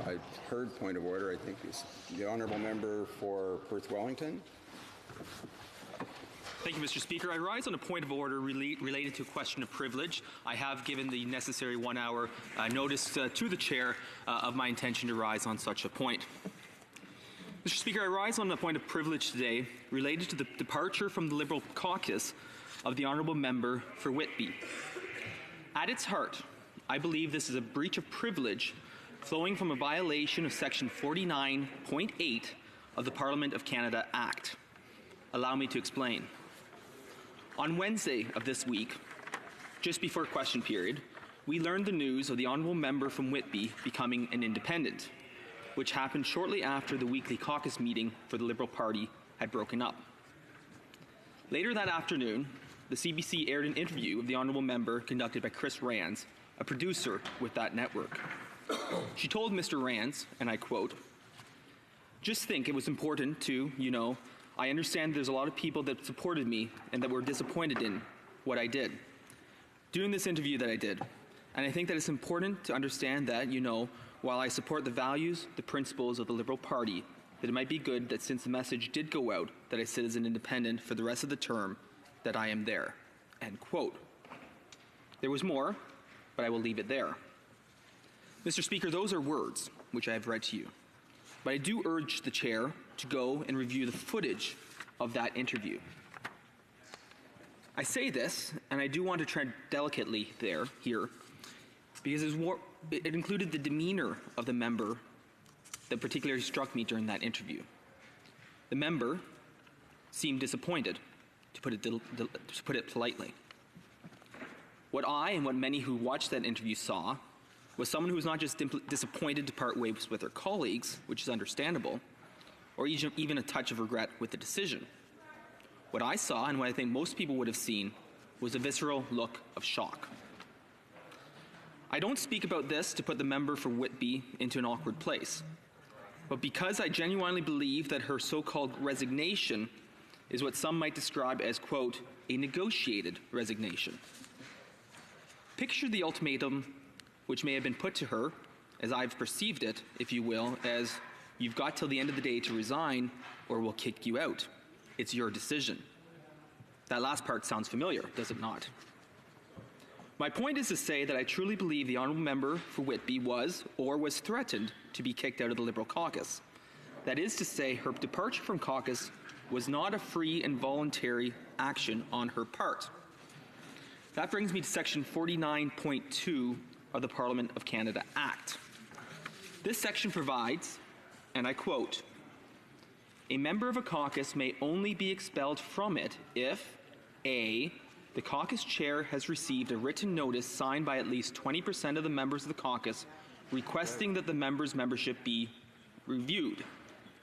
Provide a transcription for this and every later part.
I heard point of order. I think it's the honourable member for Perth Wellington. Thank you, Mr. Speaker. I rise on a point of order related to a question of privilege. I have given the necessary 1 hour notice to the Chair of my intention to rise on such a point. Mr. Speaker, I rise on a point of privilege today related to the departure from the Liberal caucus of the honourable member for Whitby. At its heart, I believe this is a breach of privilege flowing from a violation of Section 49.8 of the Parliament of Canada Act. Allow me to explain. On Wednesday of this week, just before question period, we learned the news of the honourable member from Whitby becoming an independent, which happened shortly after the weekly caucus meeting for the Liberal Party had broken up. Later that afternoon, the CBC aired an interview of the honourable member conducted by Chris Rands, a producer with that network. She told Mr. Rands, and I quote, "Just think it was important to, I understand there's a lot of people that supported me and that were disappointed in what I did, doing this interview that I did. And I think that it's important to understand that, while I support the values, the principles of the Liberal Party, that it might be good that since the message did go out that I sit as an independent for the rest of the term, that I am there." End quote. There was more, but I will leave it there. Mr. Speaker, those are words which I have read to you. But I do urge the Chair to go and review the footage of that interview. I say this, and I do want to tread delicately here, because it included the demeanor of the member that particularly struck me during that interview. The member seemed disappointed, to put it politely. What I and what many who watched that interview saw was someone who was not just disappointed to part ways with their colleagues, which is understandable, or even a touch of regret with the decision. What I saw, and what I think most people would have seen, was a visceral look of shock. I don't speak about this to put the member for Whitby into an awkward place, but because I genuinely believe that her so-called resignation is what some might describe as, quote, a negotiated resignation. Picture the ultimatum which may have been put to her, as I've perceived it, if you will, as you've got till the end of the day to resign or we'll kick you out. It's your decision. That last part sounds familiar, does it not? My point is to say that I truly believe the honourable member for Whitby was or was threatened to be kicked out of the Liberal caucus. That is to say, her departure from caucus was not a free and voluntary action on her part. That brings me to Section 49.2 of the Parliament of Canada Act. This section provides, and I quote, "A member of a caucus may only be expelled from it if A. the caucus chair has received a written notice signed by at least 20% of the members of the caucus requesting that the member's membership be reviewed,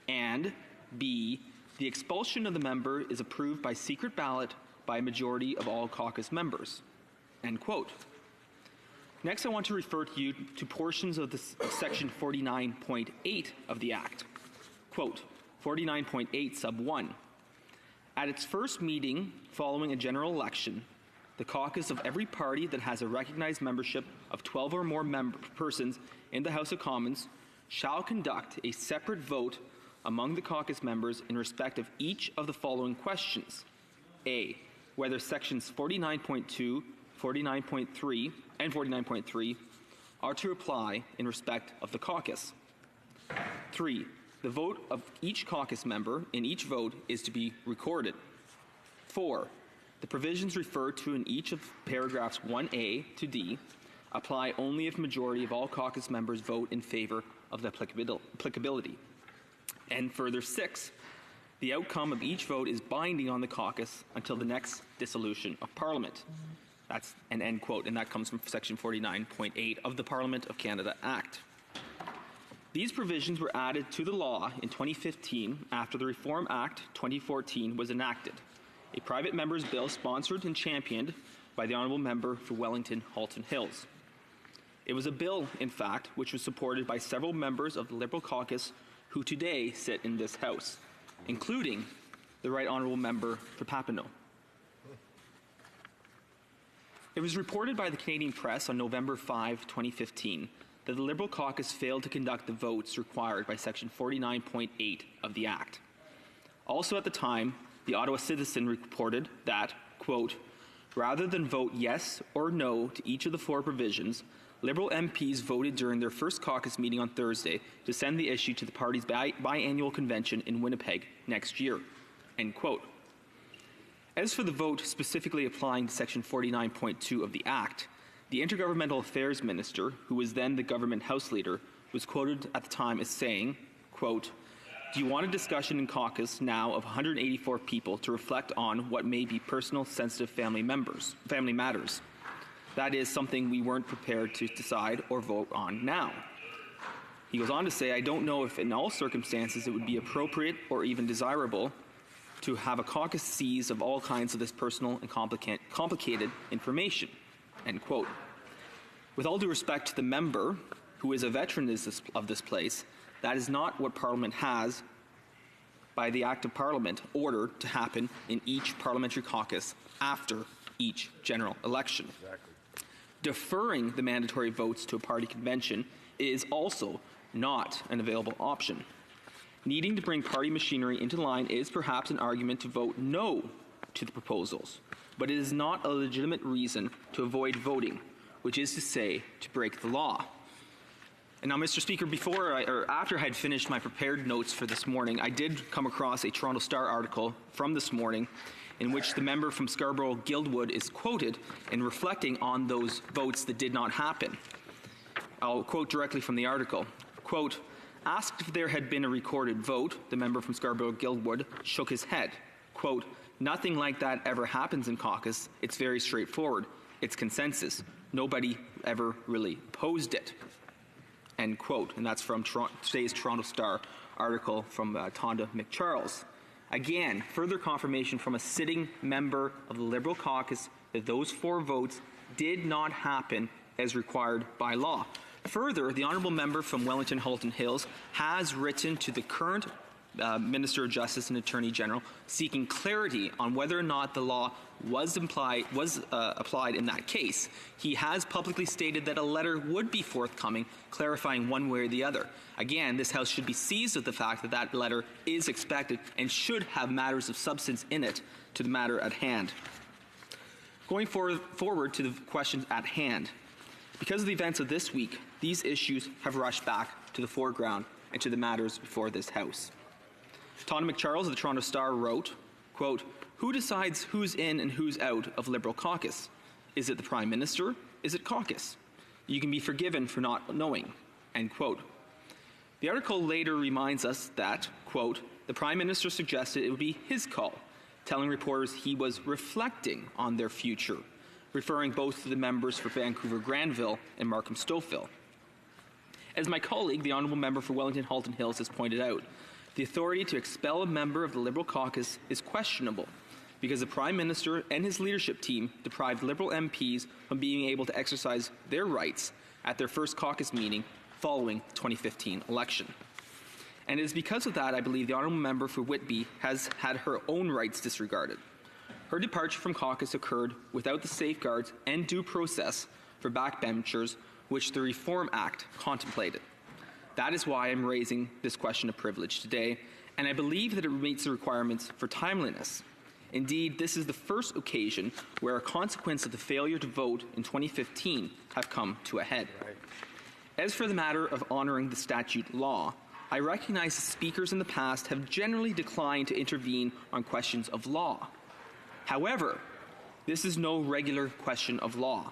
and B. the expulsion of the member is approved by secret ballot by a majority of all caucus members." End quote. Next, I want to refer to you to portions of Section 49.8 of the Act. Quote, 49.8 sub 1. At its first meeting following a general election, the caucus of every party that has a recognized membership of 12 or more persons in the House of Commons shall conduct a separate vote among the caucus members in respect of each of the following questions. A. Whether Sections 49.2, 49.3, and 49.3 are to apply in respect of the caucus. 3. The vote of each caucus member in each vote is to be recorded. 4. The provisions referred to in each of paragraphs 1A to D apply only if majority of all caucus members vote in favour of the applicability. And further, 6. The outcome of each vote is binding on the caucus until the next dissolution of Parliament. That's an end quote, and that comes from Section 49.8 of the Parliament of Canada Act. These provisions were added to the law in 2015 after the Reform Act 2014 was enacted, a private member's bill sponsored and championed by the honourable member for Wellington Halton Hills. It was a bill, in fact, which was supported by several members of the Liberal caucus who today sit in this House, including the Right Honourable Member for Papineau. It was reported by the Canadian Press on November 5, 2015, that the Liberal caucus failed to conduct the votes required by Section 49.8 of the Act. Also at the time, the Ottawa Citizen reported that, quote, rather than vote yes or no to each of the four provisions, Liberal MPs voted during their first caucus meeting on Thursday to send the issue to the party's biannual convention in Winnipeg next year, end quote. As for the vote specifically applying to Section 49.2 of the Act, the Intergovernmental Affairs Minister, who was then the government House Leader, was quoted at the time as saying, quote, do you want a discussion in caucus now of 184 people to reflect on what may be personal, sensitive family matters? That is something we weren't prepared to decide or vote on now. He goes on to say, I don't know if in all circumstances it would be appropriate or even desirable to have a caucus seize of all kinds of this personal and complicated information, end quote. With all due respect to the member, who is a veteran of this place, that is not what Parliament has, by the Act of Parliament, ordered to happen in each parliamentary caucus after each general election. Exactly. Deferring the mandatory votes to a party convention is also not an available option. Needing to bring party machinery into line is perhaps an argument to vote no to the proposals, but it is not a legitimate reason to avoid voting, which is to say, to break the law. And now, Mr. Speaker, after I had finished my prepared notes for this morning, I did come across a Toronto Star article from this morning in which the member from Scarborough-Guildwood is quoted in reflecting on those votes that did not happen. I'll quote directly from the article. Quote, asked if there had been a recorded vote, the member from Scarborough-Guildwood shook his head. Quote, nothing like that ever happens in caucus. It's very straightforward. It's consensus. Nobody ever really opposed it. End quote. And that's from today's Toronto Star article from Tonda McCharles. Again, further confirmation from a sitting member of the Liberal caucus that those four votes did not happen as required by law. Further, the honourable member from Wellington Halton Hills has written to the current Minister of Justice and Attorney General seeking clarity on whether or not the law was applied in that case. He has publicly stated that a letter would be forthcoming clarifying one way or the other. Again, this House should be seized with the fact that that letter is expected and should have matters of substance in it to the matter at hand. Going forward to the questions at hand. Because of the events of this week, these issues have rushed back to the foreground and to the matters before this House. Tonda McCharles of the Toronto Star wrote, quote, who decides who's in and who's out of Liberal caucus? Is it the Prime Minister? Is it caucus? You can be forgiven for not knowing, end quote. The article later reminds us that, quote, the Prime Minister suggested it would be his call, telling reporters he was reflecting on their future, referring both to the members for Vancouver Granville and Markham Stouffville. As my colleague, the honourable member for Wellington Halton Hills, has pointed out, the authority to expel a member of the Liberal caucus is questionable because the Prime Minister and his leadership team deprived Liberal MPs from being able to exercise their rights at their first caucus meeting following the 2015 election. And it is because of that I believe the honourable member for Whitby has had her own rights disregarded. Her departure from caucus occurred without the safeguards and due process for backbenchers which the Reform Act contemplated. That is why I'm raising this question of privilege today, and I believe that it meets the requirements for timeliness. Indeed, this is the first occasion where a consequence of the failure to vote in 2015 have come to a head. Right. As for the matter of honouring the statute law, I recognize that speakers in the past have generally declined to intervene on questions of law. However, this is no regular question of law.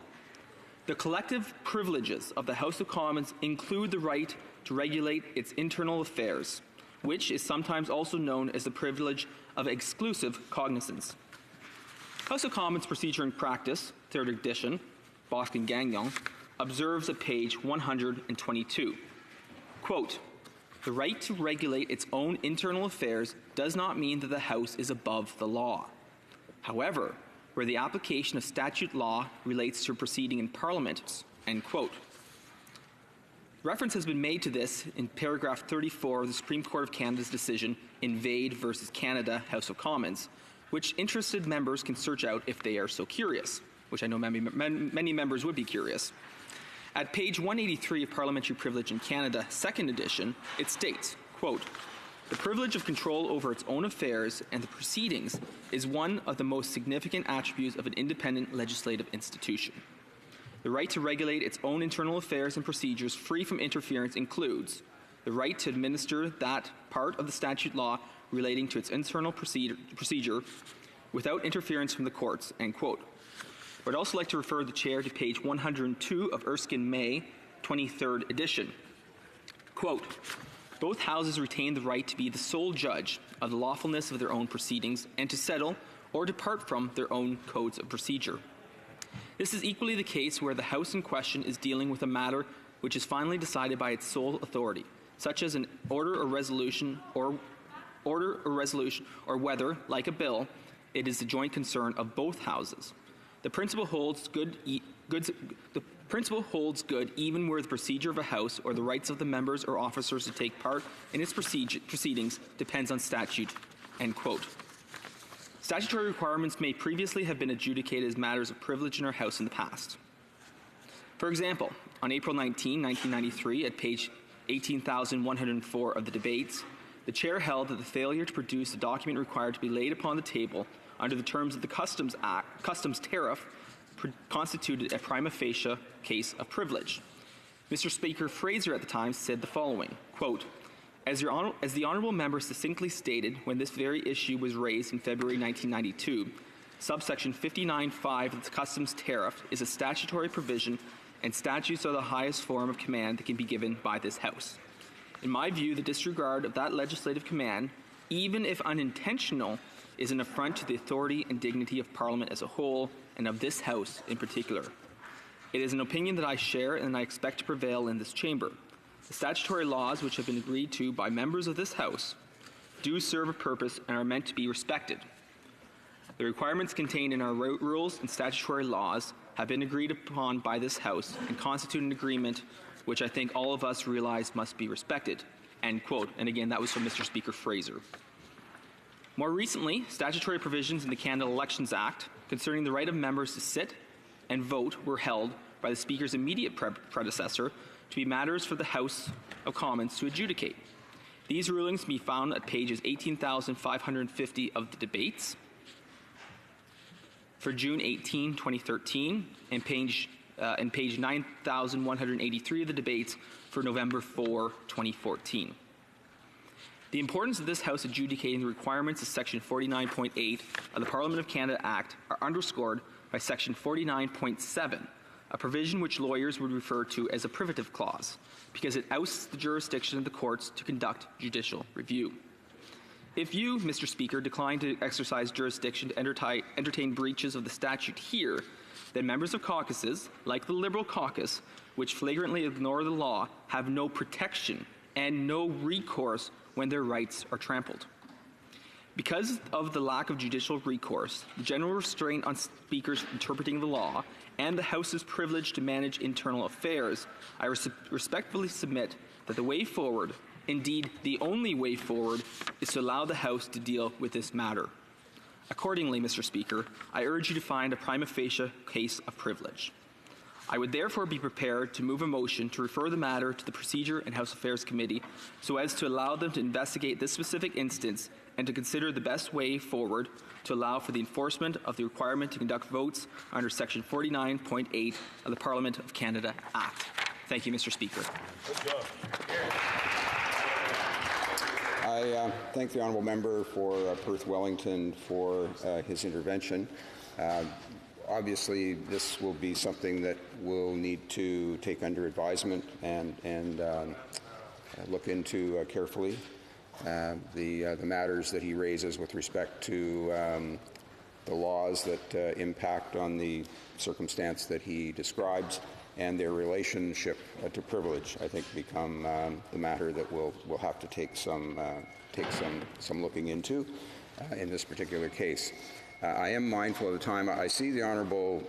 The collective privileges of the House of Commons include the right to regulate its internal affairs, which is sometimes also known as the privilege of exclusive cognizance. House of Commons Procedure and Practice, 3rd edition, Boston Gagnon, observes at page 122, quote, the right to regulate its own internal affairs does not mean that the House is above the law. However, where the application of statute law relates to a proceeding in Parliament, end quote. Reference has been made to this in paragraph 34 of the Supreme Court of Canada's decision in Vade v. Canada, House of Commons, which interested members can search out if they are so curious, which I know many members would be curious. At page 183 of Parliamentary Privilege in Canada, 2nd edition, it states, quote, "The privilege of control over its own affairs and the proceedings is one of the most significant attributes of an independent legislative institution. The right to regulate its own internal affairs and procedures free from interference includes the right to administer that part of the statute law relating to its internal procedure without interference from the courts," end quote. I would also like to refer the Chair to page 102 of Erskine May, 23rd edition. Quote, "Both houses retain the right to be the sole judge of the lawfulness of their own proceedings and to settle or depart from their own codes of procedure. This is equally the case where the House in question is dealing with a matter which is finally decided by its sole authority, such as an order or resolution, or whether, like a bill, it is the joint concern of both houses. The principle holds good even where the procedure of a House or the rights of the members or officers to take part in its proceedings depends on statute," end quote. Statutory requirements may previously have been adjudicated as matters of privilege in our House in the past. For example, on April 19, 1993, at page 18,104 of the debates, the Chair held that the failure to produce the document required to be laid upon the table under the terms of the Customs tariff constituted a prima facie case of privilege. Mr. Speaker Fraser at the time said the following, quote, As the Honourable Member succinctly stated when this very issue was raised in February 1992, subsection 59.5 of the Customs tariff is a statutory provision, and statutes are the highest form of command that can be given by this House. In my view, the disregard of that legislative command, even if unintentional, is an affront to the authority and dignity of Parliament as a whole, and of this House in particular. It is an opinion that I share and I expect to prevail in this chamber. The statutory laws which have been agreed to by members of this House do serve a purpose and are meant to be respected. The requirements contained in our rules and statutory laws have been agreed upon by this House and constitute an agreement which I think all of us realize must be respected," end quote. And again, that was from Mr. Speaker Fraser. More recently, statutory provisions in the Canada Elections Act concerning the right of members to sit and vote were held by the Speaker's immediate predecessor to be matters for the House of Commons to adjudicate. These rulings can be found at pages 18,550 of the debates for June 18, 2013, and page 9,183 of the debates for November 4, 2014. The importance of this House adjudicating the requirements of Section 49.8 of the Parliament of Canada Act are underscored by Section 49.7, a provision which lawyers would refer to as a privative clause, because it ousts the jurisdiction of the courts to conduct judicial review. If you, Mr. Speaker, decline to exercise jurisdiction to entertain breaches of the statute here, then members of caucuses, like the Liberal caucus, which flagrantly ignore the law, have no protection and no recourse when their rights are trampled. Because of the lack of judicial recourse, the general restraint on speakers interpreting the law, and the House's privilege to manage internal affairs, I respectfully submit that the way forward, indeed the only way forward, is to allow the House to deal with this matter. Accordingly, Mr. Speaker, I urge you to find a prima facie case of privilege. I would therefore be prepared to move a motion to refer the matter to the Procedure and House Affairs Committee so as to allow them to investigate this specific instance and to consider the best way forward to allow for the enforcement of the requirement to conduct votes under Section 49.8 of the Parliament of Canada Act. Thank you, Mr. Speaker. Good job. I thank the honourable member for Perth Wellington for his intervention. Obviously, this will be something that we'll need to take under advisement and look into carefully. The matters that he raises with respect to the laws that impact on the circumstance that he describes and their relationship to privilege, I think, become the matter that we'll have to take some looking into in this particular case. I am mindful of the time. I see the Honourable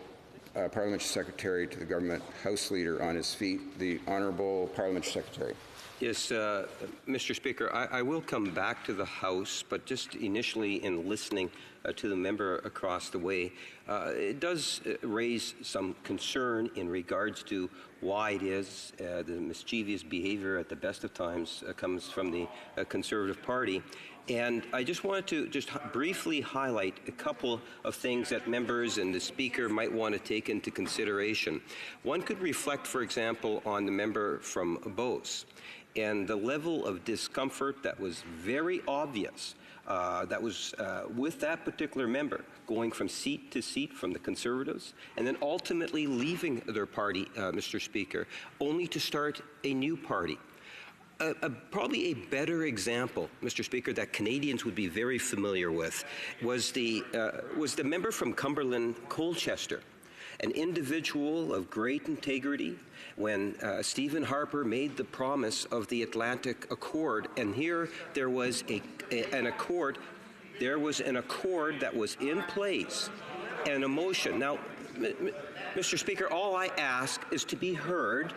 Parliamentary Secretary to the Government House Leader on his feet. The Honourable Parliamentary Secretary. Yes, Mr. Speaker, I will come back to the House, but just initially in listening to the member across the way, it does raise some concern in regards to why it is the mischievous behavior at the best of times comes from the Conservative Party. And I just wanted to briefly highlight a couple of things that members and the Speaker might want to take into consideration. One could reflect, for example, on the member from Beauce and the level of discomfort that was very obvious that was with that particular member, going from seat to seat from the Conservatives, and then ultimately leaving their party, Mr. Speaker, only to start a new party. Probably a better example, Mr. Speaker, that Canadians would be very familiar with was the member from Cumberland, Colchester, an individual of great integrity when Stephen Harper made the promise of the Atlantic Accord. And here there was an accord. There was an accord that was in place and a motion. Now, Mr. Speaker, all I ask is to be heard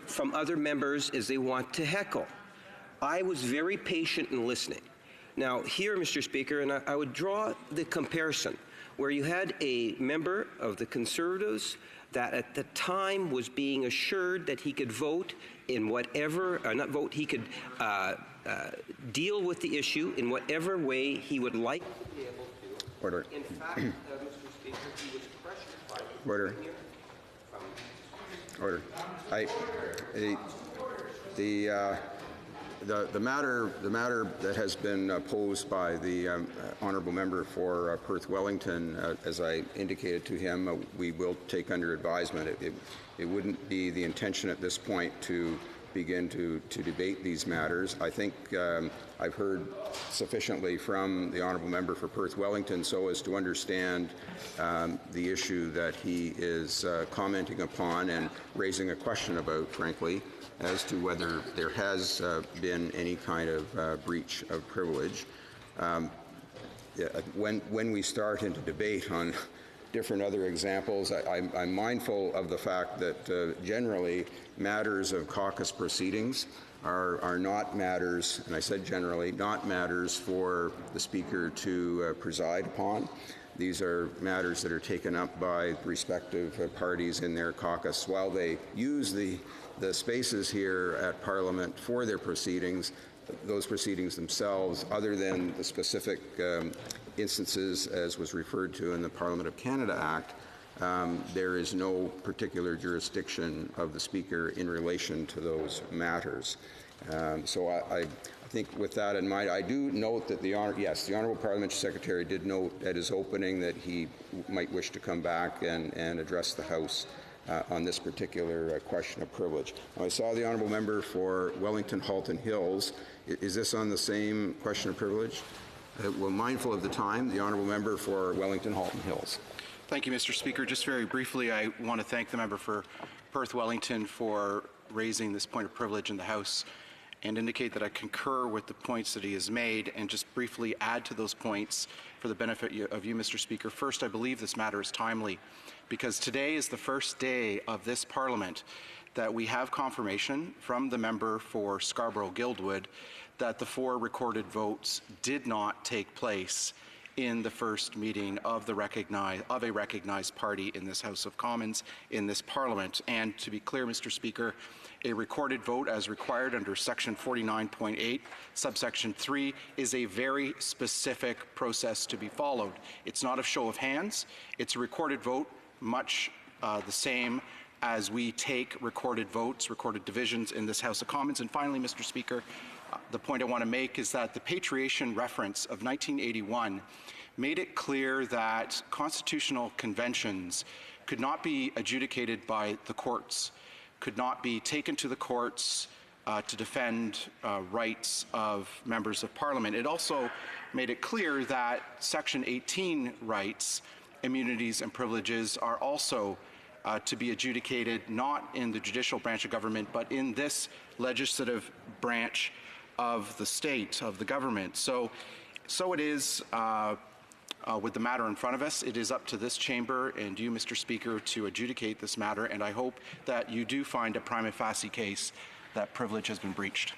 from other members as they want to heckle. I was very patient in listening. Now, here, Mr. Speaker, and I would draw the comparison where you had a member of the Conservatives that at the time was being assured that he could vote in whatever, not vote, he could deal with the issue in whatever way he would like to be able to. Order. In fact, Mr. Speaker, he was pressured by Order. Order. The matter that has been posed by the honourable member for Perth Wellington, as I indicated to him, we will take under advisement. It wouldn't be the intention at this point to begin to debate these matters. I think I've heard sufficiently from the honourable member for Perth Wellington so as to understand the issue that he is commenting upon and raising a question about, frankly, as to whether there has been any kind of breach of privilege. When we start into debate on different other examples, I'm mindful of the fact that generally matters of caucus proceedings are not matters, and I said generally, not matters for the Speaker to preside upon. These are matters that are taken up by respective parties in their caucus. While they use the spaces here at Parliament for their proceedings, those proceedings themselves, other than the specific instances as was referred to in the Parliament of Canada Act, there is no particular jurisdiction of the Speaker in relation to those matters. So I think with that in mind, I do note that the Honourable Parliamentary Secretary did note at his opening that he might wish to come back and address the House on this particular question of privilege. Now, I saw the Honourable Member for Wellington Halton Hills. Is this on the same question of privilege? Well, mindful of the time, the Honourable Member for Wellington Halton Hills. Thank you, Mr. Speaker. Just very briefly, I want to thank the member for Perth Wellington for raising this point of privilege in the House and indicate that I concur with the points that he has made and just briefly add to those points for the benefit of you, Mr. Speaker. First, I believe this matter is timely because today is the first day of this Parliament that we have confirmation from the member for Scarborough-Guildwood that the 4 recorded votes did not take place in the first meeting of a recognized party in this House of Commons in this Parliament. And to be clear, Mr. Speaker, a recorded vote as required under Section 49.8, subsection 3, is a very specific process to be followed. It's not a show of hands. It's a recorded vote, much the same as we take recorded votes, recorded divisions in this House of Commons. And finally, Mr. Speaker, the point I want to make is that the Patriation reference of 1981 made it clear that constitutional conventions could not be adjudicated by the courts, could not be taken to the courts to defend rights of members of Parliament. It also made it clear that Section 18 rights, immunities and privileges are also to be adjudicated not in the judicial branch of government, but in this legislative branch of the state, of the government. So it is with the matter in front of us. It is up to this chamber and you, Mr. Speaker, to adjudicate this matter, and I hope that you do find a prima facie case that privilege has been breached.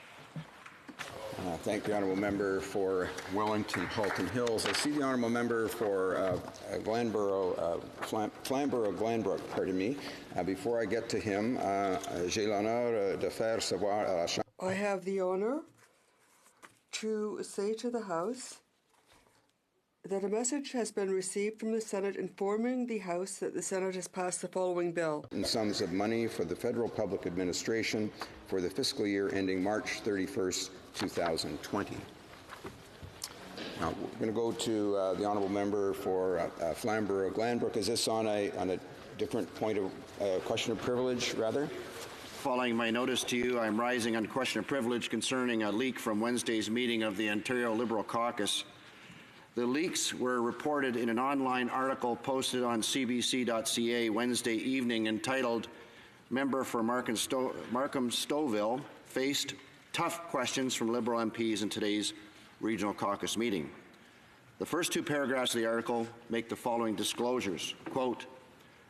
Thank the honourable member for Wellington Halton Hills. I see the honourable member for Flamborough Glanbrook, pardon me. Before I get to him, j'ai l'honneur de faire savoir à la Chambre. I have the honor to say to the House that a message has been received from the Senate informing the House that the Senate has passed the following bill. In sums of money for the federal public administration for the fiscal year ending March 31st, 2020. Now, we're going to go to the honourable member for Flamborough Glanbrook. Is this on a different point of question of privilege, rather? Following my notice to you, I'm rising on question of privilege concerning a leak from Wednesday's meeting of the Ontario Liberal Caucus. The leaks were reported in an online article posted on cbc.ca Wednesday evening entitled "Member for Markham Stouffville Faced Tough Questions from Liberal MPs in Today's Regional Caucus Meeting." The first two paragraphs of the article make the following disclosures. Quote,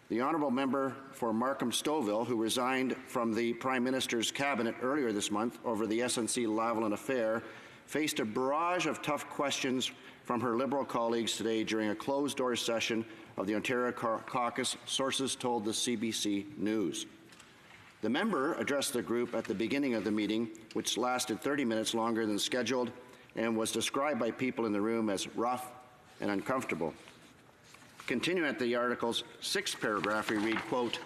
"The honourable member for Markham Stouffville, who resigned from the Prime Minister's cabinet earlier this month over the SNC Lavalin affair, faced a barrage of tough questions from her Liberal colleagues today during a closed-door session of the Ontario Caucus, sources told the CBC News. The member addressed the group at the beginning of the meeting, which lasted 30 minutes longer than scheduled and was described by people in the room as rough and uncomfortable." Continuing at the article's sixth paragraph, we read, quote,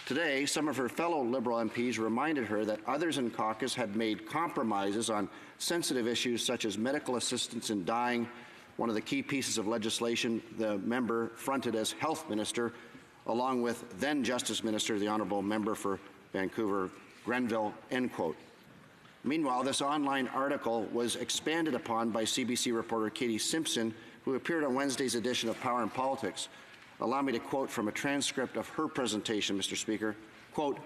"Today, some of her fellow Liberal MPs reminded her that others in caucus had made compromises on sensitive issues such as medical assistance in dying, one of the key pieces of legislation the member fronted as Health Minister, along with then Justice Minister, the Honourable Member for Vancouver Grenville," end quote. Meanwhile, this online article was expanded upon by CBC reporter Katie Simpson, who appeared on Wednesday's edition of Power and Politics. Allow me to quote from a transcript of her presentation, Mr. Speaker. Quote,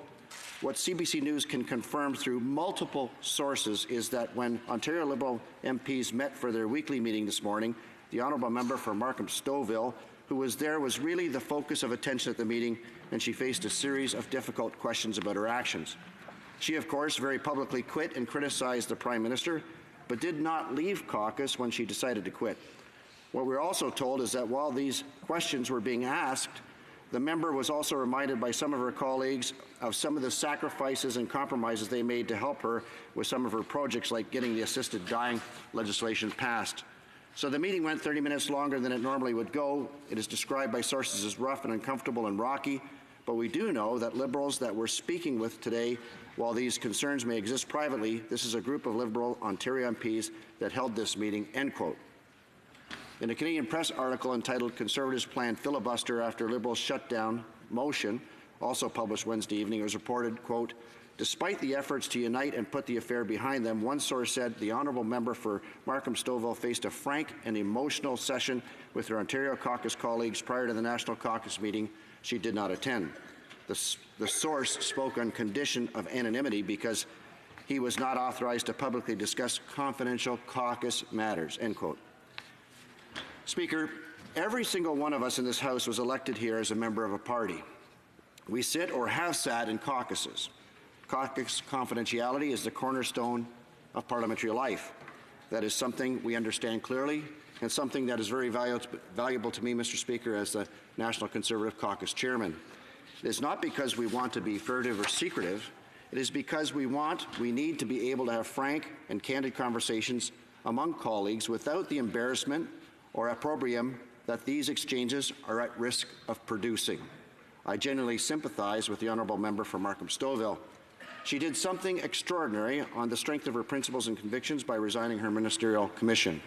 "What CBC News can confirm through multiple sources is that when Ontario Liberal MPs met for their weekly meeting this morning, the honourable member for Markham Stouffville, who was there, was really the focus of attention at the meeting, and she faced a series of difficult questions about her actions. She, of course, very publicly quit and criticized the Prime Minister, but did not leave caucus when she decided to quit. What we're also told is that while these questions were being asked, the member was also reminded by some of her colleagues of some of the sacrifices and compromises they made to help her with some of her projects, like getting the assisted dying legislation passed. So the meeting went 30 minutes longer than it normally would go. It is described by sources as rough and uncomfortable and rocky, but we do know that Liberals that we're speaking with today, while these concerns may exist privately, this is a group of Liberal Ontario MPs that held this meeting," end quote. In a Canadian Press article entitled "Conservatives Plan Filibuster After Liberals Shutdown Motion," also published Wednesday evening, it was reported, quote, "Despite the efforts to unite and put the affair behind them," one source said, "the honourable member for Markham Stouffville faced a frank and emotional session with her Ontario Caucus colleagues prior to the National Caucus meeting she did not attend. The source spoke on condition of anonymity because he was not authorized to publicly discuss confidential caucus matters," end quote. Speaker, every single one of us in this House was elected here as a member of a party. We sit or have sat in caucuses. Caucus confidentiality is the cornerstone of parliamentary life. That is something we understand clearly and something that is very valuable to me, Mr. Speaker, as the National Conservative Caucus Chairman. It is not because we want to be furtive or secretive. It is because we need to be able to have frank and candid conversations among colleagues without the embarrassment or opprobrium that these exchanges are at risk of producing. I genuinely sympathize with the honourable member for Markham Stouffville. She did something extraordinary on the strength of her principles and convictions by resigning her ministerial commission.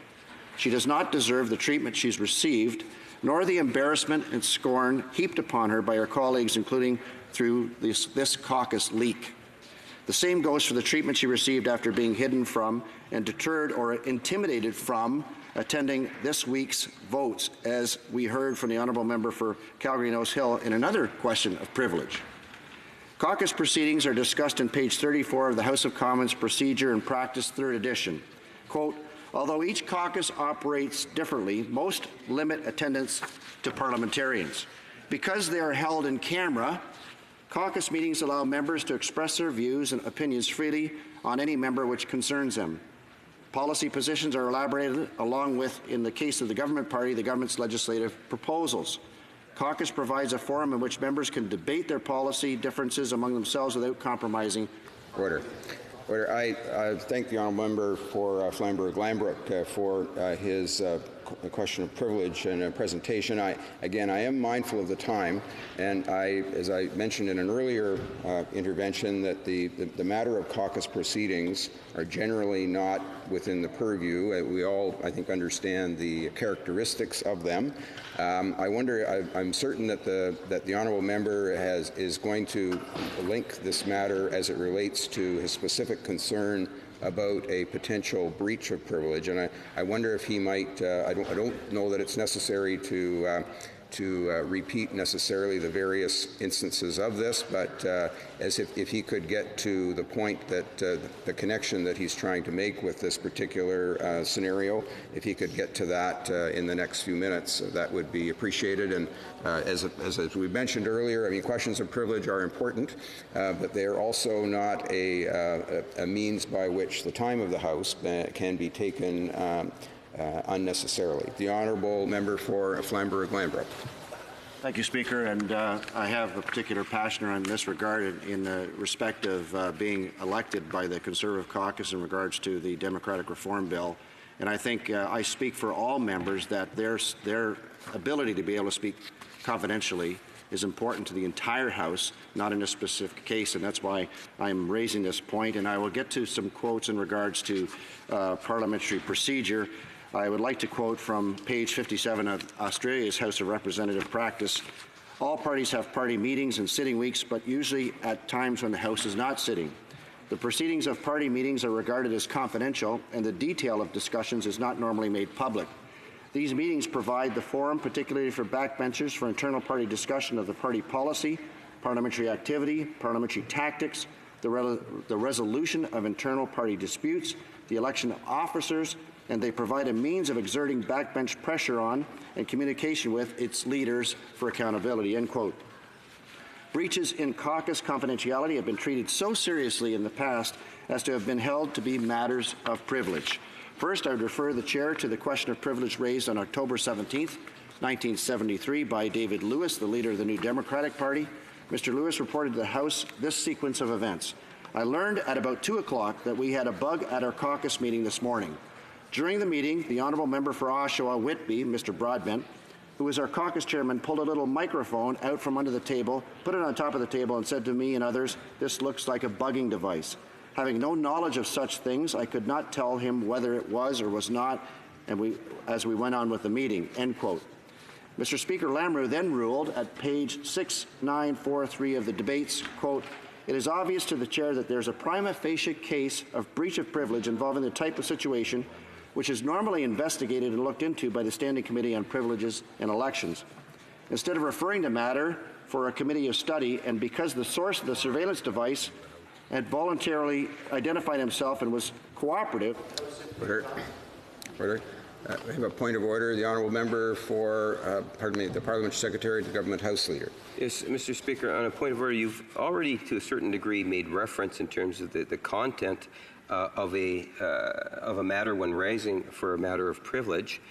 She does not deserve the treatment she's received, nor the embarrassment and scorn heaped upon her by her colleagues, including through this caucus leak. The same goes for the treatment she received after being hidden from and deterred or intimidated from attending this week's votes, as we heard from the honourable member for Calgary Nose Hill in another question of privilege. Caucus proceedings are discussed in page 34 of the House of Commons Procedure and Practice, 3rd edition. Quote, "Although each caucus operates differently, most limit attendance to parliamentarians. Because they are held in camera, caucus meetings allow members to express their views and opinions freely on any member which concerns them. Policy positions are elaborated along with, in the case of the government party, the government's legislative proposals. Caucus provides a forum in which members can debate their policy differences among themselves without compromising. Order. Order. I thank the honourable member for Flamborough-Glanbrook for his question of privilege and presentation. I am mindful of the time, and as I mentioned in an earlier intervention, that the matter of caucus proceedings are generally not within the purview. We all, I think, understand the characteristics of them. I wonder. I'm certain that the honourable member is going to link this matter as it relates to his specific concern about a potential breach of privilege, and I wonder if he might. I don't know that it's necessary to repeat necessarily the various instances of this, but as if he could get to the point that the connection that he's trying to make with this particular scenario, if he could get to that in the next few minutes, that would be appreciated. And as we mentioned earlier, I mean, questions of privilege are important, but they are also not a means by which the time of the House can be taken unnecessarily. The honourable member for Flamborough-Glanbrook. Thank you, Speaker. And I have a particular passion in this regard in respect of being elected by the Conservative caucus in regards to the Democratic Reform Bill. And I think I speak for all members that their ability to be able to speak confidentially is important to the entire House, not in a specific case, and that's why I'm raising this point. And I will get to some quotes in regards to parliamentary procedure. I would like to quote from page 57 of Australia's House of Representative practice. All parties have party meetings and sitting weeks, but usually at times when the House is not sitting. The proceedings of party meetings are regarded as confidential, and the detail of discussions is not normally made public. These meetings provide the forum, particularly for backbenchers, for internal party discussion of the party policy, parliamentary activity, parliamentary tactics, the resolution of internal party disputes, the election of officers, and they provide a means of exerting backbench pressure on and communication with its leaders for accountability, end quote. Breaches in caucus confidentiality have been treated so seriously in the past as to have been held to be matters of privilege. First, I would refer the Chair to the question of privilege raised on October 17, 1973 by David Lewis, the leader of the New Democratic Party. Mr. Lewis reported to the House this sequence of events. I learned at about 2 o'clock that we had a bug at our caucus meeting this morning. During the meeting, the honourable member for Oshawa Whitby, Mr. Broadbent, who was our caucus chairman, pulled a little microphone out from under the table, put it on top of the table, and said to me and others, "This looks like a bugging device." Having no knowledge of such things, I could not tell him whether it was or was not, and as we went on with the meeting, end quote. Mr. Speaker, Lamoureux then ruled at page 6943 of the debates, quote, "It is obvious to the Chair that there's a prima facie case of breach of privilege involving the type of situation which is normally investigated and looked into by the Standing Committee on Privileges and Elections. Instead of referring the matter for a committee of study, and because the source of the surveillance device had voluntarily identified himself and was cooperative." Order. Order. We have a point of order. The honourable member for, the Parliamentary Secretary to the Government House Leader. Yes, Mr. Speaker, on a point of order, you've already to a certain degree made reference in terms of the content of a matter when raising for a matter of privilege.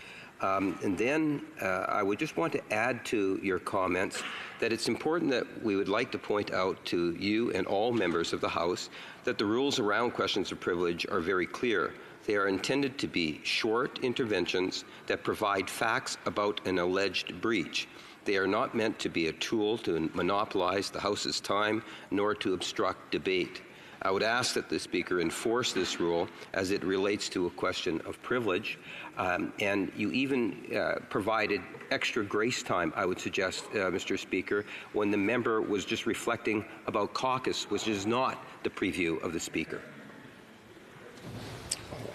And then I would just want to add to your comments that it's important that we would like to point out to you and all members of the House that the rules around questions of privilege are very clear. They are intended to be short interventions that provide facts about an alleged breach. They are not meant to be a tool to monopolize the House's time nor to obstruct debate. I would ask that the Speaker enforce this rule as it relates to a question of privilege, and you even provided extra grace time, I would suggest, Mr. Speaker, when the member was just reflecting about caucus, which is not the preview of the Speaker.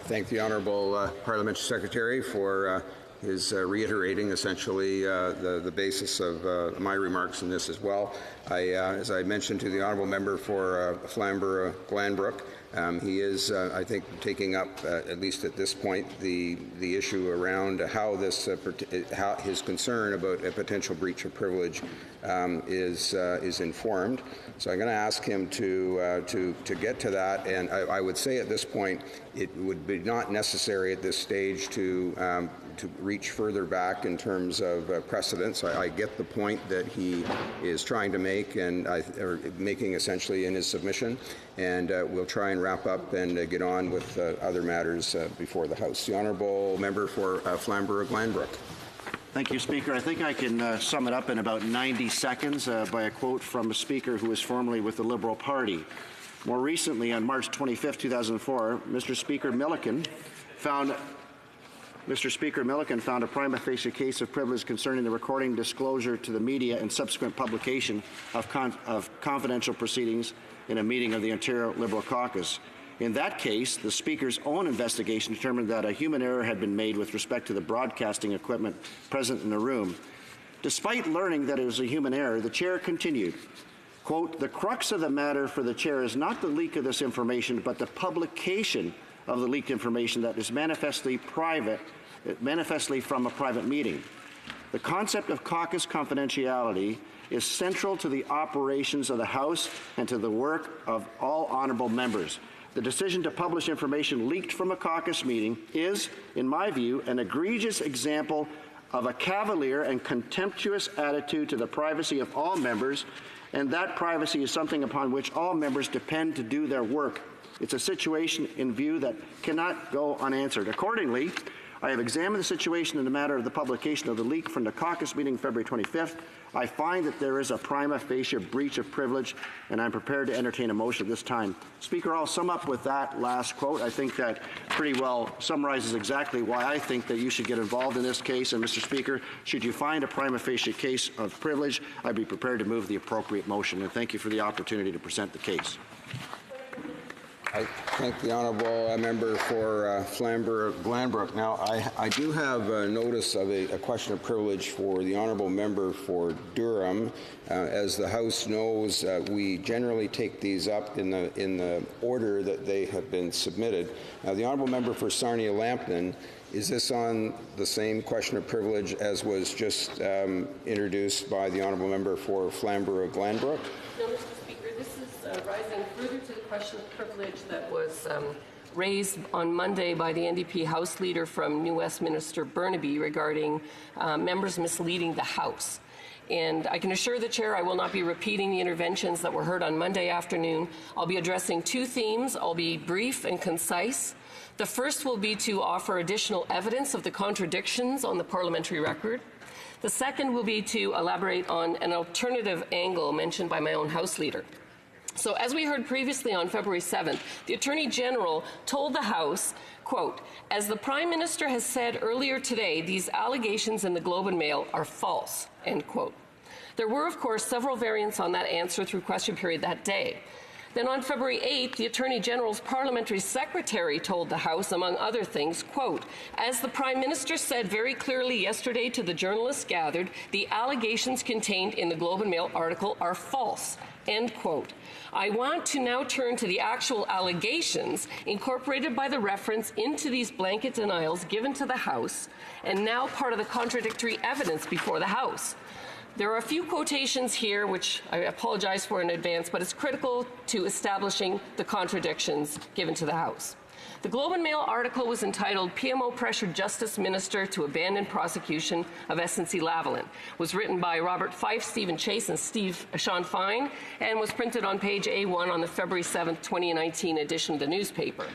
Thank the Honourable Parliamentary Secretary for his reiterating essentially the basis of my remarks in this as well. As I mentioned to the Honourable Member for Flamborough-Glanbrook, he is, I think, taking up, at least at this point, the issue around how this, how his concern about a potential breach of privilege is informed. So I'm going to ask him to get to that, and I would say at this point, it would be not necessary at this stage to reach further back in terms of precedence. I get the point that he is trying to make or making essentially in his submission, and we'll try and wrap up and get on with other matters before the House. The Honourable Member for Flamborough-Glanbrook. Thank you, Speaker. I think I can sum it up in about 90 seconds by a quote from a speaker who was formerly with the Liberal Party. More recently, on March 25, 2004, Mr. Speaker Milliken found a prima facie case of privilege concerning the recording, disclosure to the media, and subsequent publication of confidential proceedings in a meeting of the Ontario Liberal Caucus. In that case, the Speaker's own investigation determined that a human error had been made with respect to the broadcasting equipment present in the room. Despite learning that it was a human error, the Chair continued, quote, "The crux of the matter for the Chair is not the leak of this information, but the publication of the leaked information that is manifestly from a private meeting. The concept of caucus confidentiality is central to the operations of the House and to the work of all honourable members. The decision to publish information leaked from a caucus meeting is, in my view, an egregious example of a cavalier and contemptuous attitude to the privacy of all members, and that privacy is something upon which all members depend to do their work. It's a situation in view that cannot go unanswered. Accordingly, I have examined the situation in the matter of the publication of the leak from the caucus meeting February 25th. I find that there is a prima facie breach of privilege, and I'm prepared to entertain a motion at this time." Speaker, I'll sum up with that last quote. I think that pretty well summarizes exactly why I think that you should get involved in this case. And, Mr. Speaker, should you find a prima facie case of privilege, I'd be prepared to move the appropriate motion. And thank you for the opportunity to present the case. I thank the Honourable Member for Flamborough-Glanbrook. Now, I do have a notice of a question of privilege for the Honourable Member for Durham. As the House knows, we generally take these up in the order that they have been submitted. Now, the Honourable Member for Sarnia-Lambton, is this on the same question of privilege as was just introduced by the Honourable Member for Flamborough-Glanbrook? No, Mr. Speaker, this is rising further to the question of privilege that was raised on Monday by the NDP House Leader from New Westminster, Burnaby, regarding members misleading the House. And I can assure the Chair I will not be repeating the interventions that were heard on Monday afternoon. I'll be addressing two themes. I'll be brief and concise. The first will be to offer additional evidence of the contradictions on the parliamentary record. The second will be to elaborate on an alternative angle mentioned by my own House Leader. So, as we heard previously on February 7th, the Attorney General told the House, quote, "As the Prime Minister has said earlier today, these allegations in the Globe and Mail are false," end quote. There were, of course, several variants on that answer through question period that day. Then on February 8th, the Attorney General's Parliamentary Secretary told the House, among other things, quote, "As the Prime Minister said very clearly yesterday to the journalists gathered, the allegations contained in the Globe and Mail article are false," end quote. I want to now turn to the actual allegations incorporated by the reference into these blanket denials given to the House, and now part of the contradictory evidence before the House. There are a few quotations here, which I apologize for in advance, but it's critical to establishing the contradictions given to the House. The Globe and Mail article was entitled "PMO Pressured Justice Minister to Abandon Prosecution of SNC-Lavalin." It was written by Robert Fife, Stephen Chase, and Sean Fine, and was printed on page A1 on the February 7th, 2019 edition of the newspaper.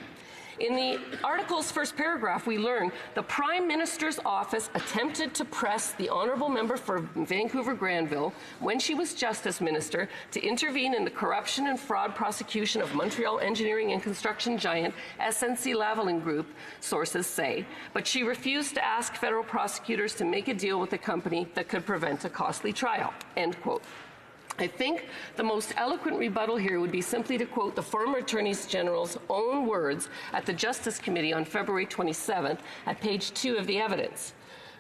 In the article's first paragraph, we learn the Prime Minister's office attempted to press the Honourable Member for Vancouver-Granville, when she was Justice Minister, to intervene in the corruption and fraud prosecution of Montreal engineering and construction giant SNC-Lavalin Group, sources say, but she refused to ask federal prosecutors to make a deal with the company that could prevent a costly trial, end quote. I think the most eloquent rebuttal here would be simply to quote the former Attorney General's own words at the Justice Committee on February 27th at page 2 of the evidence.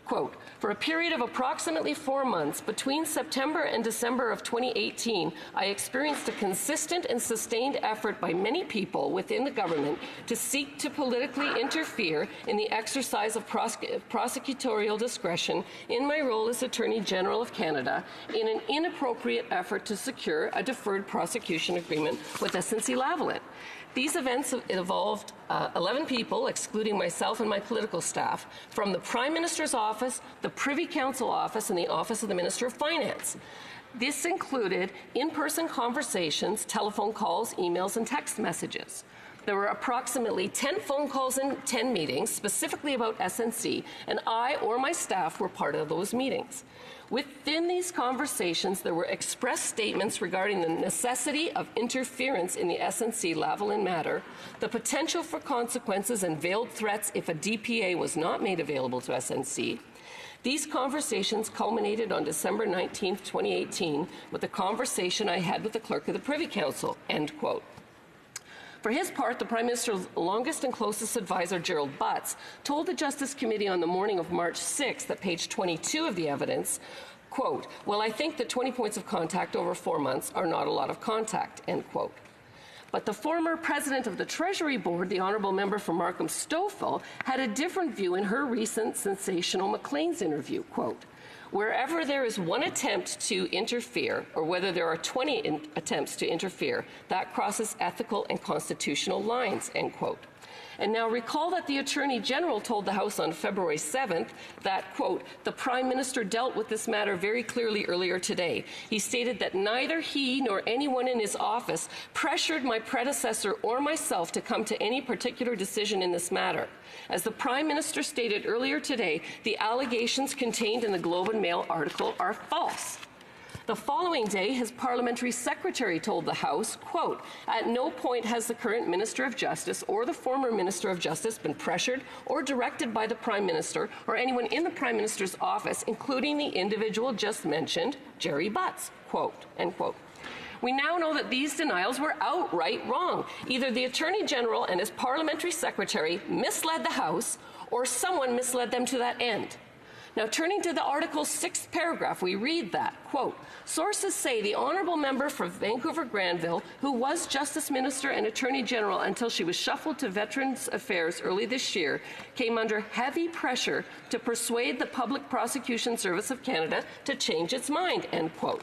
Quote, "For a period of approximately 4 months between September and December of 2018, I experienced a consistent and sustained effort by many people within the government to seek to politically interfere in the exercise of prosecutorial discretion in my role as Attorney General of Canada in an inappropriate effort to secure a deferred prosecution agreement with SNC-Lavalin." These events involved 11 people, excluding myself and my political staff, from the Prime Minister's office, the Privy Council office, and the Office of the Minister of Finance. This included in-person conversations, telephone calls, emails, and text messages. There were approximately 10 phone calls and 10 meetings, specifically about SNC, and I or my staff were part of those meetings. Within these conversations, there were express statements regarding the necessity of interference in the SNC-Lavalin matter, the potential for consequences and veiled threats if a DPA was not made available to SNC. These conversations culminated on December 19, 2018, with a conversation I had with the Clerk of the Privy Council, end quote. For his part, the Prime Minister's longest and closest advisor, Gerald Butts, told the Justice Committee on the morning of March 6th at page 22 of the evidence, quote, "Well, I think that 20 points of contact over 4 months are not a lot of contact," end quote. But the former president of the Treasury Board, the Honourable Member for Markham Stouffville, had a different view in her recent sensational Maclean's interview, quote, "Wherever there is one attempt to interfere, or whether there are 20 attempts to interfere, that crosses ethical and constitutional lines," end quote. And now recall that the Attorney General told the House on February 7th that, quote, "The Prime Minister dealt with this matter very clearly earlier today. He stated that neither he nor anyone in his office pressured my predecessor or myself to come to any particular decision in this matter. As the Prime Minister stated earlier today, the allegations contained in the Globe and Mail article are false." The following day, his parliamentary secretary told the House, quote, "At no point has the current Minister of Justice or the former Minister of Justice been pressured or directed by the Prime Minister or anyone in the Prime Minister's office, including the individual just mentioned, Jerry Butts," quote, end quote. We now know that these denials were outright wrong. Either the Attorney General and his parliamentary secretary misled the House, or someone misled them to that end. Now, turning to the Article's 6th paragraph, we read that, quote, "Sources say the Honourable Member for Vancouver-Granville, who was Justice Minister and Attorney General until she was shuffled to Veterans Affairs early this year, came under heavy pressure to persuade the Public Prosecution Service of Canada to change its mind," end quote.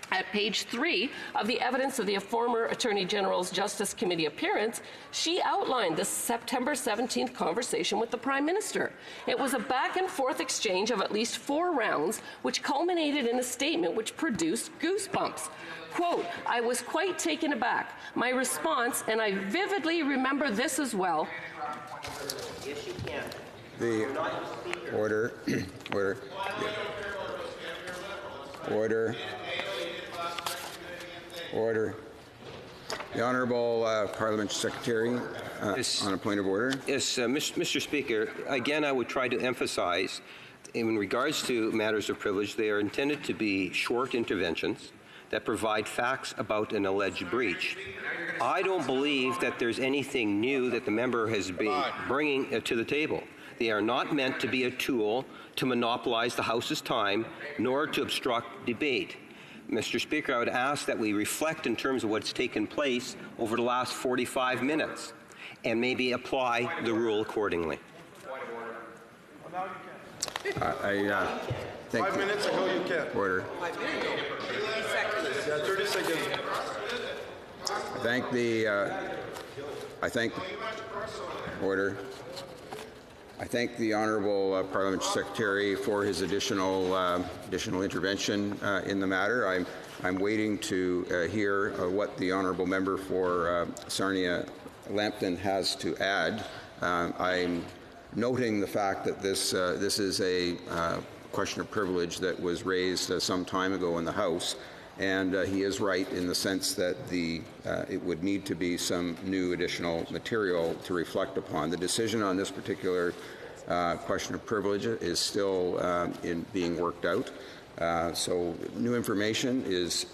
At page 3 of the evidence of the former Attorney General's Justice Committee appearance, she outlined the September 17th conversation with the Prime Minister. It was a back-and-forth exchange of at least 4 rounds, which culminated in a statement which produced goosebumps. Quote, "I was quite taken aback. My response, and I vividly remember this as well." Yes, you can. The order, order, order. Order. The Honourable Parliamentary Secretary, on a point of order. Yes, Mr. Speaker, again, I would try to emphasize, in regards to matters of privilege, they are intended to be short interventions that provide facts about an alleged breach. I don't believe that there's anything new that the member has been bringing to the table. They are not meant to be a tool to monopolize the House's time, nor to obstruct debate. Mr. Speaker, I would ask that we reflect in terms of what's taken place over the last 45 minutes and maybe apply the rule accordingly. Thank 5 you. minutes ago you can. Order. 30 seconds. Order. I thank the Honourable Parliamentary Secretary for his additional intervention in the matter. I'm waiting to hear what the Honourable Member for Sarnia-Lambton has to add. I'm noting the fact that this is a question of privilege that was raised some time ago in the House, and he is right in the sense that it would need to be some new additional material to reflect upon. The decision on this particular question of privilege is still being worked out. So new information is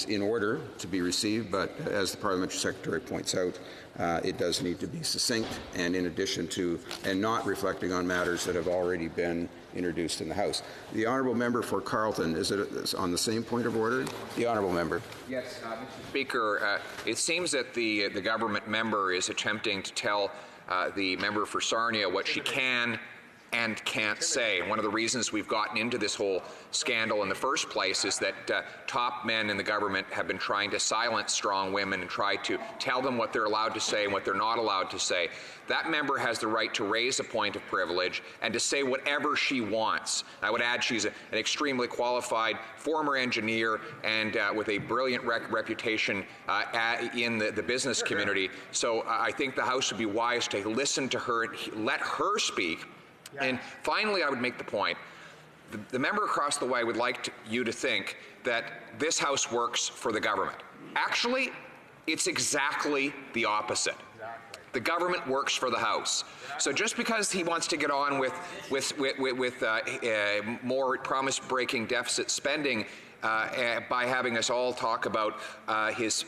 in order to be received, but as the Parliamentary Secretary points out, it does need to be succinct and in addition to, and not reflecting on matters that have already been introduced in the House. The Honourable Member for Carleton, is it on the same point of order? The Honourable Member. Yes, Mr. Speaker, it seems that the government member is attempting to tell the member for Sarnia what she can and can't say. And one of the reasons we've gotten into this whole scandal in the first place is that top men in the government have been trying to silence strong women and try to tell them what they're allowed to say and what they're not allowed to say. That member has the right to raise a point of privilege and to say whatever she wants. I would add she's an extremely qualified former engineer and with a brilliant reputation in the business community. So I think the House would be wise to listen to her and let her speak. And finally, I would make the point, the member across the way would like you to think that this House works for the government. Actually, it's exactly the opposite. The government works for the House. So just because he wants to get on with more promise-breaking deficit spending by having us all talk about his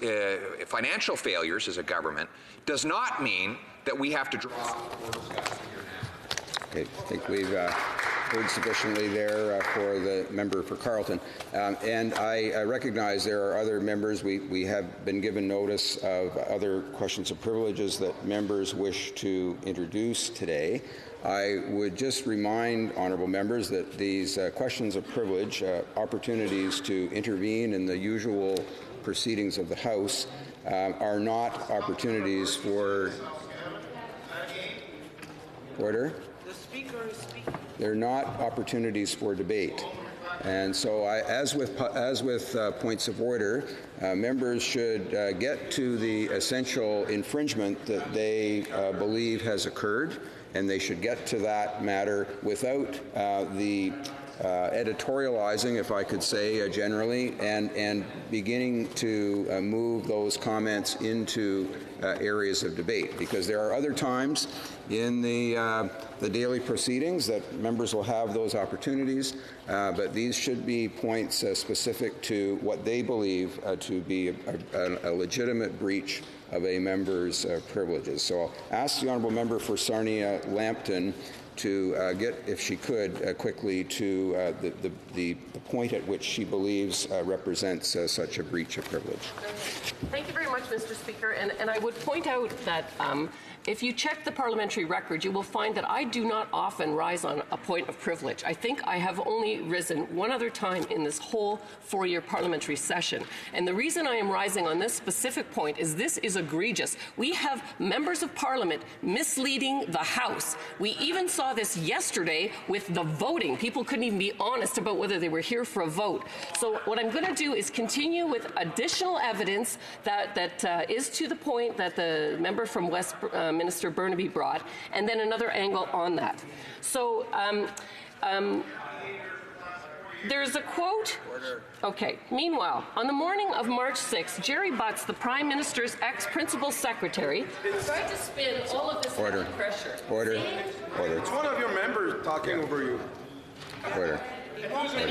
financial failures as a government does not mean that we have to draw. Okay, I think we've heard sufficiently there for the member for Carleton. And I recognize there are other members. We have been given notice of other questions of privileges that members wish to introduce today. I would just remind honourable members that these questions of privilege, opportunities to intervene in the usual proceedings of the House, are not opportunities for order. They're not opportunities for debate. And so, as with points of order, members should get to the essential infringement that they believe has occurred, and they should get to that matter without the editorializing, if I could say generally, and beginning to move those comments into areas of debate. Because there are other times in the daily proceedings that members will have those opportunities, but these should be points specific to what they believe to be a legitimate breach of a member's privileges. So I'll ask the honourable member for Sarnia-Lambton to get, if she could, quickly to the point at which she believes represents such a breach of privilege. Thank you very much, Mr. Speaker. And I would point out that if you check the parliamentary record, you will find that I do not often rise on a point of privilege. I think I have only risen one other time in this whole four-year parliamentary session. And the reason I am rising on this specific point is this is egregious. We have members of parliament misleading the House. We even saw this yesterday with the voting. People couldn't even be honest about whether they were here for a vote. So what I'm going to do is continue with additional evidence that is to the point that the member from Minister Burnaby brought, and then another angle on that. So there's a quote. Okay. Meanwhile, on the morning of March 6th, Jerry Butts, the Prime Minister's ex-principal secretary, tried to spin all of this under pressure. Order. It's one of your members talking over you. Order. We won't let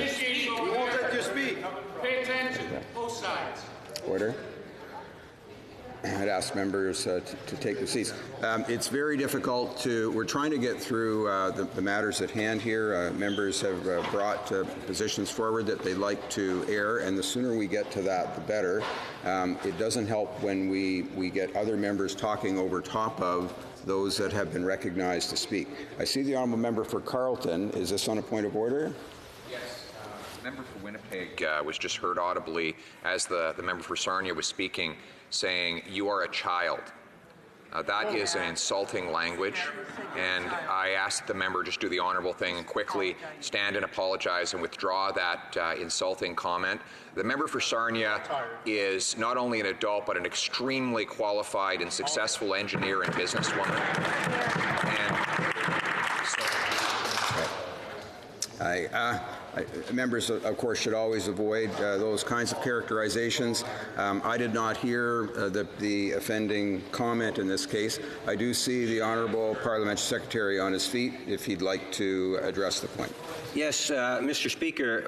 you speak. Pay attention, both sides. Order. I'd ask members to take their seats. It's very difficult to, we're trying to get through the matters at hand here. Members have brought positions forward that they'd like to air, and the sooner we get to that, the better. It doesn't help when we get other members talking over top of those that have been recognized to speak. I see the honourable member for Carleton. Is this on a point of order? Yes. The member for Winnipeg was just heard audibly as the member for Sarnia was speaking, saying, "You are a child." That is an insulting language, and I ask the member just do the honourable thing and quickly stand and apologize and withdraw that insulting comment. The member for Sarnia is not only an adult, but an extremely qualified and successful engineer and businesswoman. And members, of course, should always avoid those kinds of characterizations. I did not hear the offending comment in this case. I do see the Honourable Parliamentary Secretary on his feet, if he'd like to address the point. Yes, Mr. Speaker,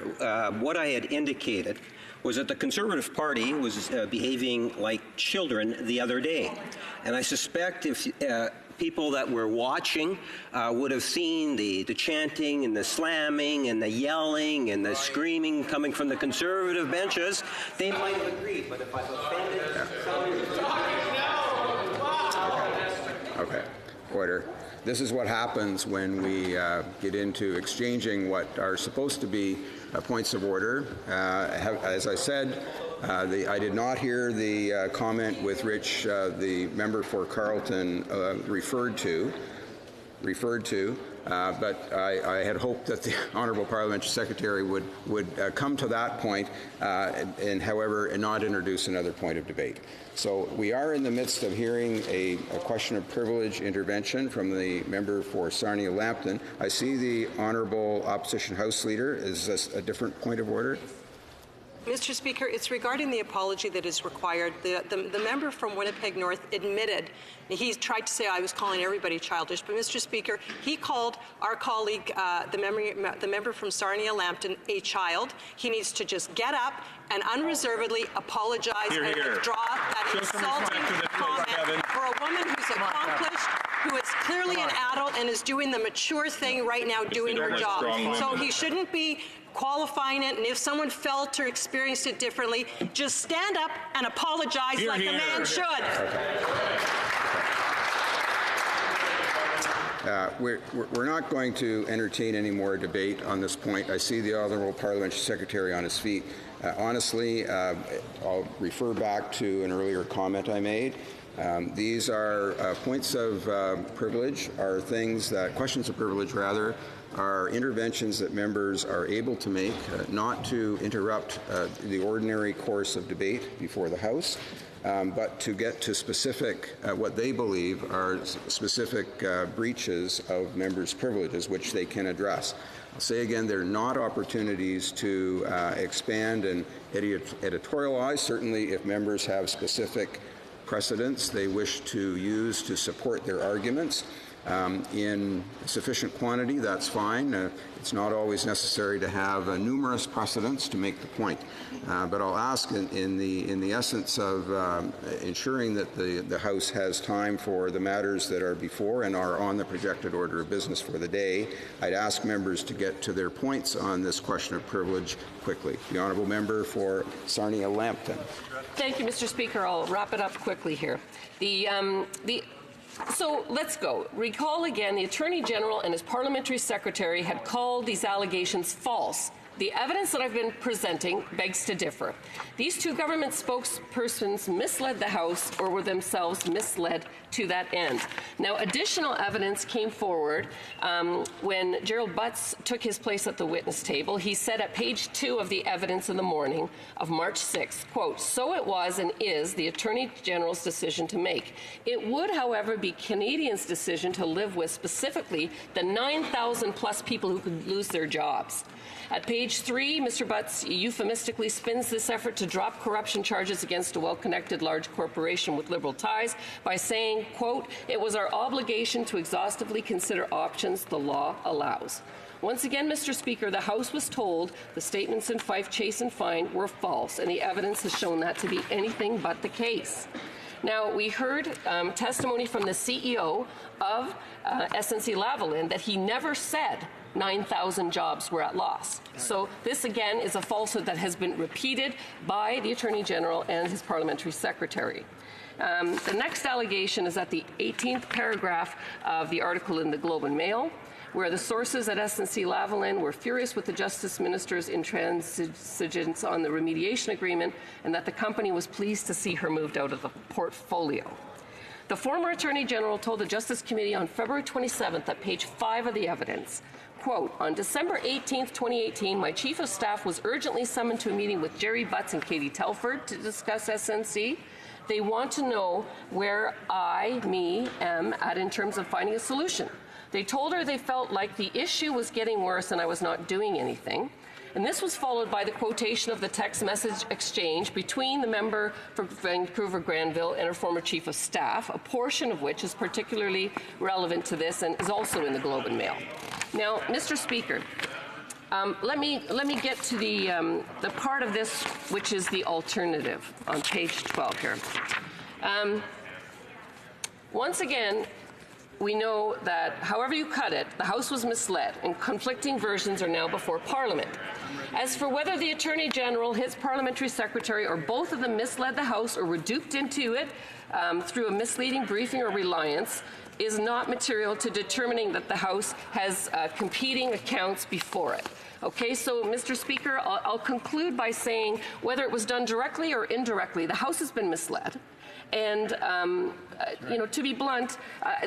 what I had indicated was that the Conservative Party was behaving like children the other day. And I suspect if people that were watching would have seen the chanting and the slamming and the yelling and the screaming coming from the Conservative benches, they might have agreed. But if I've offended Okay. Order. this is what happens when we get into exchanging what are supposed to be points of order. As I said, I did not hear the comment with which the member for Carleton referred to, but I had hoped that the Honourable Parliamentary Secretary would come to that point and however, not introduce another point of debate. So we are in the midst of hearing a question of privilege intervention from the member for Sarnia-Lambton. I see the Honourable Opposition House Leader. Is this a different point of order? Mr. Speaker, it's regarding the apology that is required. The member from Winnipeg North admitted, he tried to say I was calling everybody childish, but Mr. Speaker, he called our colleague, the member from Sarnia-Lambton, a child. He needs to just get up and unreservedly apologize and withdraw that insulting comment for a woman who's accomplished, who is clearly an adult and is doing the mature thing right now, doing her job. So he shouldn't be qualifying it, and if someone felt or experienced it differently, just stand up and apologize like a man should. We're not going to entertain any more debate on this point. I see the Honourable Parliamentary Secretary on his feet. Honestly, I'll refer back to an earlier comment I made. These are points of privilege, are things that, questions of privilege rather, are interventions that members are able to make, not to interrupt the ordinary course of debate before the House, but to get to specific, what they believe are specific breaches of members' privileges, which they can address. I'll say again, they're not opportunities to expand and editorialize. Certainly, if members have specific precedents they wish to use to support their arguments in sufficient quantity, that's fine. It's not always necessary to have numerous precedents to make the point. But I'll ask in the essence of ensuring that the House has time for the matters that are before and are on the projected order of business for the day, I'd ask members to get to their points on this question of privilege quickly. The Honourable Member for Sarnia-Lambton. Thank you, Mr. Speaker. I'll wrap it up quickly here. So let's go. Recall again, the Attorney General and his Parliamentary Secretary had called these allegations false. The evidence that I've been presenting begs to differ. These two government spokespersons misled the House or were themselves misled to that end. Now, additional evidence came forward when Gerald Butts took his place at the witness table. He said at page 2 of the evidence in the morning of March 6th, quote, "So it was and is the Attorney General's decision to make. It would, however, be Canadians' decision to live with specifically the 9,000 plus people who could lose their jobs." At page 3, Mr. Butts euphemistically spins this effort to drop corruption charges against a well-connected large corporation with Liberal ties by saying, quote, "It was our obligation to exhaustively consider options the law allows." Once again, Mr. Speaker, the House was told the statements in Fife, Chase and Fine were false, and the evidence has shown that to be anything but the case. Now, we heard testimony from the CEO of SNC-Lavalin that he never said 9,000 jobs were at loss. So this, again, is a falsehood that has been repeated by the Attorney General and his Parliamentary Secretary. The next allegation is at the 18th paragraph of the article in the Globe and Mail, where the sources at SNC-Lavalin were furious with the Justice Minister's intransigence on the remediation agreement and that the company was pleased to see her moved out of the portfolio. The former Attorney General told the Justice Committee on February 27th at page 5 of the evidence, quote, "On December 18th, 2018, my Chief of Staff was urgently summoned to a meeting with Jerry Butts and Katie Telford to discuss SNC. They want to know where am at in terms of finding a solution. They told her they felt like the issue was getting worse and I was not doing anything." And this was followed by the quotation of the text message exchange between the member for Vancouver Granville and her former Chief of Staff, a portion of which is particularly relevant to this and is also in the Globe and Mail. Now, Mr. Speaker, let me get to the part of this which is the alternative on page 12 here. Once again, we know that however you cut it, the House was misled and conflicting versions are now before Parliament. As for whether the Attorney General, his Parliamentary Secretary, or both of them misled the House or were duped into it through a misleading briefing or reliance, is not material to determining that the House has competing accounts before it. Okay, so Mr. Speaker, I'll conclude by saying whether it was done directly or indirectly, the House has been misled. And, to be blunt,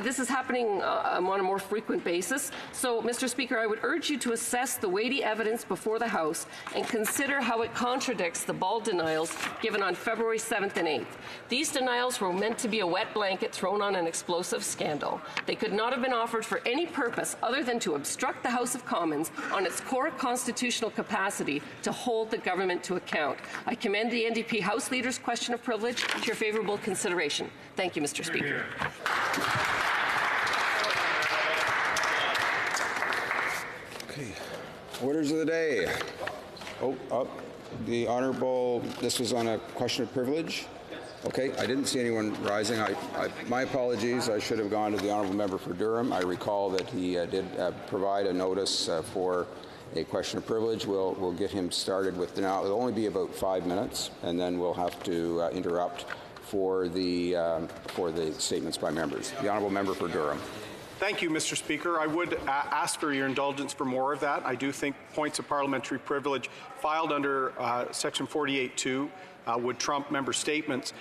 this is happening on a more frequent basis. So, Mr. Speaker, I would urge you to assess the weighty evidence before the House and consider how it contradicts the bald denials given on February 7th and 8th. These denials were meant to be a wet blanket thrown on an explosive scandal. They could not have been offered for any purpose other than to obstruct the House of Commons on its core constitutional capacity to hold the government to account. I commend the NDP House Leader's question of privilege to your favourable consideration. Thank you, Mr. Speaker. Okay. Orders of the day. The Honourable, this was on a question of privilege. Okay, I didn't see anyone rising. My apologies. I should have gone to the Honourable Member for Durham. I recall that he did provide a notice for a question of privilege. We'll get him started with now. It'll only be about 5 minutes, and then we'll have to interrupt for the statements by members. The Honourable Member for Durham. Thank you, Mr. Speaker. I would ask for your indulgence for more of that. I do think points of parliamentary privilege filed under Section 48(2) would trump member statements.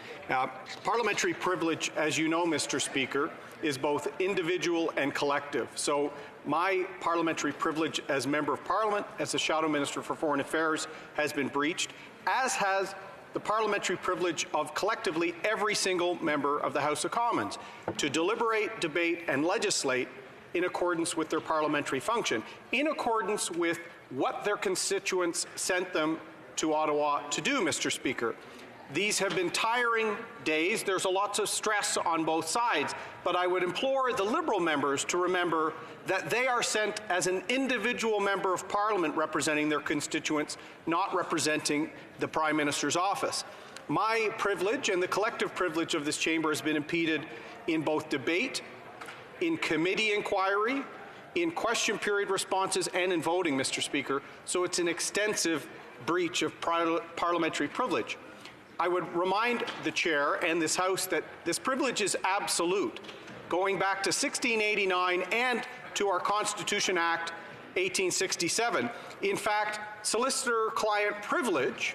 Parliamentary privilege, as you know, Mr. Speaker, is both individual and collective. So my parliamentary privilege as Member of Parliament, as the Shadow Minister for Foreign Affairs, has been breached, as has the parliamentary privilege of collectively every single member of the House of Commons to deliberate, debate, and legislate in accordance with their parliamentary function, in accordance with what their constituents sent them to Ottawa to do, Mr. Speaker. These have been tiring days. There's a lot of stress on both sides, but I would implore the Liberal members to remember that they are sent as an individual member of Parliament representing their constituents, not representing the Prime Minister's office. My privilege and the collective privilege of this chamber has been impeded in both debate, in committee inquiry, in question period responses, and in voting, Mr. Speaker. So it's an extensive breach of parliamentary privilege. I would remind the Chair and this House that this privilege is absolute, going back to 1689 and to our Constitution Act 1867. In fact, solicitor-client privilege,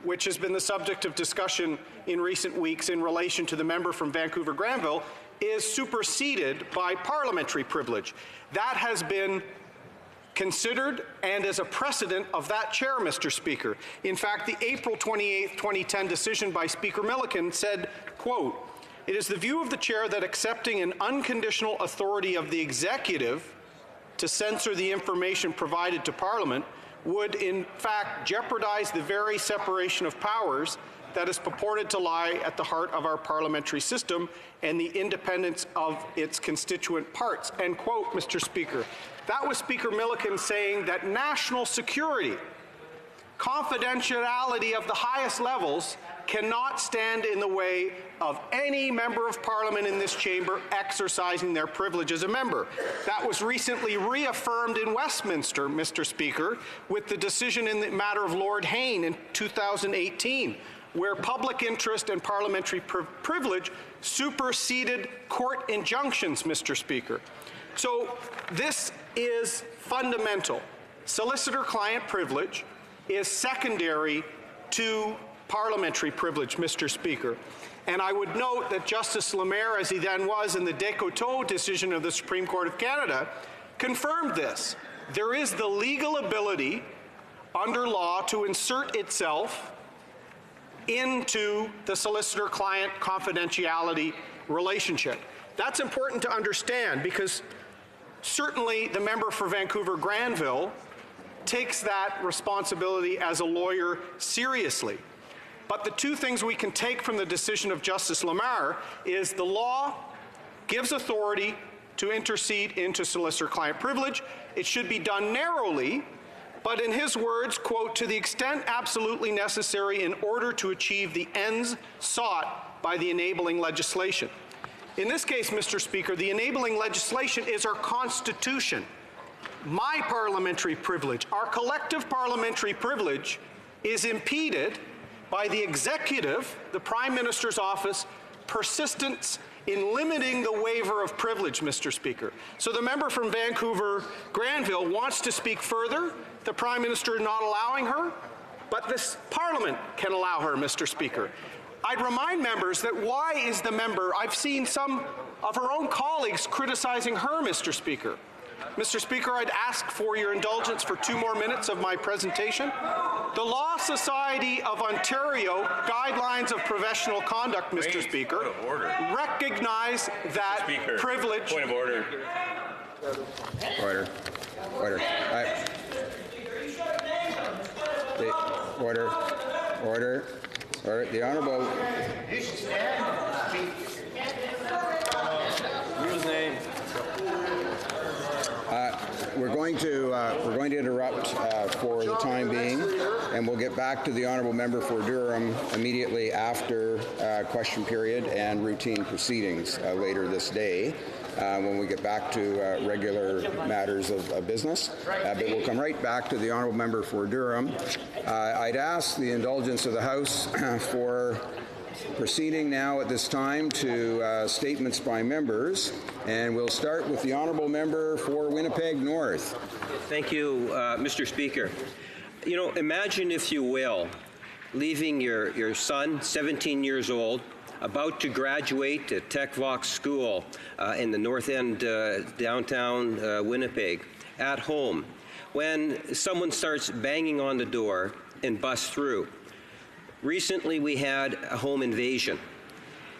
which has been the subject of discussion in recent weeks in relation to the member from Vancouver-Granville, is superseded by parliamentary privilege. That has been considered and as a precedent of that chair, Mr. Speaker. In fact, the April 28, 2010 decision by Speaker Milliken said, quote, "It is the view of the chair that accepting an unconditional authority of the executive to censor the information provided to Parliament would in fact jeopardize the very separation of powers that is purported to lie at the heart of our parliamentary system and the independence of its constituent parts." End quote, Mr. Speaker. That was Speaker Milliken saying that national security, confidentiality of the highest levels cannot stand in the way of any member of Parliament in this chamber exercising their privilege as a member. That was recently reaffirmed in Westminster, Mr. Speaker, with the decision in the matter of Lord Hayne in 2018, where public interest and parliamentary privilege superseded court injunctions, Mr. Speaker. So this is fundamental. Solicitor-client privilege is secondary to parliamentary privilege, Mr. Speaker. And I would note that Justice Lemaire, as he then was in the Descoteaux decision of the Supreme Court of Canada, confirmed this. There is the legal ability under law to insert itself into the solicitor-client confidentiality relationship. That's important to understand because certainly the member for Vancouver-Granville takes that responsibility as a lawyer seriously. But the two things we can take from the decision of Justice Lemaire is the law gives authority to intercede into solicitor-client privilege. It should be done narrowly, but in his words, quote, "to the extent absolutely necessary in order to achieve the ends sought by the enabling legislation." In this case, Mr. Speaker, the enabling legislation is our Constitution. My parliamentary privilege, our collective parliamentary privilege, is impeded by the executive, the Prime Minister's office, persistence in limiting the waiver of privilege, Mr. Speaker. So the member from Vancouver Granville wants to speak further. The Prime Minister not allowing her, but this Parliament can allow her, Mr. Speaker. I'd remind members that why is the member, I've seen some of her own colleagues criticizing her, Mr. Speaker. Mr. Speaker, I'd ask for your indulgence for 2 more minutes of my presentation. The Law Society of Ontario Guidelines of Professional Conduct, Mr. Speaker, recognize that privilege... Point of order. Order. Order. Order. Order. The Honourable... You should stand and speak. Whose name? We're going to interrupt for the time being, and we'll get back to the Honourable Member for Durham immediately after question period and routine proceedings later this day. When we get back to regular matters of business. But we'll come right back to the Honourable Member for Durham. I'd ask the indulgence of the House for proceeding now at this time to statements by members, and we'll start with the Honourable Member for Winnipeg North. Thank you, Mr. Speaker. You know, imagine, if you will, leaving your son, 17 years old, about to graduate at Tech Vox School in the North End, downtown Winnipeg, at home, when someone starts banging on the door and busts through. Recently, we had a home invasion.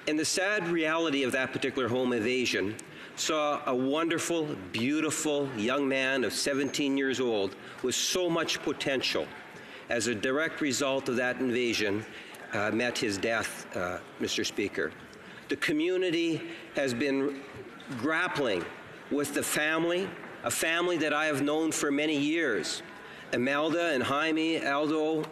And the sad reality of that particular home invasion saw a wonderful, beautiful young man of 17 years old with so much potential. As a direct result of that invasion, met his death, Mr. Speaker. The community has been grappling with the family, a family that I have known for many years. Imelda and Jaime Aldo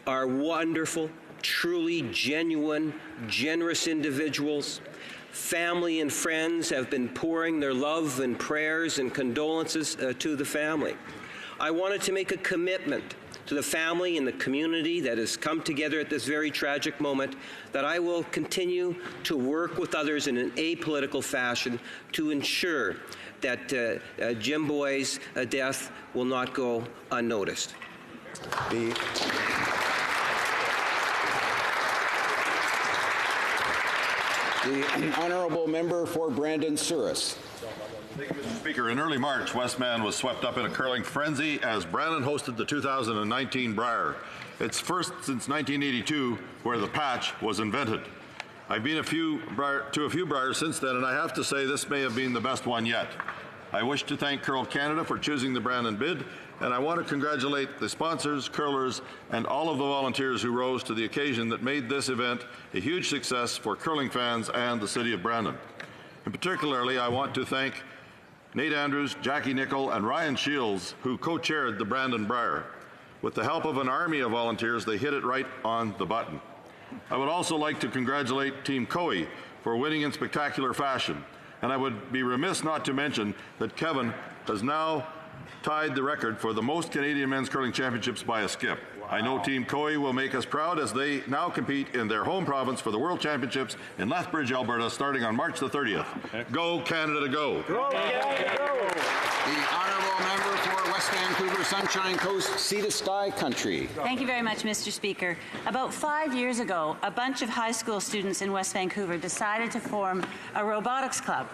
are wonderful, truly genuine, generous individuals. Family and friends have been pouring their love and prayers and condolences to the family. I wanted to make a commitment to the family and the community that has come together at this very tragic moment, that I will continue to work with others in an apolitical fashion to ensure that Jim Boy's death will not go unnoticed. The Honourable Member for Brandon Souris. Thank you, Mr. Speaker. In early March, Westman was swept up in a curling frenzy as Brandon hosted the 2019 Brier. It's first since 1982 where the patch was invented. I've been to a few Briers since then, and I have to say this may have been the best one yet. I wish to thank Curl Canada for choosing the Brandon bid, and I want to congratulate the sponsors, curlers, and all of the volunteers who rose to the occasion that made this event a huge success for curling fans and the City of Brandon. And particularly, I want to thank Nate Andrews, Jackie Nickel, and Ryan Shields, who co-chaired the Brandon Brier. With the help of an army of volunteers, they hit it right on the button. I would also like to congratulate Team Coe for winning in spectacular fashion. And I would be remiss not to mention that Kevin has now tied the record for the most Canadian men's curling championships by a skip. Wow. I know Team Coe will make us proud as they now compete in their home province for the World Championships in Lethbridge, Alberta, starting on March the 30th. Go, Canada, go! Go, Canada, go! The Honourable Member for West Vancouver, Sunshine Coast, Sea to Sky Country. Thank you very much, Mr. Speaker. About 5 years ago, a bunch of high school students in West Vancouver decided to form a robotics club.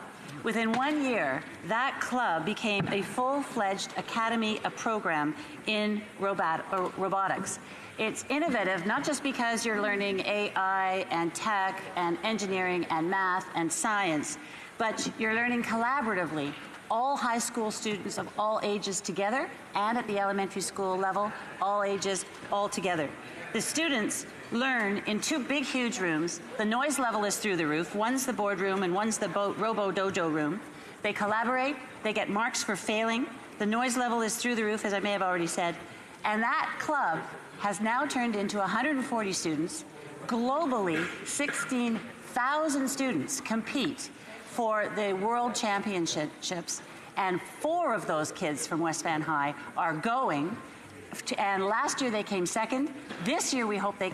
Within 1 year, that club became a full-fledged academy, a program in robotics. It's innovative, not just because you're learning AI and tech and engineering and math and science, but you're learning collaboratively, all high school students of all ages together, and at the elementary school level, all ages, all together. The students learn in two big, huge rooms. The noise level is through the roof. One's the boardroom and one's the Robo Dojo room. They collaborate. They get marks for failing. The noise level is through the roof, as I may have already said. And that club has now turned into 140 students. Globally, 16,000 students compete for the World Championships, and 4 of those kids from West Van High are going And last year they came second. This year we hope they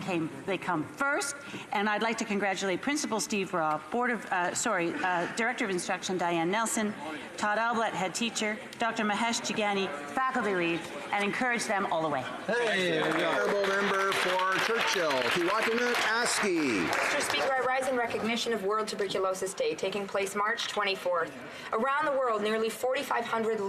come first. And I'd like to congratulate Principal Steve Raw, Director of Instruction Diane Nelson, Todd Alblatt, head teacher, Dr. Mahesh Chigani, faculty lead, and encourage them all the way. Hey, honorable member for Churchill, Kiwatinut Aski. Mr. Speaker, I rise in recognition of World Tuberculosis Day, taking place March 24th. Around the world, nearly 4,500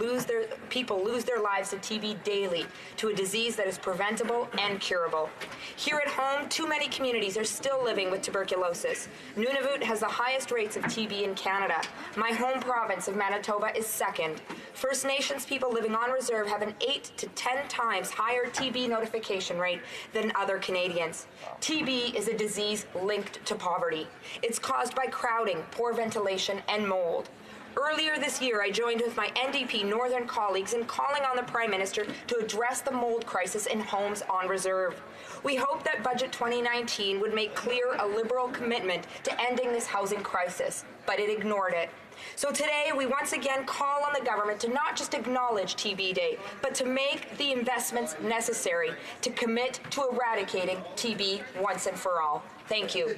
people lose their lives to TB daily, to a disease that is preventable and curable. Here at home, too many communities are still living with tuberculosis. Nunavut has the highest rates of TB in Canada. My home province of Manitoba is second. First Nations people living on reserve have an 8 to 10 times higher TB notification rate than other Canadians. TB is a disease linked to poverty. It's caused by crowding, poor ventilation, and mold. Earlier this year, I joined with my NDP Northern colleagues in calling on the Prime Minister to address the mold crisis in homes on reserve. We hope that Budget 2019 would make clear a Liberal commitment to ending this housing crisis, but it ignored it. So today, we once again call on the government to not just acknowledge TB Day, but to make the investments necessary to commit to eradicating TB once and for all. Thank you.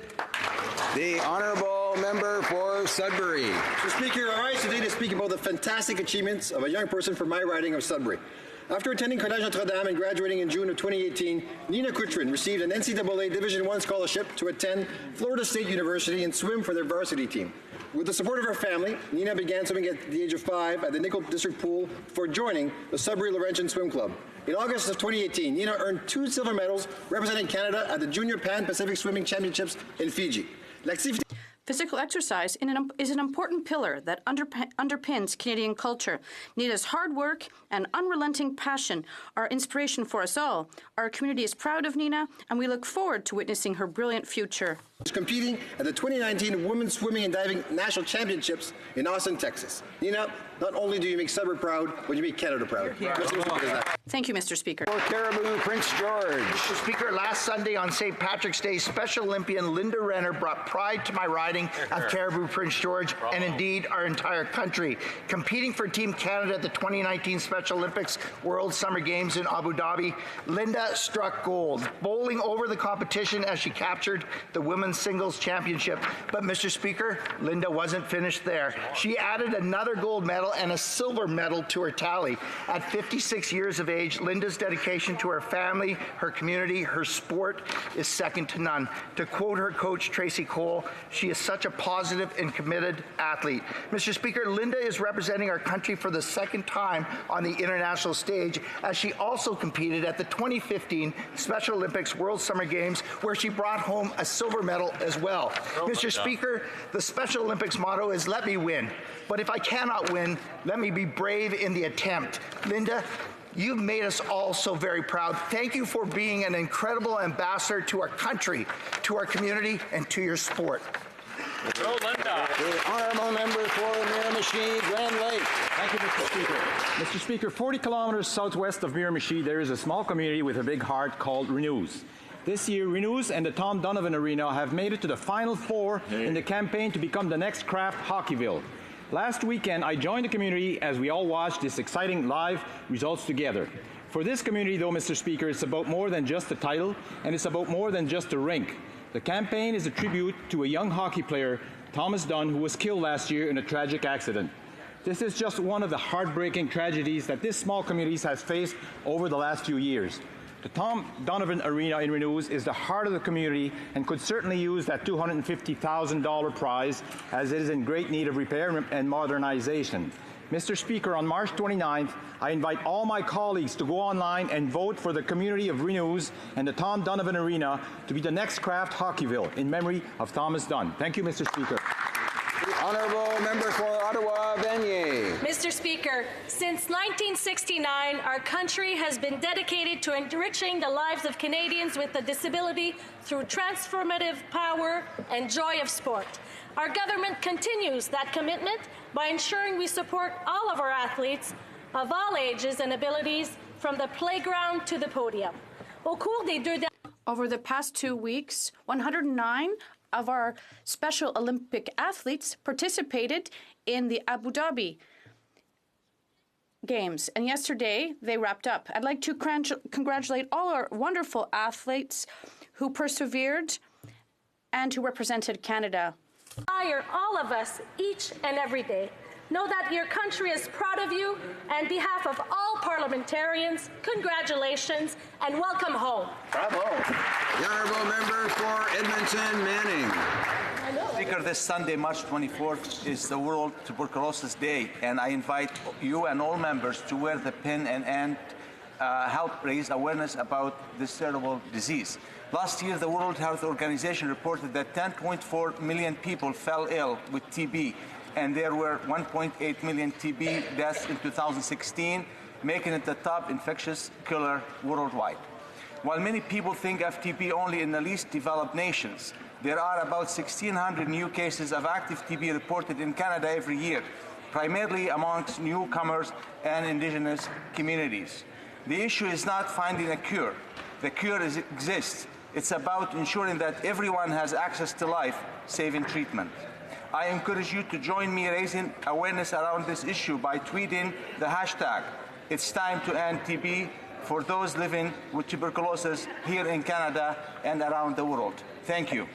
The honourable member for Sudbury. Mr. Speaker, I rise today to speak about the fantastic achievements of a young person from my riding of Sudbury. After attending Collège Notre-Dame and graduating in June of 2018, Nina Kutrin received an NCAA Division I scholarship to attend Florida State University and swim for their varsity team. With the support of her family, Nina began swimming at the age of 5 at the Nickel District Pool before joining the Sudbury Laurentian Swim Club. In August of 2018, Nina earned 2 silver medals representing Canada at the Junior Pan-Pacific Swimming Championships in Fiji. Physical exercise is an important pillar that underpins Canadian culture. Nina's hard work and unrelenting passion are inspiration for us all. Our community is proud of Nina, and we look forward to witnessing her brilliant future. Competing at the 2019 Women's Swimming and Diving National Championships in Austin, Texas. Nina, not only do you make Sudbury proud, but you make Canada proud. Thank you, Mr. Speaker. For Caribou, Prince George. Mr. Speaker, last Sunday on St. Patrick's Day, Special Olympian Linda Renner brought pride to my riding of Caribou, Prince George, and indeed our entire country. Competing for Team Canada at the 2019 Special Olympics World Summer Games in Abu Dhabi, Linda struck gold, bowling over the competition as she captured the women's singles championship. But, Mr. Speaker, Linda wasn't finished there. She added another gold medal and a silver medal to her tally. At 56 years of age, Linda's dedication to her family, her community, her sport is second to none. To quote her coach, Tracy Cole, she is such a positive and committed athlete. Mr. Speaker, Linda is representing our country for the second time on the international stage, as she also competed at the 2015 Special Olympics World Summer Games, where she brought home a silver medal as well. Mr. Speaker, the Special Olympics motto is "Let me win." But if I cannot win, let me be brave in the attempt. Linda, you've made us all so very proud. Thank you for being an incredible ambassador to our country, to our community, and to your sport. Go, Linda. The honourable member for Miramichi, Grand Lake. Thank you, Mr. Speaker. Mr. Speaker, 40 kilometers southwest of Miramichi, there is a small community with a big heart called Renews. This year, Renews and the Tom Donovan Arena have made it to the Final Four in the campaign to become the next Kraft Hockeyville. Last weekend, I joined the community as we all watched this exciting live results together. For this community, though, Mr. Speaker, it's about more than just the title, and it's about more than just a rink. The campaign is a tribute to a young hockey player, Thomas Dunn, who was killed last year in a tragic accident. This is just one of the heartbreaking tragedies that this small community has faced over the last few years. The Tom Donovan Arena in Renews is the heart of the community and could certainly use that $250,000 prize, as it is in great need of repair and modernization. Mr. Speaker, on March 29th, I invite all my colleagues to go online and vote for the community of Renews and the Tom Donovan Arena to be the next Kraft Hockeyville in memory of Thomas Dunn. Thank you, Mr. Speaker. The honourable member for Ottawa, Vanier. Mr. Speaker, since 1969, our country has been dedicated to enriching the lives of Canadians with a disability through transformative power and joy of sport. Our government continues that commitment by ensuring we support all of our athletes of all ages and abilities, from the playground to the podium. Over the past 2 weeks, 109 of our Special Olympic athletes participated in the Abu Dhabi Games, and yesterday they wrapped up. I'd like to congratulate all our wonderful athletes who persevered and who represented Canada. Inspire all of us each and every day. Know that your country is proud of you. On behalf of all parliamentarians, congratulations and welcome home. Bravo. The honourable member for Edmonton Manning. Speaker, this Sunday, March 24th, is the World Tuberculosis Day, and I invite you and all members to wear the pin and help raise awareness about this terrible disease. Last year, the World Health Organization reported that 10.4 million people fell ill with TB, and there were 1.8 million TB deaths in 2016, making it the top infectious killer worldwide. While many people think of TB only in the least developed nations, there are about 1,600 new cases of active TB reported in Canada every year, primarily amongst newcomers and Indigenous communities. The issue is not finding a cure. The cure exists. It's about ensuring that everyone has access to life-saving treatment. I encourage you to join me raising awareness around this issue by tweeting the hashtag It's Time to End TB for those living with tuberculosis here in Canada and around the world. Thank you.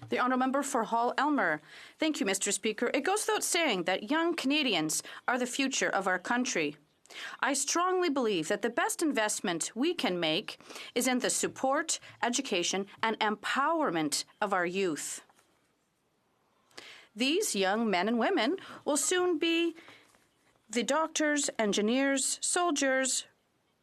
The honourable member for Hall-Elmer. Thank you, Mr. Speaker. It goes without saying that young Canadians are the future of our country. I strongly believe that the best investment we can make is in the support, education, and empowerment of our youth. These young men and women will soon be the doctors, engineers, soldiers,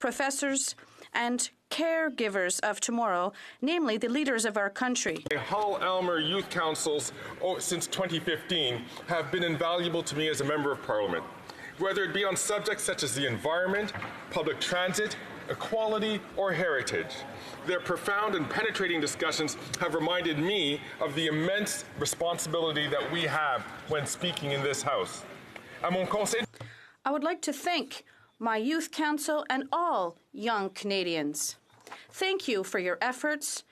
professors, and caregivers of tomorrow, namely the leaders of our country. Hull-Elmer Youth Councils since 2015 have been invaluable to me as a Member of Parliament, whether it be on subjects such as the environment, public transit, equality, or heritage. Their profound and penetrating discussions have reminded me of the immense responsibility that we have when speaking in this House. I would like to thank my Youth Council and all young Canadians. Thank you for your efforts,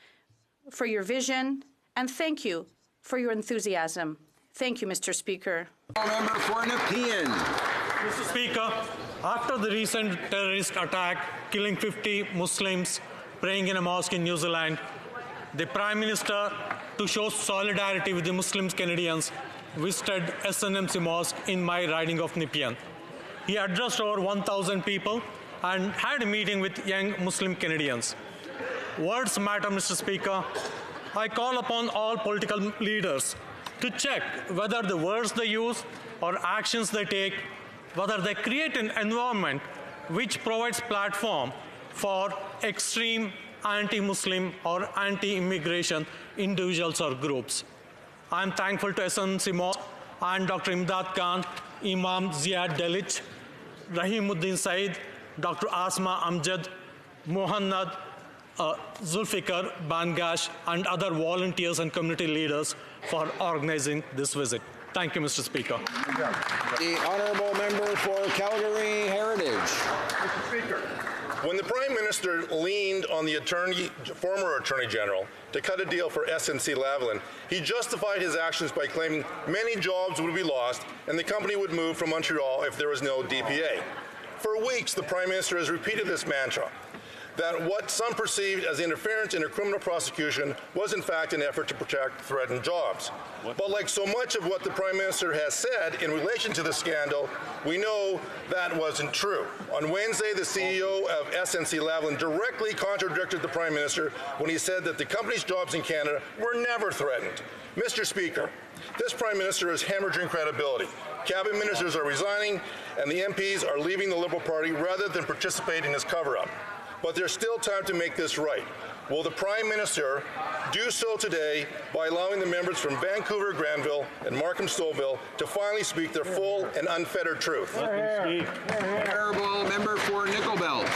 for your vision, and thank you for your enthusiasm. Thank you, Mr. Speaker. Member for Nepean. Mr. Speaker, after the recent terrorist attack killing 50 Muslims praying in a mosque in New Zealand, the Prime Minister, to show solidarity with the Muslim Canadians, visited SNMC Mosque in my riding of Nepean. He addressed over 1,000 people and had a meeting with young Muslim Canadians. Words matter, Mr. Speaker. I call upon all political leaders to check whether the words they use or actions they take, whether they create an environment which provides platform for extreme anti-Muslim or anti-immigration individuals or groups. I am thankful to SNMC Mosque and Dr. Imdad Khan, Imam Ziad Delic, Rahimuddin Said, Dr. Asma Amjad, Mohannad, Zulfikar Bangash, and other volunteers and community leaders for organizing this visit. Thank you, Mr. Speaker. The honourable member for Calgary Heritage. Mr. Speaker, when the Prime Minister leaned on the former Attorney General to cut a deal for SNC-Lavalin, he justified his actions by claiming many jobs would be lost and the company would move from Montreal if there was no DPA. For weeks, the Prime Minister has repeated this mantra, that what some perceived as interference in a criminal prosecution was in fact an effort to protect threatened jobs. But like so much of what the Prime Minister has said in relation to the scandal, we know that wasn't true. On Wednesday, the CEO of SNC-Lavalin directly contradicted the Prime Minister when he said that the company's jobs in Canada were never threatened. Mr. Speaker, this Prime Minister is hemorrhaging credibility. Cabinet ministers are resigning, and the MPs are leaving the Liberal Party rather than participate in this cover-up. But there's still time to make this right. Will the Prime Minister do so today by allowing the members from Vancouver, Granville, and Markham-Stouffville to finally speak their full and unfettered truth? Honourable member for Nickel Belt.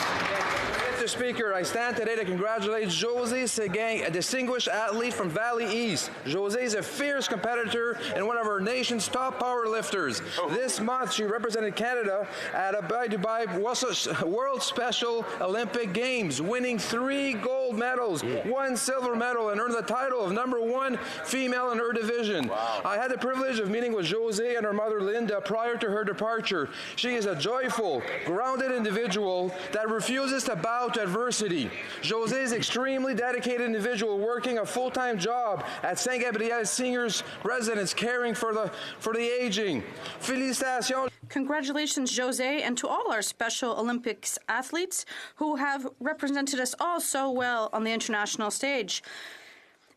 Mr. Speaker, I stand today to congratulate Josée Séguin, a distinguished athlete from Valley East. Josée is a fierce competitor and one of our nation's top power lifters. This month, she represented Canada at Dubai World Special Olympic Games, winning 3 gold medals, 1 silver medal, and earned the title of #1 female in her division. I had the privilege of meeting with Josée and her mother Linda prior to her departure. She is a joyful, grounded individual that refuses to bow to adversity. Josée is an extremely dedicated individual working a full-time job at St. Gabriel Seniors Residence, caring for the aging. Félicitations. Congratulations, Josée, and to all our Special Olympics athletes who have represented us all so well on the international stage.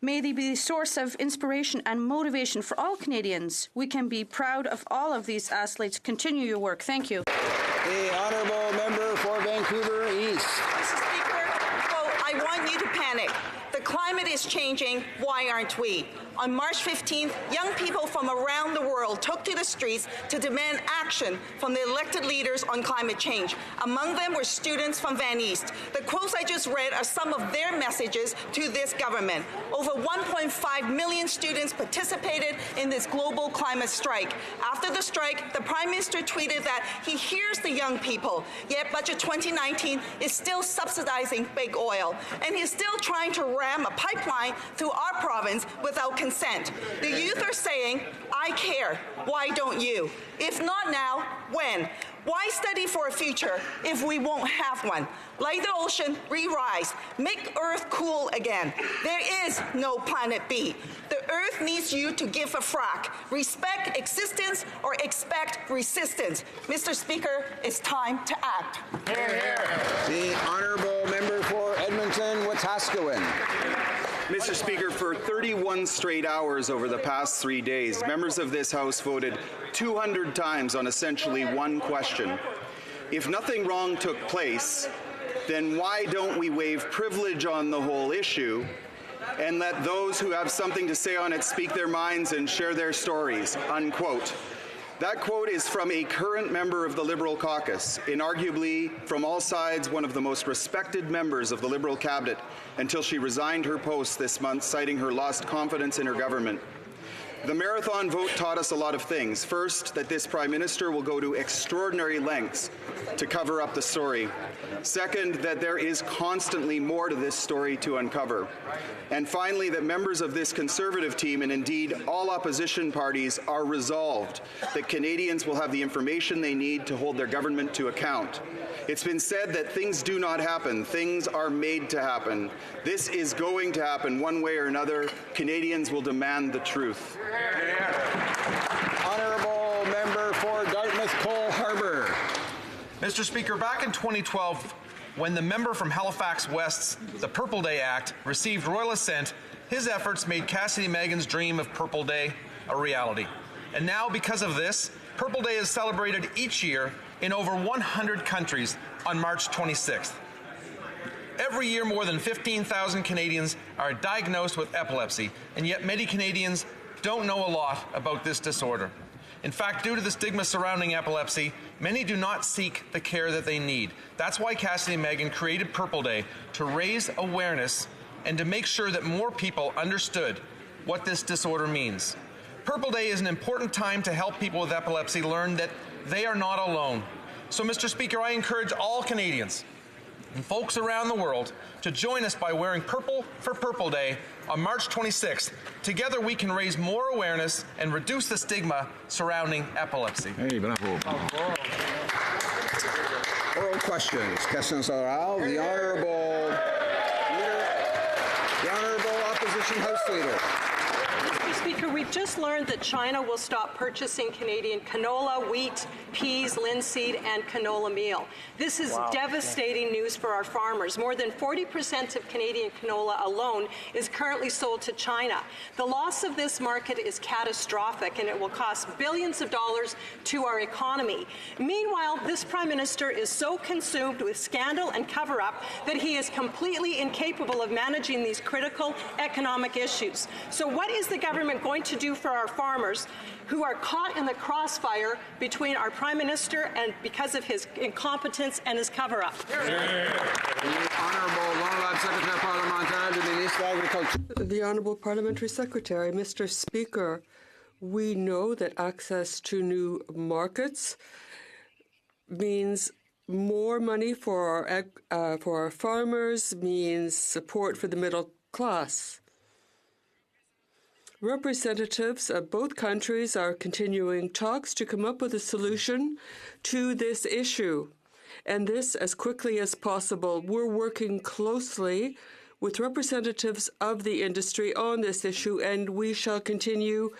May they be a source of inspiration and motivation for all Canadians. We can be proud of all of these athletes. Continue your work. Thank you. The honourable member for Vancouver East. Mr. Speaker, quote, I want you to panic. The climate is changing. Why aren't we? On March 15th, young people from around the world took to the streets to demand action from the elected leaders on climate change. Among them were students from Van East. The quotes I just read are some of their messages to this government. Over 1.5 million students participated in this global climate strike. After the strike, the Prime Minister tweeted that he hears the young people, yet Budget 2019 is still subsidizing big oil, and he's still trying to ram a pipeline through our province without consent. The youth are saying, I care. Why don't you? If not now, when? Why study for a future if we won't have one? Like the ocean, re-rise. Make Earth cool again. There is no planet B. The Earth needs you to give a frack. Respect existence or expect resistance. Mr. Speaker, it's time to act. Hear, hear. The honourable member for Edmonton, Wetaskiwin. Mr. Speaker, for 31 straight hours over the past 3 days, members of this House voted 200 times on essentially one question. If nothing wrong took place, then why don't we waive privilege on the whole issue and let those who have something to say on it speak their minds and share their stories, unquote. That quote is from a current member of the Liberal caucus, inarguably from all sides one of the most respected members of the Liberal cabinet until she resigned her post this month, citing her lost confidence in her government. The marathon vote taught us a lot of things. First, that this Prime Minister will go to extraordinary lengths to cover up the story. Second, that there is constantly more to this story to uncover. And finally, that members of this Conservative team, and indeed all opposition parties, are resolved that Canadians will have the information they need to hold their government to account. It's been said that things do not happen. Things are made to happen. This is going to happen one way or another. Canadians will demand the truth. Honourable member for Dartmouth Cole Harbour. Mr. Speaker, back in 2012, when the member from Halifax West's The Purple Day Act received royal assent, his efforts made Cassidy Megan's dream of Purple Day a reality. And now, because of this, Purple Day is celebrated each year in over 100 countries on March 26th. Every year, more than 15,000 Canadians are diagnosed with epilepsy, and yet many Canadians don't know a lot about this disorder. In fact, due to the stigma surrounding epilepsy, many do not seek the care that they need. That's why Cassidy Megan created Purple Day, to raise awareness and to make sure that more people understood what this disorder means. Purple Day is an important time to help people with epilepsy learn that they are not alone. So, Mr. Speaker, I encourage all Canadians and folks around the world to join us by wearing purple for Purple Day on March 26th. Together we can raise more awareness and reduce the stigma surrounding epilepsy. Hey, bravo. Oral questions. Questions orales. The Honourable Opposition House Leader. Mr. Speaker, we've just learned that China will stop purchasing Canadian canola, wheat, peas, linseed, and canola meal. This is devastating news for our farmers. More than 40% of Canadian canola alone is currently sold to China. The loss of this market is catastrophic, and it will cost billions of dollars to our economy. Meanwhile, this Prime Minister is so consumed with scandal and cover-up that he is completely incapable of managing these critical economic issues. So what is the government government going to do for our farmers who are caught in the crossfire between our Prime Minister and because of his incompetence and his cover-up? The Honourable Parliamentary Secretary, Mr. Speaker, we know that access to new markets means more money for our farmers, means support for the middle class. Representatives of both countries are continuing talks to come up with a solution to this issue, and this as quickly as possible. We're working closely with representatives of the industry on this issue, and we shall continue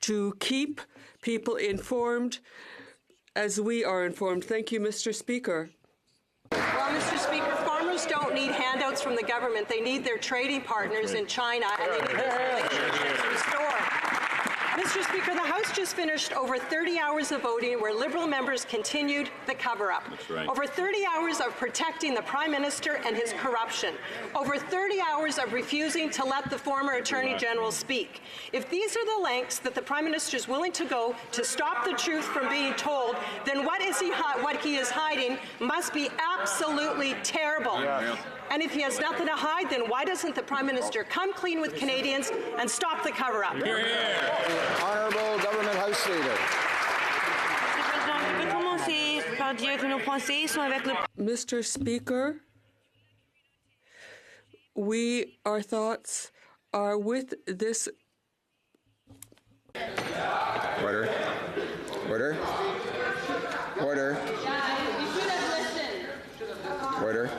to keep people informed as we are informed. Thank you, Mr. Speaker. Well, Mr. Speaker, farmers don't need handouts from the government. They need their trading partners in China, and they need those relationships restored. Mr. Speaker, the House just finished over 30 hours of voting where Liberal members continued the cover-up. Right. Over 30 hours of protecting the Prime Minister and his corruption. Over 30 hours of refusing to let the former Attorney General speak. If these are the lengths that the Prime Minister is willing to go to stop the truth from being told, then what he is hiding must be absolutely terrible. Yeah. And if he has nothing to hide, then why doesn't the Prime Minister come clean with Canadians and stop the cover-up? Honourable Government House Leader. Mr. Speaker, our thoughts are with this. Order. Order. Order. Order.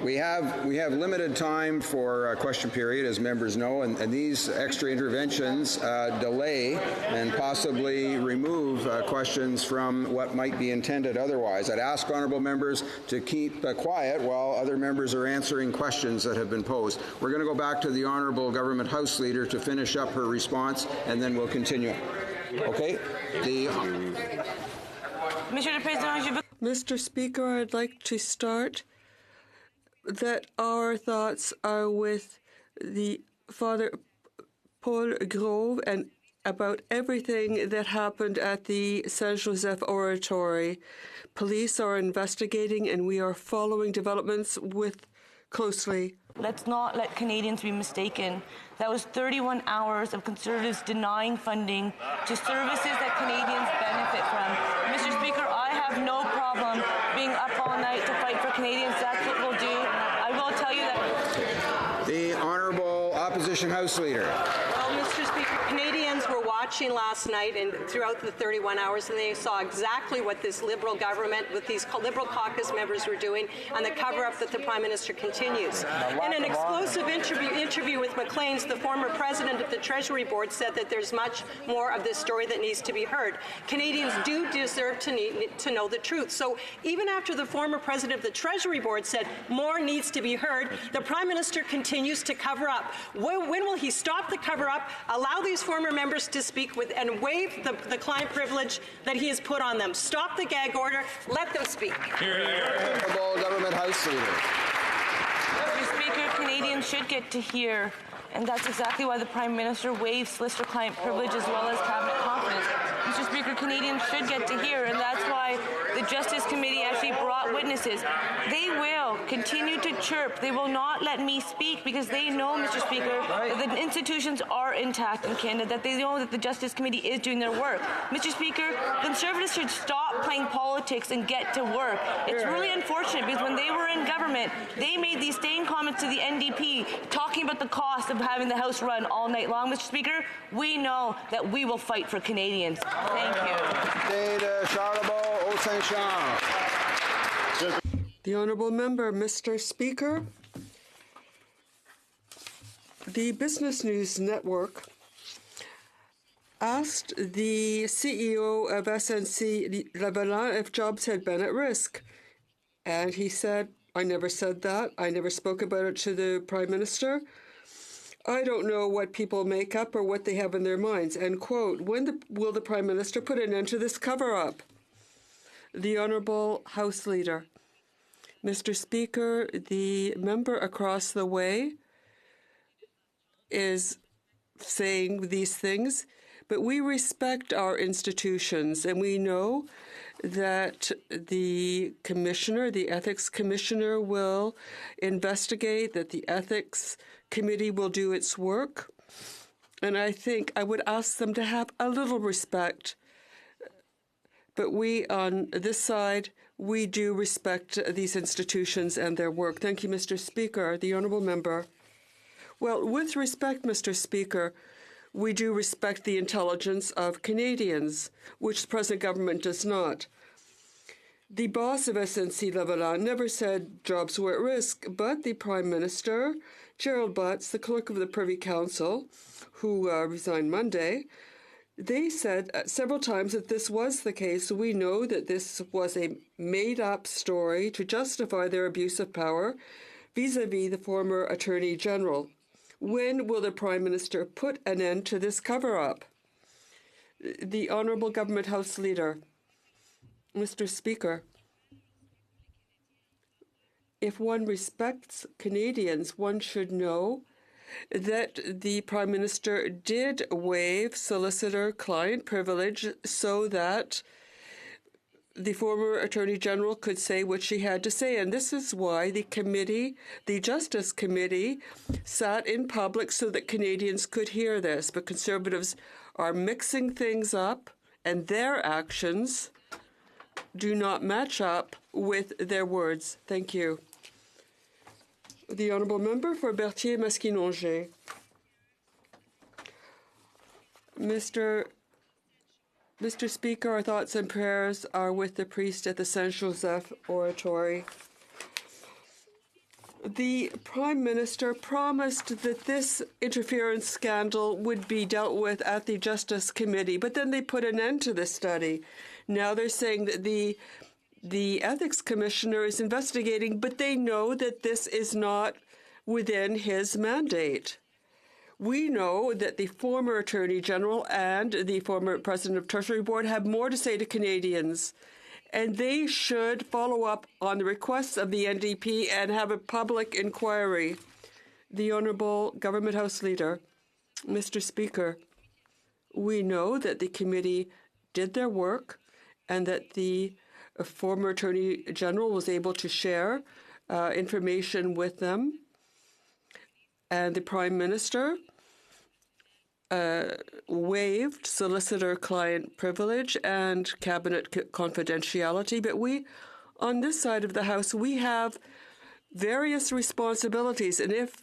We have limited time for question period, as members know, and these extra interventions delay and possibly remove questions from what might be intended otherwise. I'd ask honourable members to keep quiet while other members are answering questions that have been posed. We're going to go back to the Honourable Government House Leader to finish up her response, and then we'll continue. Okay? Mr. Speaker, I'd like to start that our thoughts are with the Father Paul Grove and about everything that happened at the Saint-Joseph Oratory. Police are investigating, and we are following developments closely. Let's not let Canadians be mistaken. That was 31 hours of Conservatives denying funding to services that Canadians benefit from. Mr. Speaker, I have no problem being up all night to fight for Canadians. That's what we'll do. I will tell you that. The Honourable Opposition House Leader. Well, Mr. Speaker, Canadians were watching last night and throughout the 31 hours, and they saw exactly what this Liberal government with these Liberal caucus members were doing and the cover-up that the Prime Minister continues. In an exclusive interview with Maclean's, the former president of the Treasury Board said that there's much more of this story that needs to be heard. Canadians do deserve to know the truth. So even after the former president of the Treasury Board said more needs to be heard, the Prime Minister continues to cover up. When will he stop the cover-up, allow these former members to speak with, and waive the client privilege that he has put on them? Stop the gag order. Let them speak. Honourable Government House Leader. Mr. Speaker, Canadians should get to hear, and that's exactly why the Prime Minister waived solicitor-client privilege as well as cabinet confidence. Mr. Speaker, Canadians should get to hear, and that's why the Justice Committee actually brought witnesses. They will continue to chirp. They will not let me speak because they know, Mr. Speaker, that the institutions are intact in Canada, that they know that the Justice Committee is doing their work. Mr. Speaker, Conservatives should stop playing politics and get to work. It's really unfortunate because when they were in government, they made these same comments to the NDP talking about the cost of having the House run all night long. Mr. Speaker, we know that we will fight for Canadians. Thank you. The Honourable Member, Mr. Speaker. The Business News Network asked the CEO of SNC-Lavalin if jobs had been at risk. And he said, I never said that. I never spoke about it to the Prime Minister. I don't know what people make up or what they have in their minds. End quote. When will the Prime Minister put an end to this cover-up? The Honourable House Leader. Mr. Speaker, the member across the way is saying these things, but we respect our institutions, and we know that the commissioner, the ethics commissioner, will investigate, that the ethics committee will do its work. And I think I would ask them to have a little respect. But we on this side, we do respect these institutions and their work. Thank you, Mr. Speaker. The honourable member. Well, with respect, Mr. Speaker, we do respect the intelligence of Canadians, which the present government does not. The boss of SNC-Lavalin never said jobs were at risk, but the Prime Minister, Gerald Butts, the clerk of the Privy Council, who resigned Monday, they said several times that this was the case. We know that this was a made-up story to justify their abuse of power vis-à-vis the former Attorney General. When will the Prime Minister put an end to this cover-up? The Honourable Government House Leader. Mr. Speaker, if one respects Canadians, one should know that the Prime Minister did waive solicitor-client privilege so that the former Attorney General could say what she had to say. And this is why the committee, the Justice Committee, sat in public so that Canadians could hear this. But Conservatives are mixing things up, and their actions do not match up with their words. Thank you. The honourable member for Berthier-Maskinongé. Mr. Speaker, our thoughts and prayers are with the priest at the Saint Joseph Oratory. The Prime Minister promised that this interference scandal would be dealt with at the Justice Committee, but then they put an end to the study. Now they're saying that the Ethics Commissioner is investigating, but they know that this is not within his mandate. We know that the former Attorney General and the former President of Treasury Board have more to say to Canadians, and they should follow up on the requests of the NDP and have a public inquiry. The Honourable Government House Leader. Mr. Speaker, we know that the committee did their work and that the former Attorney General was able to share information with them. And the Prime Minister waived solicitor-client privilege and cabinet confidentiality. But we, on this side of the House, we have various responsibilities. And if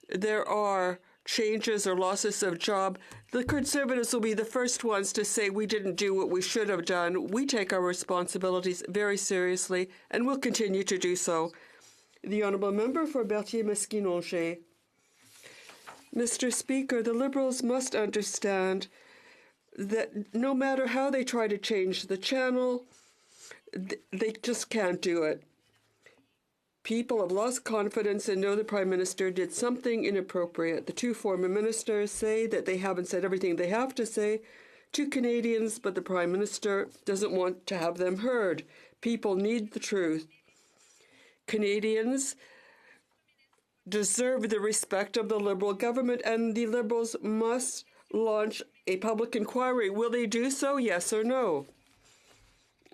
there are changes or losses of job, the Conservatives will be the first ones to say we didn't do what we should have done. We take our responsibilities very seriously and will continue to do so. The honourable member for Berthier-Maskinongé. Mr. Speaker, the Liberals must understand that no matter how they try to change the channel, they just can't do it. People have lost confidence and know the Prime Minister did something inappropriate. The two former ministers say that they haven't said everything they have to say to Canadians, but the Prime Minister doesn't want to have them heard. People need the truth. Canadians deserve the respect of the Liberal government, and the Liberals must launch a public inquiry. Will they do so, yes or no?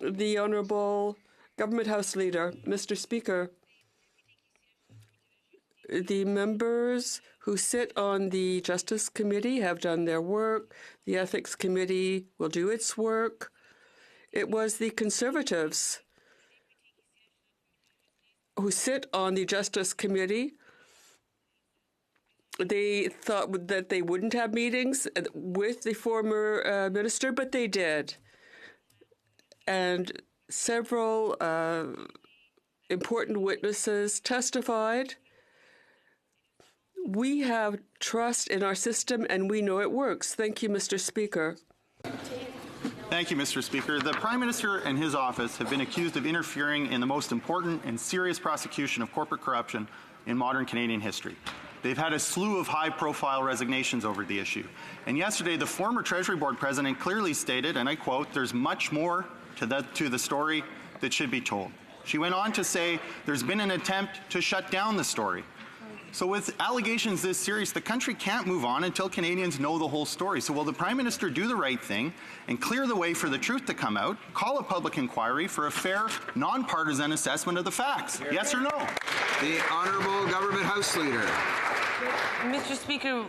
The Honourable Government House Leader. Mr. Speaker, the members who sit on the Justice Committee have done their work. The Ethics Committee will do its work. It was the Conservatives who sit on the Justice Committee. They thought that they wouldn't have meetings with the former minister, but they did. And several important witnesses testified. We have trust in our system, and we know it works. Thank you, Mr. Speaker. Thank you, Mr. Speaker. The Prime Minister and his office have been accused of interfering in the most important and serious prosecution of corporate corruption in modern Canadian history. They've had a slew of high-profile resignations over the issue. And yesterday, the former Treasury Board president clearly stated, and I quote, "There's much more to the story that should be told." She went on to say there's been an attempt to shut down the story. So with allegations this serious, the country can't move on until Canadians know the whole story. So will the Prime Minister do the right thing and clear the way for the truth to come out, call a public inquiry for a fair, nonpartisan assessment of the facts? Yes or no? The Honourable Government House Leader. Mr. Speaker,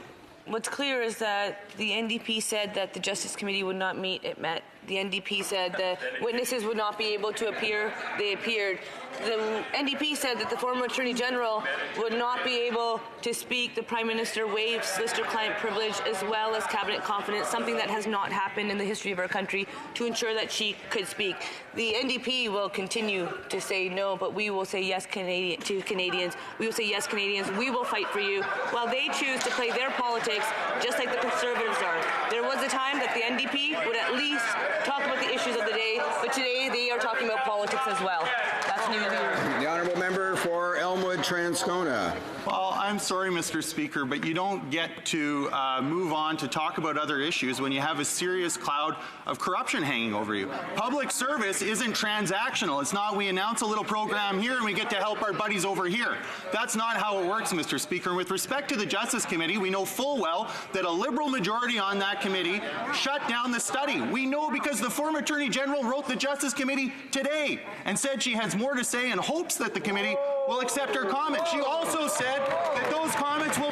what's clear is that the NDP said that the Justice Committee would not meet. It met. The NDP said the witnesses would not be able to appear. They appeared. The NDP said that the former Attorney General would not be able to speak. The Prime Minister waived solicitor-client privilege as well as cabinet confidence, something that has not happened in the history of our country, to ensure that she could speak. The NDP will continue to say no, but we will say yes to Canadians. We will say yes, Canadians. We will fight for you while they choose to play their politics just like the Conservatives are. There was a time that the NDP would at least talk about the issues of the day, but today they are talking about politics as well. That's new leader. The Honourable Member for Elmwood Transcona. Well, I'm sorry, Mr. Speaker, but you don't get to move on to talk about other issues when you have a serious cloud of corruption hanging over you. Public service isn't transactional. It's not we announce a little program here and we get to help our buddies over here. That's not how it works, Mr. Speaker. And with respect to the Justice Committee, we know full well that a Liberal majority on that committee shut down the study. We know because the former Attorney General wrote the Justice Committee today and said she has more to say and hopes that the committee will accept her comments. She also said that those comments will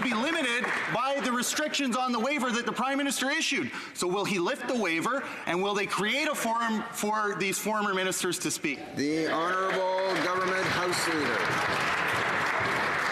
be limited by the restrictions on the waiver that the Prime Minister issued. So will he lift the waiver, and will they create a forum for these former ministers to speak? The Honourable Government House Leader.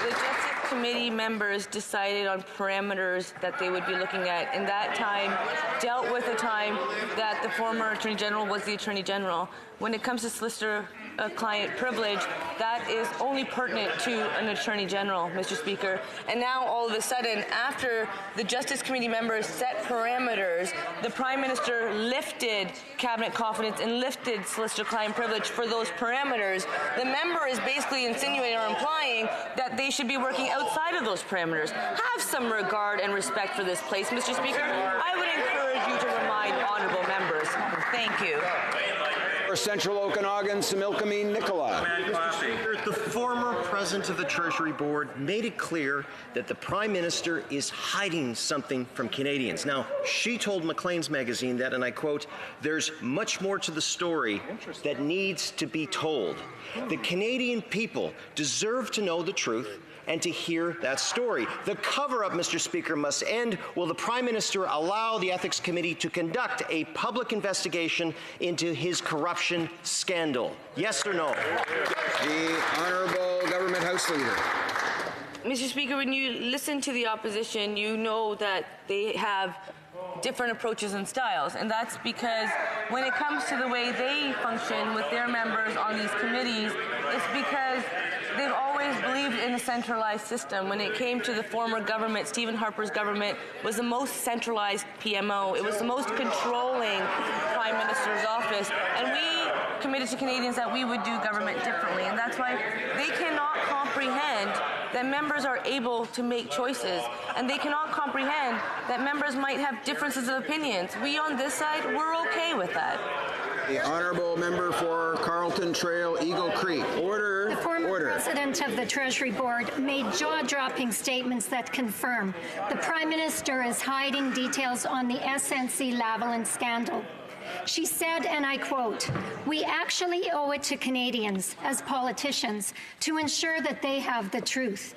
The Justice Committee members decided on parameters that they would be looking at, and that time dealt with a time that the former Attorney General was the Attorney General. When it comes to solicitor-client privilege, that is only pertinent to an Attorney General, Mr. Speaker. And now, all of a sudden, after the Justice Committee members set parameters, the Prime Minister lifted cabinet confidence and lifted solicitor-client privilege for those parameters. The member is basically insinuating or implying that they should be working outside of those parameters. Have some regard and respect for this place, Mr. Speaker. I would encourage you to remind honourable members. Thank you. For Central Okanagan, Similkameen Nicola. The former president of the Treasury Board made it clear that the Prime Minister is hiding something from Canadians. Now, she told Maclean's magazine that, and I quote, "There's much more to the story that needs to be told. The Canadian people deserve to know the truth and to hear that story. The cover-up, Mr. Speaker, must end. Will the Prime Minister allow the Ethics Committee to conduct a public investigation into his corruption scandal? Yes or no?" The Honourable Government House Leader. Mr. Speaker, when you listen to the opposition, you know that they have different approaches and styles, and that's because when it comes to the way they function with their members on these committees, it's because they've always believed in a centralized system. When it came to the former government, Stephen Harper's government was the most centralized PMO. It was the most controlling Prime Minister's office, and we committed to Canadians that we would do government differently, and that's why they cannot comprehend that members are able to make choices, and they cannot comprehend that members might have differences of opinions. We on this side, we're okay with that. The Honourable Member for Carlton Trail, Eagle Creek. Order. The former president of the Treasury Board made jaw-dropping statements that confirm the Prime Minister is hiding details on the SNC-Lavalin scandal. She said, and I quote, "We actually owe it to Canadians as politicians to ensure that they have the truth.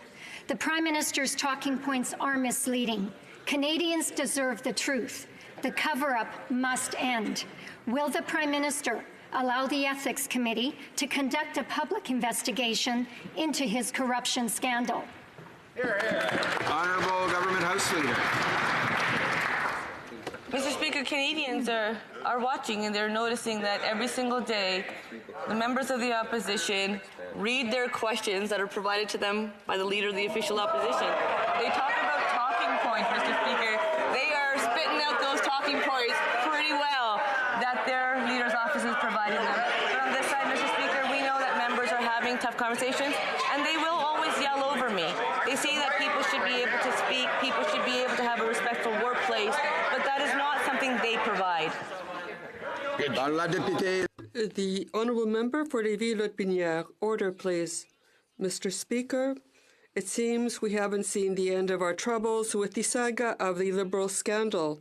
The Prime Minister's talking points are misleading. Canadians deserve the truth. The cover-up must end. Will the Prime Minister allow the Ethics Committee to conduct a public investigation into his corruption scandal?" Honourable Government House Leader. Mr. Speaker, Canadians are watching, and they're noticing that every single day the members of the opposition read their questions that are provided to them by the leader of the official opposition. They talk about talking points, Mr. Speaker. They are spitting out those talking points pretty well that their leader's office is providing them. But on this side, Mr. Speaker, we know that members are having tough conversations, and they will always yell over me. They say that people should be able to speak, people should be able to have a respectful workplace, but that is not something they provide. The Honourable Member for Lévis-Lotbinière. Order, please. Mr. Speaker, It seems we haven't seen the end of our troubles with the saga of the Liberal scandal.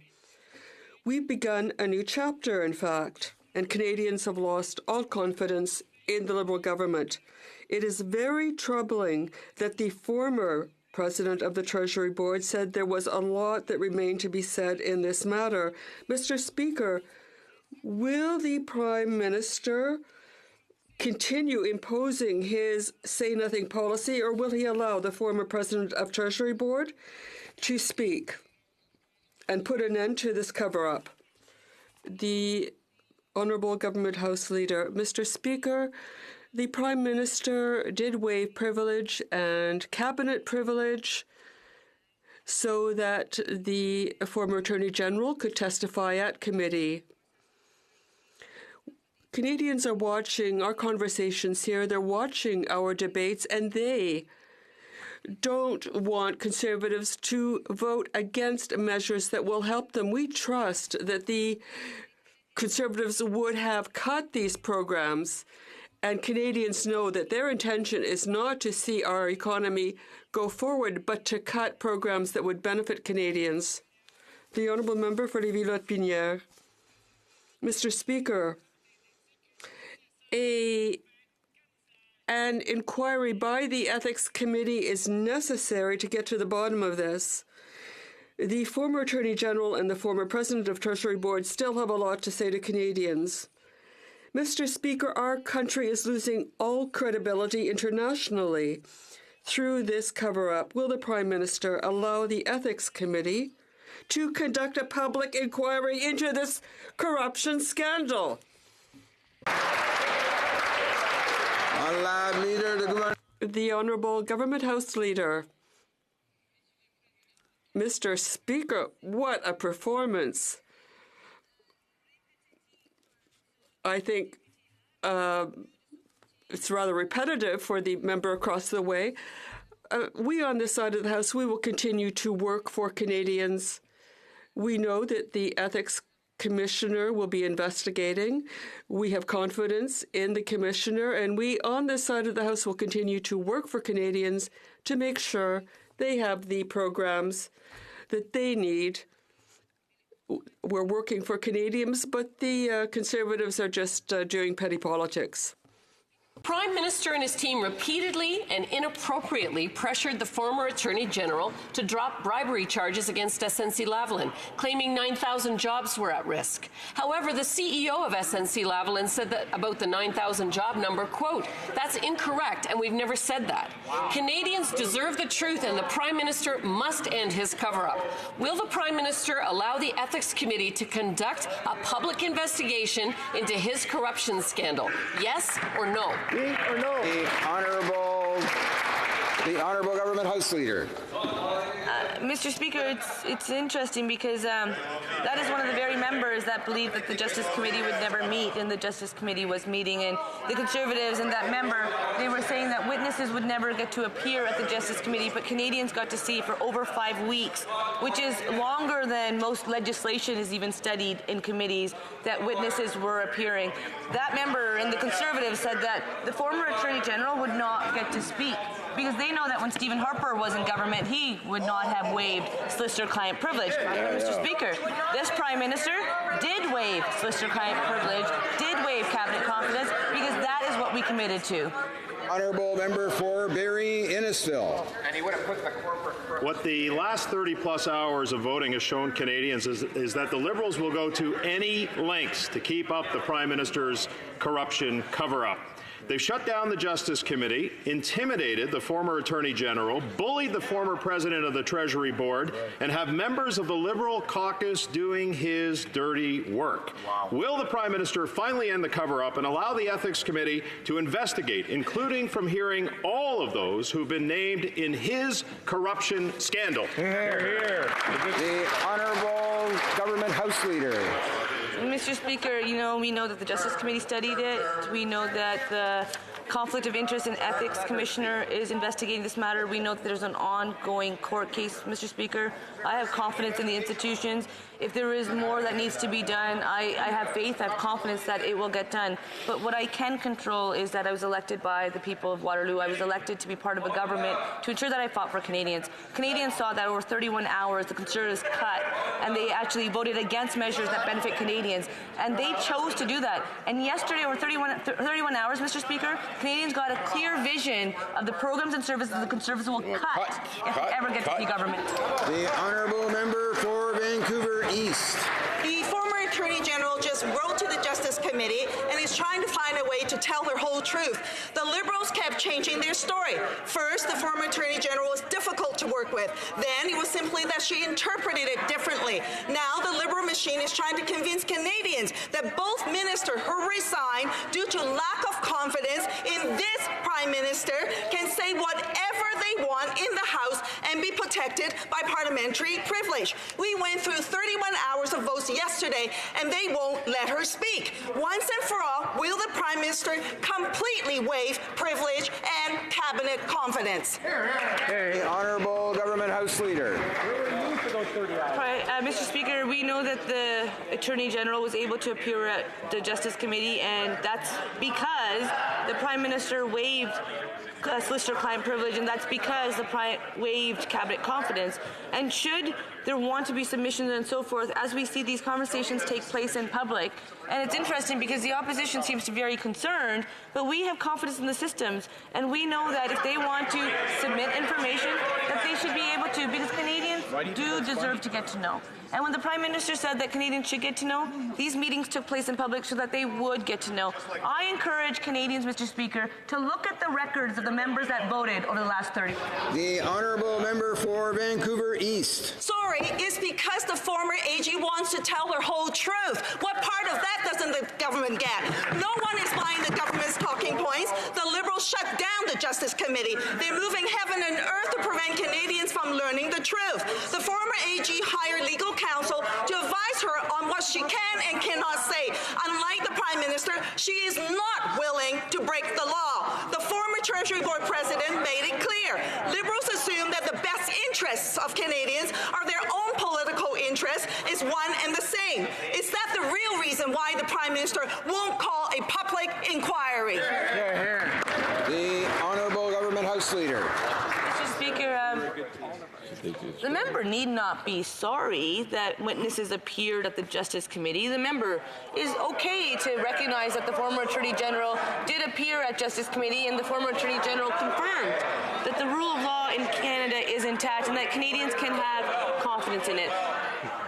We've begun a new chapter, in fact, and Canadians have lost all confidence in the Liberal government. It is very troubling that the former President of the Treasury Board said there was a lot that remained to be said in this matter. Mr. Speaker, will the Prime Minister continue imposing his say-nothing policy, or will he allow the former President of Treasury Board to speak and put an end to this cover-up? The Honourable Government House Leader. Mr. Speaker, the Prime Minister did waive privilege and cabinet privilege so that the former Attorney General could testify at committee. Canadians are watching our conversations here. They're watching our debates, and they don't want Conservatives to vote against measures that will help them. We trust that the Conservatives would have cut these programs, and Canadians know that their intention is not to see our economy go forward, but to cut programs that would benefit Canadians. The Honourable Member for Lévis-Lotbinière. Mr. Speaker, an inquiry by the Ethics Committee is necessary to get to the bottom of this. The former Attorney General and the former President of Treasury Board still have a lot to say to Canadians. Mr. Speaker, our country is losing all credibility internationally through this cover-up. Will the Prime Minister allow the Ethics Committee to conduct a public inquiry into this corruption scandal? The Honourable Government House Leader. Mr. Speaker, what a performance. I think it's rather repetitive for the member across the way. We on this side of the House, we will continue to work for Canadians. We know that the Ethics Commissioner will be investigating. We have confidence in the Commissioner, and we on this side of the House will continue to work for Canadians to make sure they have the programs that they need. We're working for Canadians, but the Conservatives are just doing petty politics. Prime Minister and his team repeatedly and inappropriately pressured the former Attorney General to drop bribery charges against SNC-Lavalin, claiming 9,000 jobs were at risk. However, the CEO of SNC-Lavalin said that about the 9,000 job number, quote, "That's incorrect, and we've never said that." Canadians deserve the truth, and the Prime Minister must end his cover-up. Will the Prime Minister allow the Ethics Committee to conduct a public investigation into his corruption scandal? Yes or no? Or no? The Honourable Government House Leader. Mr. Speaker, it's interesting because that is one of the very members that believed that the Justice Committee would never meet, and the Justice Committee was meeting, and the Conservatives and that member, they were saying that witnesses would never get to appear at the Justice Committee, but Canadians got to see for over 5 weeks, which is longer than most legislation is even studied in committees, that witnesses were appearing. That member and the Conservatives said that the former Attorney General would not get to speak because they know that when Stephen Harper was in government, he would not have waived solicitor-client privilege. Mr. Speaker, this Prime Minister did waive solicitor-client privilege, did waive cabinet confidence, because that is what we committed to. Honourable Member for Barrie Innisfil. And he would have put the corporate... What the last 30-plus hours of voting has shown Canadians is that the Liberals will go to any lengths to keep up the Prime Minister's corruption cover-up. They've shut down the Justice Committee, intimidated the former Attorney General, bullied the former President of the Treasury Board, and have members of the Liberal caucus doing his dirty work. Wow. Will the Prime Minister finally end the cover-up and allow the Ethics Committee to investigate, including from hearing all of those who've been named in his corruption scandal? Here. The Honourable Government House Leader. Mr. Speaker, we know that the Justice Committee studied it. We know that the Conflict of Interest and Ethics Commissioner is investigating this matter. We know that there's an ongoing court case, Mr. Speaker. I have confidence in the institutions. If there is more that needs to be done, I have faith, I have confidence that it will get done. But what I can control is that I was elected by the people of Waterloo. I was elected to be part of a government to ensure that I fought for Canadians. Canadians saw that over 31 hours the Conservatives cut, and they actually voted against measures that benefit Canadians. And they chose to do that. And yesterday, over 31 hours, Mr. Speaker, Canadians got a clear vision of the programs and services the Conservatives will cut if they ever get to be government. The honourable member for Vancouver East. The former Attorney General just wrote to the Justice Committee and is trying to find a way to tell her whole truth. The Liberals kept changing their story. First, the former Attorney General was difficult to work with. Then it was simply that she interpreted it differently. Now the Liberal machine is trying to convince Canadians that both ministers who resigned due to lack of confidence in this Prime Minister can say whatever they want in the House and be protected by parliamentary privilege. We went through 31 hours of votes yesterday, and they won't let her speak. Once and for all, will the Prime Minister completely waive privilege and cabinet confidence? The Honourable Government House Leader. Mr. Speaker, we know that the Attorney General was able to appear at the Justice Committee, and that's because the Prime Minister waived solicitor-client privilege, and that's because the Prime waived cabinet confidence. And should there want to be submissions and so forth, as we see these conversations take place in public, and it's interesting because the opposition seems to be very concerned, but we have confidence in the systems, and we know that if they want to submit information, that they should be able to, because Canadians do deserve to get to know. And when the Prime Minister said that Canadians should get to know, these meetings took place in public so that they would get to know. I encourage Canadians, Mr. Speaker, to look at the records of the members that voted over the last 30 years. The Honourable Member for Vancouver East. Sorry, it's because the former AG wants to tell her whole truth. What part of that doesn't the government get? No one is buying the government's talking points. The Liberals shut down the Justice Committee. They're moving heaven and earth to prevent Canadians from learning the truth. The former AG hired legal counsel to advise her on what she can and cannot say. Unlike the Prime Minister, she is not willing to break the law. The former Treasury Board President made it clear. Liberals assume that the best interests of Canadians are their own political interests is one and the same. Is that the real reason why the Prime Minister won't call a public inquiry? The Honourable Government House Leader. Mr. Speaker, the member need not be sorry that witnesses appeared at the Justice Committee. The member is okay to recognize that the former Attorney General did appear at Justice Committee, and the former Attorney General confirmed that the rule of law in Canada is intact and that Canadians can have confidence in it.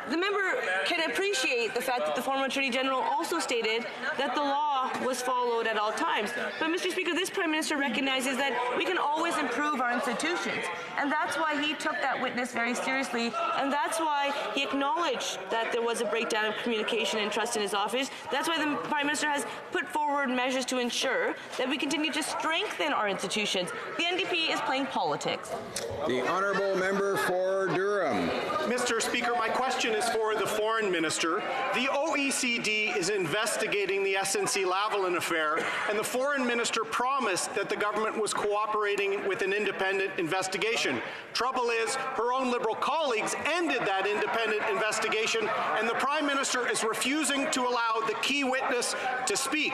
The member can appreciate the fact that the former Attorney General also stated that the law was followed at all times. But, Mr. Speaker, this Prime Minister recognizes that we can always improve our institutions. And that's why he took that witness very seriously. And that's why he acknowledged that there was a breakdown of communication and trust in his office. That's why the Prime Minister has put forward measures to ensure that we continue to strengthen our institutions. The NDP is playing politics. The Honourable Member for Durham. Mr. Speaker, my question is for the Foreign Minister. The OECD is investigating the SNC-Lavalin affair, and the Foreign Minister promised that the government was cooperating with an independent investigation. Trouble is, her own Liberal colleagues ended that independent investigation, and the Prime Minister is refusing to allow the key witness to speak.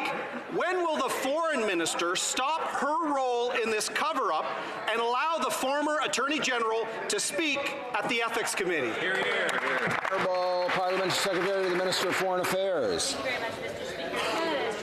When will the Foreign Minister stop her role in this cover-up and allow the former Attorney General to speak at the Ethics Committee? Honourable Parliamentary Secretary to the Minister of Foreign Affairs.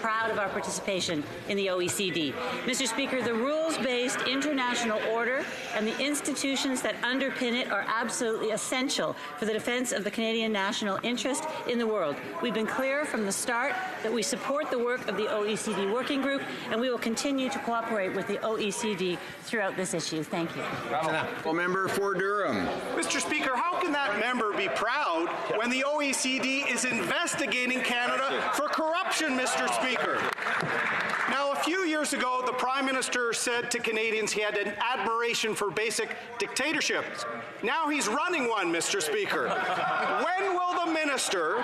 Proud of our participation in the OECD. Mr. Speaker, the rules-based international order and the institutions that underpin it are absolutely essential for the defense of the Canadian national interest in the world. We've been clear from the start that we support the work of the OECD Working Group, and we will continue to cooperate with the OECD throughout this issue. Thank you. Member for Durham. Mr. Speaker, how can that member be proud when the OECD is investigating Canada for corruption, Mr. Speaker? Now, a few years ago, the Prime Minister said to Canadians he had an admiration for basic dictatorships. Now he's running one, Mr. Speaker. When will the minister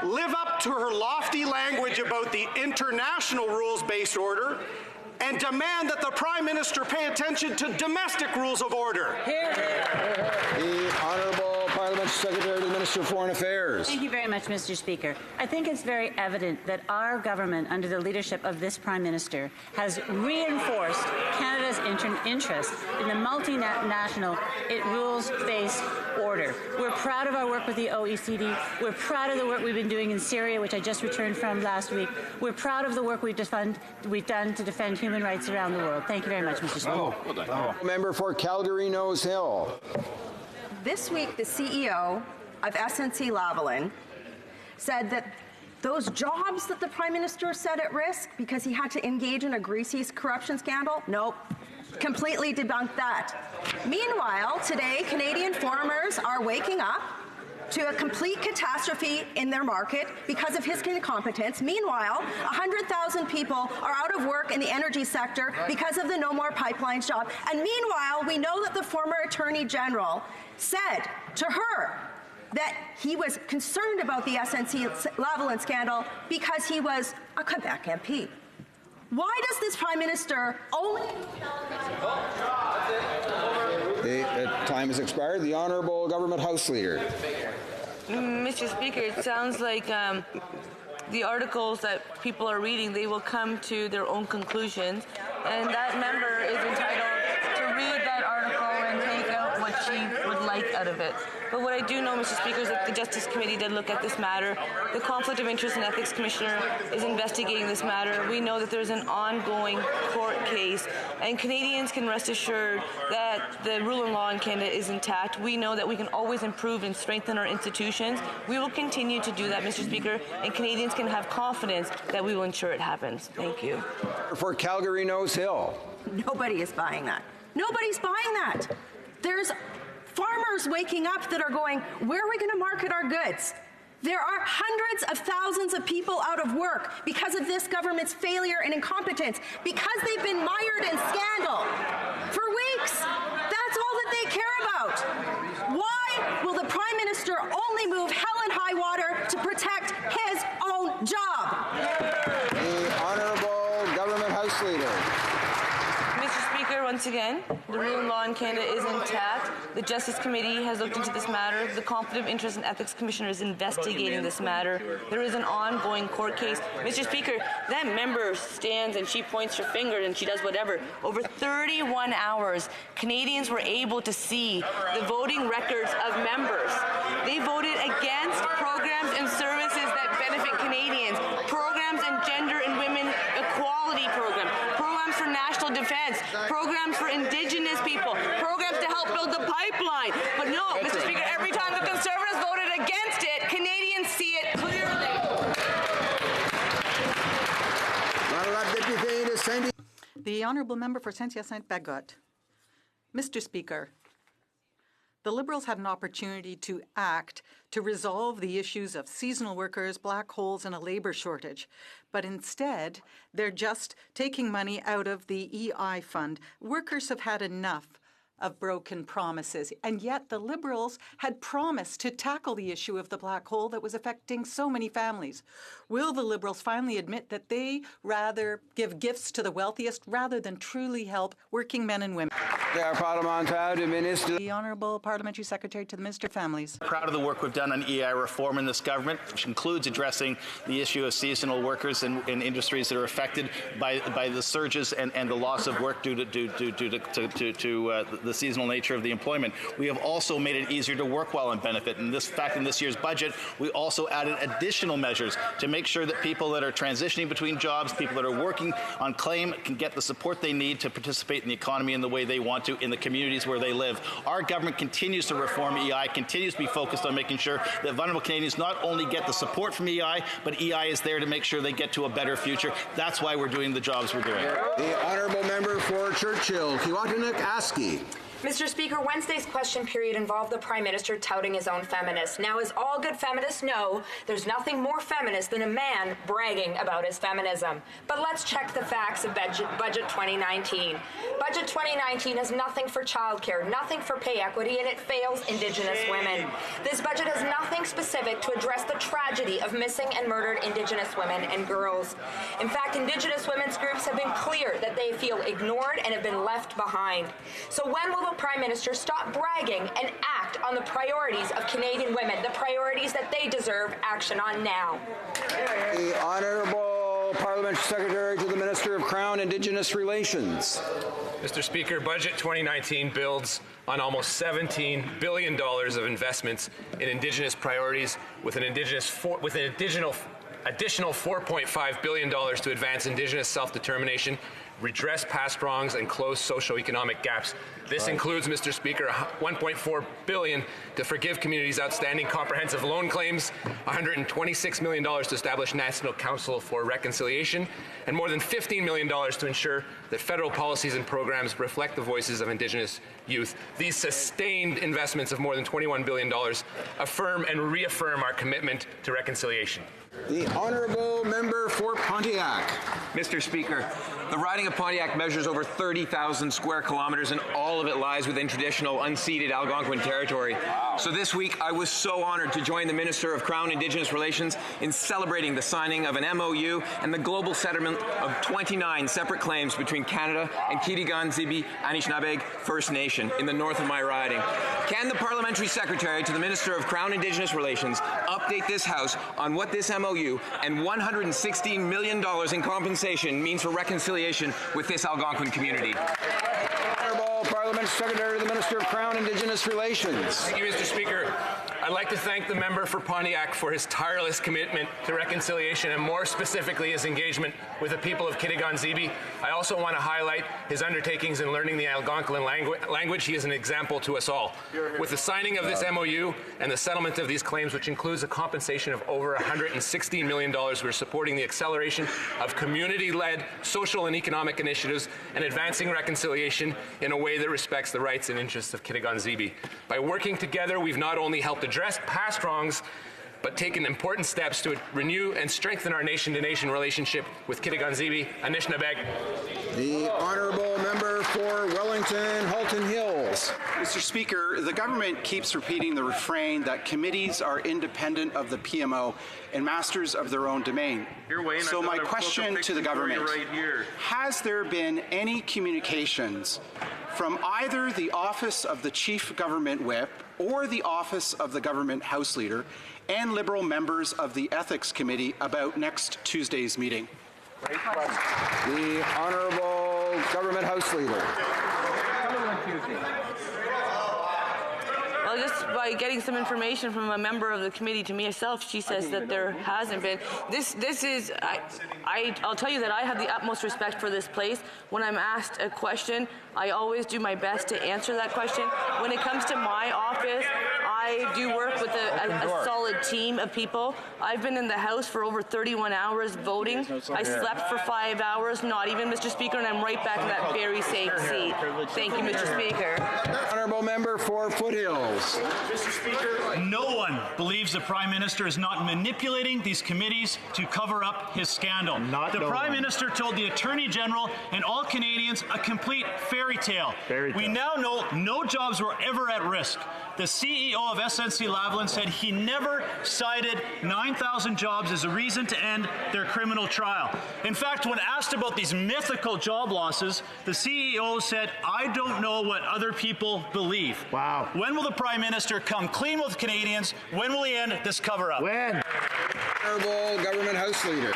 live up to her lofty language about the international rules-based order and demand that the Prime Minister pay attention to domestic rules of order. The Honourable Parliamentary Secretary to the Minister of Foreign Affairs. Thank you very much, Mr. Speaker. I think it's very evident that our government, under the leadership of this Prime Minister, has reinforced Canada's interest in the multinational rules-based order. We're proud of our work with the OECD. We're proud of the work we've been doing in Syria, which I just returned from last week. We're proud of the work we've done to defend human rights around the world. Thank you very much, Mr. Speaker. Member for Calgary Nose Hill. This week, the CEO of SNC-Lavalin said that those jobs that the Prime Minister set at risk because he had to engage in a greasy corruption scandal, nope, completely debunked that. Meanwhile, today, Canadian farmers are waking up to a complete catastrophe in their market because of his incompetence. Meanwhile, 100,000 people are out of work in the energy sector because of the No More Pipelines job. And meanwhile, we know that the former Attorney General said to her that he was concerned about the SNC-Lavalin scandal because he was a Quebec MP. Why does this Prime Minister only... The time has expired. The Honourable Government House Leader. Mr. Speaker, it sounds like the articles that people are reading, they will come to their own conclusions, and that member is entitled to read that article and take out what she would like out of it. But what I do know, Mr. Speaker, is that the Justice Committee did look at this matter. The Conflict of Interest and Ethics Commissioner is investigating this matter. We know that there's an ongoing court case, and Canadians can rest assured that the rule of law in Canada is intact. We know that we can always improve and strengthen our institutions. We will continue to do that, Mr. Speaker, and Canadians can have confidence that we will ensure it happens. Thank you. For Calgary Nose Hill. Nobody is buying that. Nobody's buying that. There's farmers waking up that are going, where are we going to market our goods? There are hundreds of thousands of people out of work because of this government's failure and incompetence, because they've been mired in scandal for weeks. That's all that they care about. Why will the Prime Minister only move hell and high water to protect his own job? The Honourable Government House Leader. Mr. Speaker, once again, the rule of law in Canada is intact. The Justice Committee has looked into this matter. The Conflict of Interest and Ethics Commissioner is investigating this matter. There is an ongoing court case. Mr. Speaker, that member stands and she points her finger and she does whatever. Over 31 hours, Canadians were able to see the voting records of members. They voted against programs and services that benefit Canadians, programs in gender and women equality programs, programs for national defense, programs for Indigenous people, programs to help build the pipeline. But no, Mr. Speaker, every time the Conservatives voted against it, Canadians see it clearly. The Honourable Member for Saint-Hyacinthe-Bagotte. Mr. Speaker, the Liberals had an opportunity to act to resolve the issues of seasonal workers, black holes, and a labour shortage. But instead, they're just taking money out of the EI fund. Workers have had enough of broken promises, and yet the Liberals had promised to tackle the issue of the black hole that was affecting so many families. Will the Liberals finally admit that they rather give gifts to the wealthiest rather than truly help working men and women? The Honourable Parliamentary Secretary to the Minister of Families. Proud of the work we've done on EI reform in this government, which includes addressing the issue of seasonal workers in industries that are affected by the surges and the loss of work due to the seasonal nature of the employment. We have also made it easier to work while on benefit. In this fact, in this year's budget, we also added additional measures to make sure that people that are transitioning between jobs, people that are working on claim, can get the support they need to participate in the economy in the way they want to in the communities where they live. Our government continues to reform EI, continues to be focused on making sure that vulnerable Canadians not only get the support from EI, but EI is there to make sure they get to a better future. That's why we're doing the jobs we're doing. The Honourable Member for Churchill, Kiwatinuk-Aski. Mr. Speaker, Wednesday's question period involved the Prime Minister touting his own feminists. Now, as all good feminists know, there's nothing more feminist than a man bragging about his feminism. But let's check the facts of Budget 2019. Budget 2019 has nothing for childcare, nothing for pay equity, and it fails Indigenous women. This budget has nothing specific to address the tragedy of missing and murdered Indigenous women and girls. In fact, Indigenous women's groups have been clear that they feel ignored and have been left behind. So when will the Prime Minister stop bragging and act on the priorities of Canadian women, the priorities that they deserve action on now? The Honourable Parliamentary Secretary to the Minister of Crown Indigenous Relations. Mr. Speaker, Budget 2019 builds on almost $17 billion of investments in Indigenous priorities with an additional $4.5 billion to advance Indigenous self-determination, redress past wrongs, and close socioeconomic gaps. This includes, Mr. Speaker, $1.4 billion to forgive communities' outstanding comprehensive loan claims, $126 million to establish National Council for Reconciliation, and more than $15 million to ensure that federal policies and programs reflect the voices of Indigenous youth. These sustained investments of more than $21 billion affirm and reaffirm our commitment to reconciliation. The Honourable Member for Pontiac. Mr. Speaker, the riding of Pontiac measures over 30,000 square kilometers, and all of it lies within traditional unceded Algonquin territory. So this week, I was so honored to join the Minister of Crown Indigenous Relations in celebrating the signing of an MOU and the global settlement of 29 separate claims between Canada and Kitigan-Zibi Anishinaabeg First Nation in the north of my riding. Can the Parliamentary Secretary to the Minister of Crown Indigenous Relations update this House on what this MOU and $116 million in compensation means for reconciliation with this Algonquin community? Honourable Parliamentary Secretary to the Minister of Crown Indigenous Relations. Thank you, Mr. Speaker. I'd like to thank the member for Pontiac for his tireless commitment to reconciliation and more specifically his engagement with the people of Kitigan-Zibi. I also want to highlight his undertakings in learning the Algonquin language. He is an example to us all. With the signing of this MOU and the settlement of these claims, which includes a compensation of over $116 million, we're supporting the acceleration of community-led social and economic initiatives and advancing reconciliation in a way that respects the rights and interests of Kitigan-Zibi. By working together, we've not only helped address past wrongs, but taken important steps to renew and strengthen our nation-to-nation relationship with Kitigan-Zibi, Anishinaabeg. The Honourable Member for Wellington, Halton Hills. Mr. Speaker, the government keeps repeating the refrain that committees are independent of the PMO and masters of their own domain. So my question to the government, has there been any communications from either the Office of the Chief Government Whip or the Office of the Government House Leader and Liberal members of the Ethics Committee about next Tuesday's meeting? The Honourable Government House Leader. Well, just by getting some information from a member of the committee to myself, she says that there hasn't been. This is, I'll tell you that I have the utmost respect for this place. When I'm asked a question, I always do my best to answer that question. When it comes to my office, I do work with a solid team of people. I've been in the House for over 31 hours voting. I slept for 5 hours, not even, Mr. Speaker, and I'm right back in that very same seat. Thank you, Mr. Speaker. Honourable Member for Foothills. Mr. Speaker, no one believes the Prime Minister is not manipulating these committees to cover up his scandal. The Prime Minister told the Attorney General and all Canadians a complete fairy tale. We now know no jobs were ever at risk. The CEO of SNC-Lavalin said he never cited 9,000 jobs as a reason to end their criminal trial. In fact, when asked about these mythical job losses, the CEO said, "I don't know what other people believe." Wow. When will the Prime Minister come clean with Canadians? When will he end this cover-up? When? Honourable Government House Leader.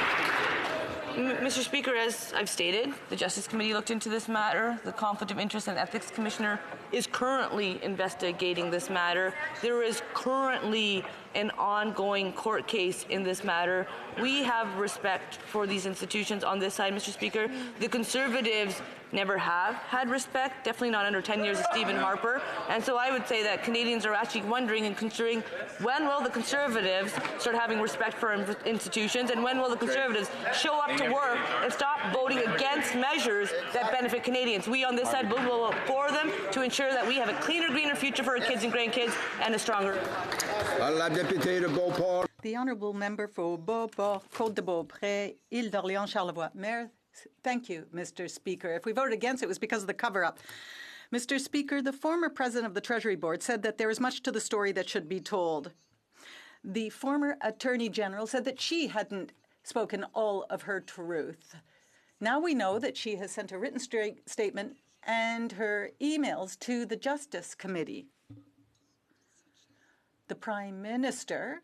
Mr. Speaker, as I've stated, the Justice Committee looked into this matter. The Conflict of Interest and Ethics Commissioner is currently investigating this matter. There is currently an ongoing court case in this matter. We have respect for these institutions on this side, Mr. Speaker. The Conservatives never have had respect, definitely not under 10 years of Stephen Harper. And so I would say that Canadians are actually wondering and considering, when will the Conservatives start having respect for institutions, and when will the Conservatives show up to work and stop voting against measures that benefit Canadians? We on this side will vote for them to ensure that we have a cleaner, greener future for our kids and grandkids and a stronger. The Honourable Member for Beauport, Côte-de-Beaupré, Île d'Orléans, Charlevoix. Mayor, Thank you, Mr. Speaker. If we voted against it was because of the cover-up. Mr. Speaker, the former president of the Treasury Board said that there is much to the story that should be told. The former Attorney General said that she hadn't spoken all of her truth. Now we know that she has sent a written statement and her emails to the Justice Committee. The Prime Minister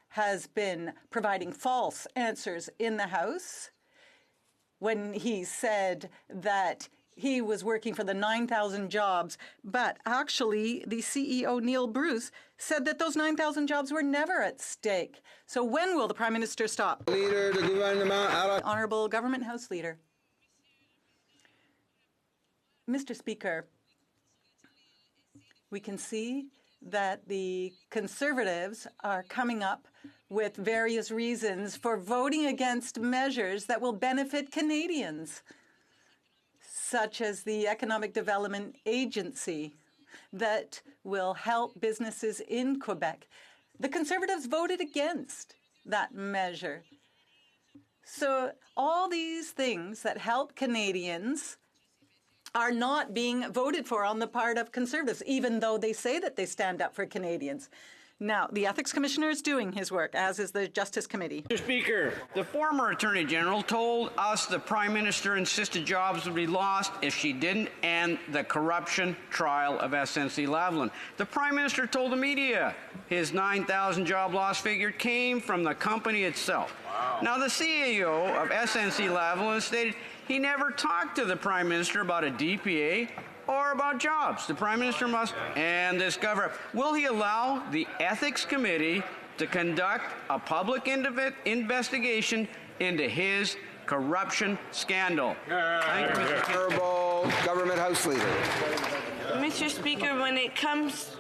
has been providing false answers in the House when he said that he was working for the 9,000 jobs, but actually the CEO, Neil Bruce, said that those 9,000 jobs were never at stake. So when will the Prime Minister stop? Leader, the gouvernement. Honourable Government House Leader. Mr. Speaker, we can see that the Conservatives are coming up with various reasons for voting against measures that will benefit Canadians, such as the Economic Development Agency that will help businesses in Quebec. The Conservatives voted against that measure. So all these things that help Canadians are not being voted for on the part of Conservatives, even though they say that they stand up for Canadians. Now, the Ethics Commissioner is doing his work, as is the Justice Committee. Mr. Speaker, the former Attorney General told us the Prime Minister insisted jobs would be lost if she didn't end the corruption trial of SNC-Lavalin. The Prime Minister told the media his 9,000 job loss figure came from the company itself. Wow. Now, the CEO of SNC-Lavalin stated he never talked to the Prime Minister about a DPA or about jobs. The Prime Minister must end this cover-up. Will he allow the Ethics Committee to conduct a public investigation into his corruption scandal? Thank you, Mr. Honourable Government House Leader. Mr. Speaker, when it comes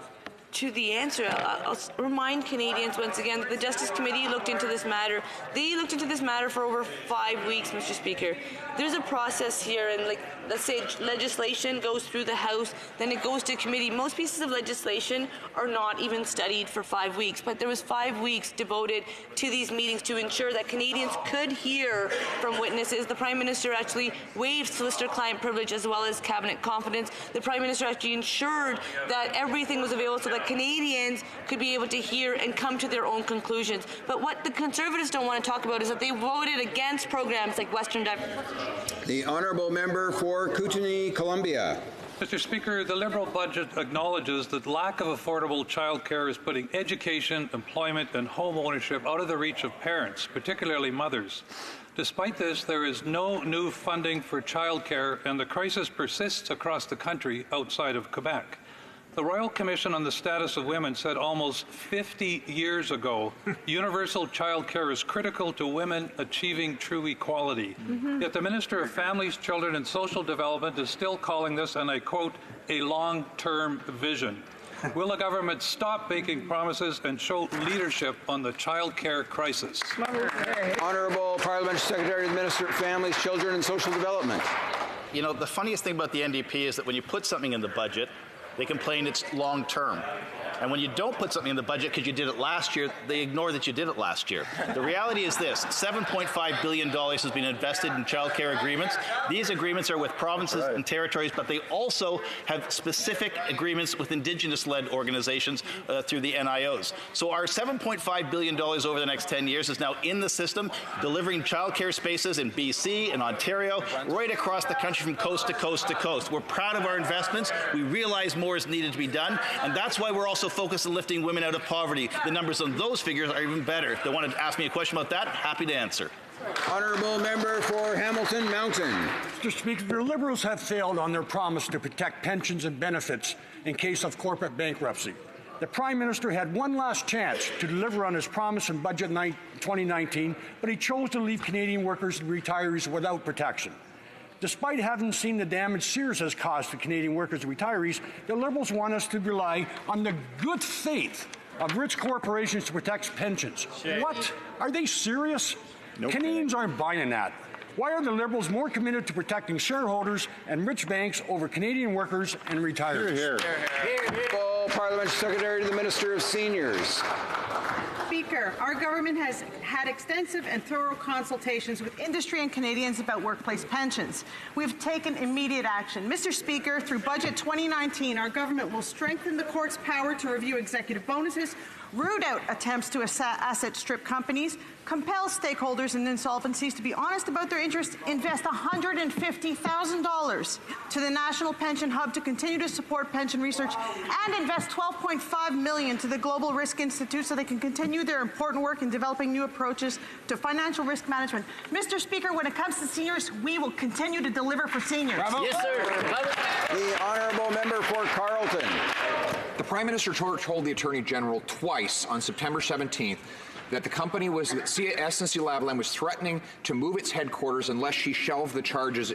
to the answer, I'll remind Canadians once again that the Justice Committee looked into this matter. They looked into this matter for over 5 weeks, Mr. Speaker. There's a process here, and let's say legislation goes through the House, then it goes to committee. Most pieces of legislation are not even studied for 5 weeks, but there was 5 weeks devoted to these meetings to ensure that Canadians could hear from witnesses. The Prime Minister actually waived solicitor-client privilege as well as cabinet confidence. The Prime Minister actually ensured that everything was available so that Canadians could be able to hear and come to their own conclusions. But what the Conservatives don't want to talk about is that they voted against programs like Western The Honourable Member for Kootenay, Columbia. Mr. Speaker, the Liberal budget acknowledges that lack of affordable childcare is putting education, employment and home ownership out of the reach of parents, particularly mothers. Despite this, there is no new funding for childcare, and the crisis persists across the country outside of Quebec. The Royal Commission on the Status of Women said almost 50 years ago, universal child care is critical to women achieving true equality. Yet the Minister of Families, Children and Social Development is still calling this, and I quote, a long-term vision. Will the government stop making promises and show leadership on the child care crisis? Honourable Parliamentary Secretary to the Minister of Families, Children and Social Development. You know, the funniest thing about the NDP is that when you put something in the budget, they complain it's long-term. And when you don't put something in the budget because you did it last year, they ignore that you did it last year. The reality is this: $7.5 billion has been invested in child care agreements. These agreements are with provinces and territories, but they also have specific agreements with Indigenous-led organizations through the NIOs. So our $7.5 billion over the next 10 years is now in the system, delivering child care spaces in BC and Ontario, right across the country from coast to coast to coast. We're proud of our investments. We realize more is needed to be done, and that's why we're also focused on lifting women out of poverty. The numbers on those figures are even better. If they want to ask me a question about that, happy to answer. Honourable Member for Hamilton Mountain. Mr. Speaker, the Liberals have failed on their promise to protect pensions and benefits in case of corporate bankruptcy. The Prime Minister had one last chance to deliver on his promise in Budget 2019, but he chose to leave Canadian workers and retirees without protection. Despite having seen the damage Sears has caused to Canadian workers and retirees, the Liberals want us to rely on the good faith of rich corporations to protect pensions. What? Are they serious? Nope. Canadians aren't buying that. Why are the Liberals more committed to protecting shareholders and rich banks over Canadian workers and retirees? Parliamentary Secretary to the Minister of Seniors. Speaker, Speaker, our government has had extensive and thorough consultations with industry and Canadians about workplace pensions. We've taken immediate action. Mr. Speaker, through Budget 2019, our government will strengthen the court's power to review executive bonuses, root out attempts to asset strip companies, compel stakeholders in insolvencies to be honest about their interests, invest $150,000 to the National Pension Hub to continue to support pension research, and invest $12.5 million to the Global Risk Institute so they can continue their important work in developing new approaches to financial risk management. Mr. Speaker, when it comes to seniors, we will continue to deliver for seniors. Bravo. Yes, sir. The honourable member for Carleton. The Prime Minister told the Attorney General twice on September 17th that the company SNC-Lavalin was threatening to move its headquarters unless she shelved the charges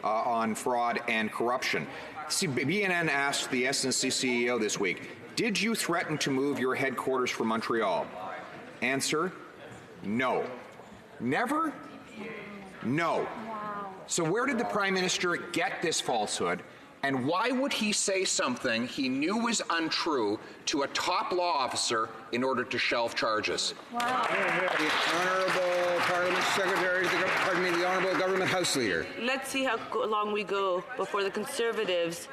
on fraud and corruption. BNN asked the SNC CEO this week, did you threaten to move your headquarters from Montreal? Answer, no. Never? No. So where did the Prime Minister get this falsehood? And why would he say something he knew was untrue to a top law officer in order to shelve charges? Wow. The Honourable Parliament Secretary, the Honourable Government House Leader. Let's see how long we go before the Conservatives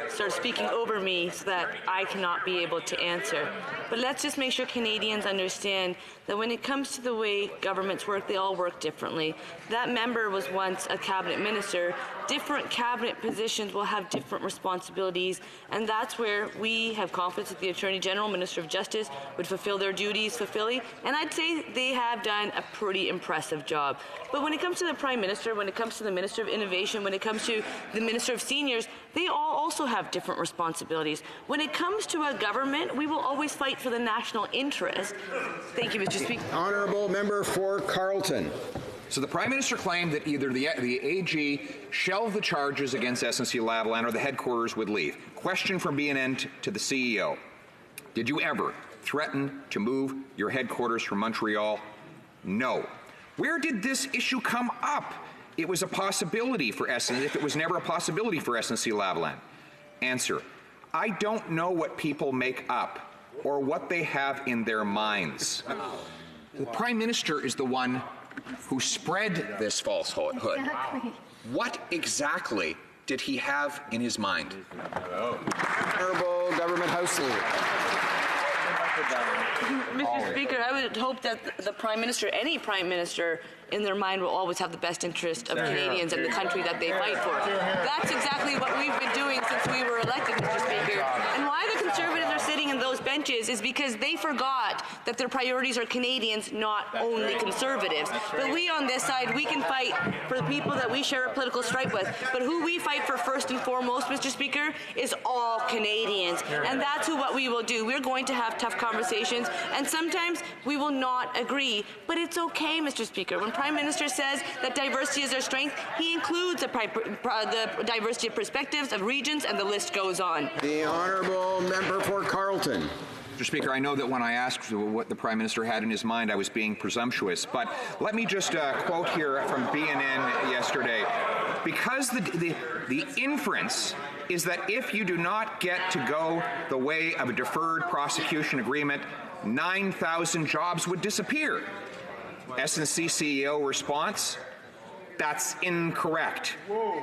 start speaking over me so that I cannot be able to answer. But let's just make sure Canadians understand that when it comes to the way governments work, they all work differently. That member was once a cabinet minister. Different cabinet positions will have different responsibilities, and that's where we have confidence that the Attorney General, Minister of Justice would fulfill their duties fulfilling, and I'd say they have done a pretty impressive job. But when it comes to the Prime Minister, when it comes to the Minister of Innovation, when it comes to the Minister of Seniors, they all also have different responsibilities. When it comes to a government, we will always fight for the national interest. Thank you, Mr. Speaker. Honourable member for Carleton. So the Prime Minister claimed that either the AG shelved the charges against SNC-Lavalin or the headquarters would leave. Question from BNN to the CEO. Did you ever threaten to move your headquarters from Montreal? No. Where did this issue come up? It was a possibility for SNC, if it was never a possibility for SNC-Lavalin. Answer. I don't know what people make up or what they have in their minds. The Prime Minister is the one who spread this falsehood. Exactly. What exactly did he have in his mind? Honourable Government House Leader. Mr. Speaker, I would hope that the Prime Minister, any Prime Minister, in their mind will always have the best interest of Canadians and the country that they fight for. That's exactly what we've been doing since we were elected, Mr. Speaker. And why the Conservatives are sitting in those benches is because they forgot that their priorities are Canadians, not only Conservatives. But we on this side, we can fight for the people that we share a political stripe with. But who we fight for first and foremost, Mr. Speaker, is all Canadians. And that's what we will do. We're going to have tough conversations, and sometimes we will not agree. But it's okay, Mr. Speaker. When Prime Minister says that diversity is our strength, he includes the diversity of perspectives, of regions, and the list goes on. The Honourable Member for Carleton. Mr. Speaker, I know that when I asked what the Prime Minister had in his mind, I was being presumptuous, but let me just quote here from BNN yesterday. Because the inference is that if you do not get to go the way of a deferred prosecution agreement, 9,000 jobs would disappear. SNC CEO response, that's incorrect.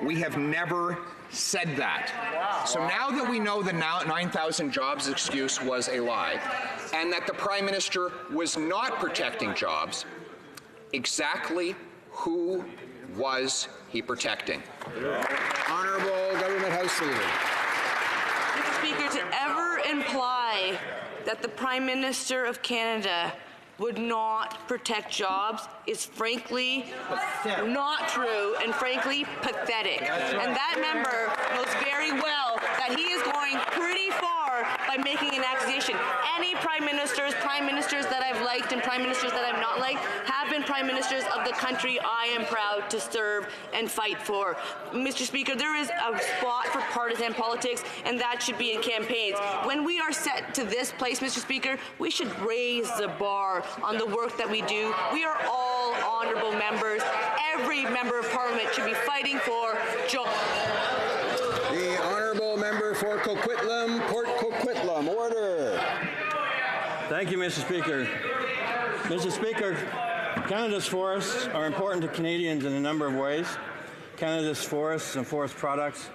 We have never said that. So now that we know the 9,000 jobs excuse was a lie, and that the Prime Minister was not protecting jobs, exactly who was he protecting? Honourable Government House Leader. Mr. Speaker, to ever imply that the Prime Minister of Canada would not protect jobs is frankly not true and frankly pathetic. And that member knows very well that he is going pretty far by making an accusation. Any prime ministers that I've liked and prime ministers that I've not liked have been prime ministers of the country I am proud to serve and fight for. Mr. Speaker, there is a spot for partisan politics, and that should be in campaigns. When we are set to this place, Mr. Speaker, we should raise the bar on the work that we do. We are all honourable members. Every member of Parliament should be fighting for jobs. The Honourable Member for Coquitlam, Port Coquitlam. Order. Thank you, Mr. Speaker. Mr. Speaker, Canada's forests are important to Canadians in a number of ways. Canada's forests and forest products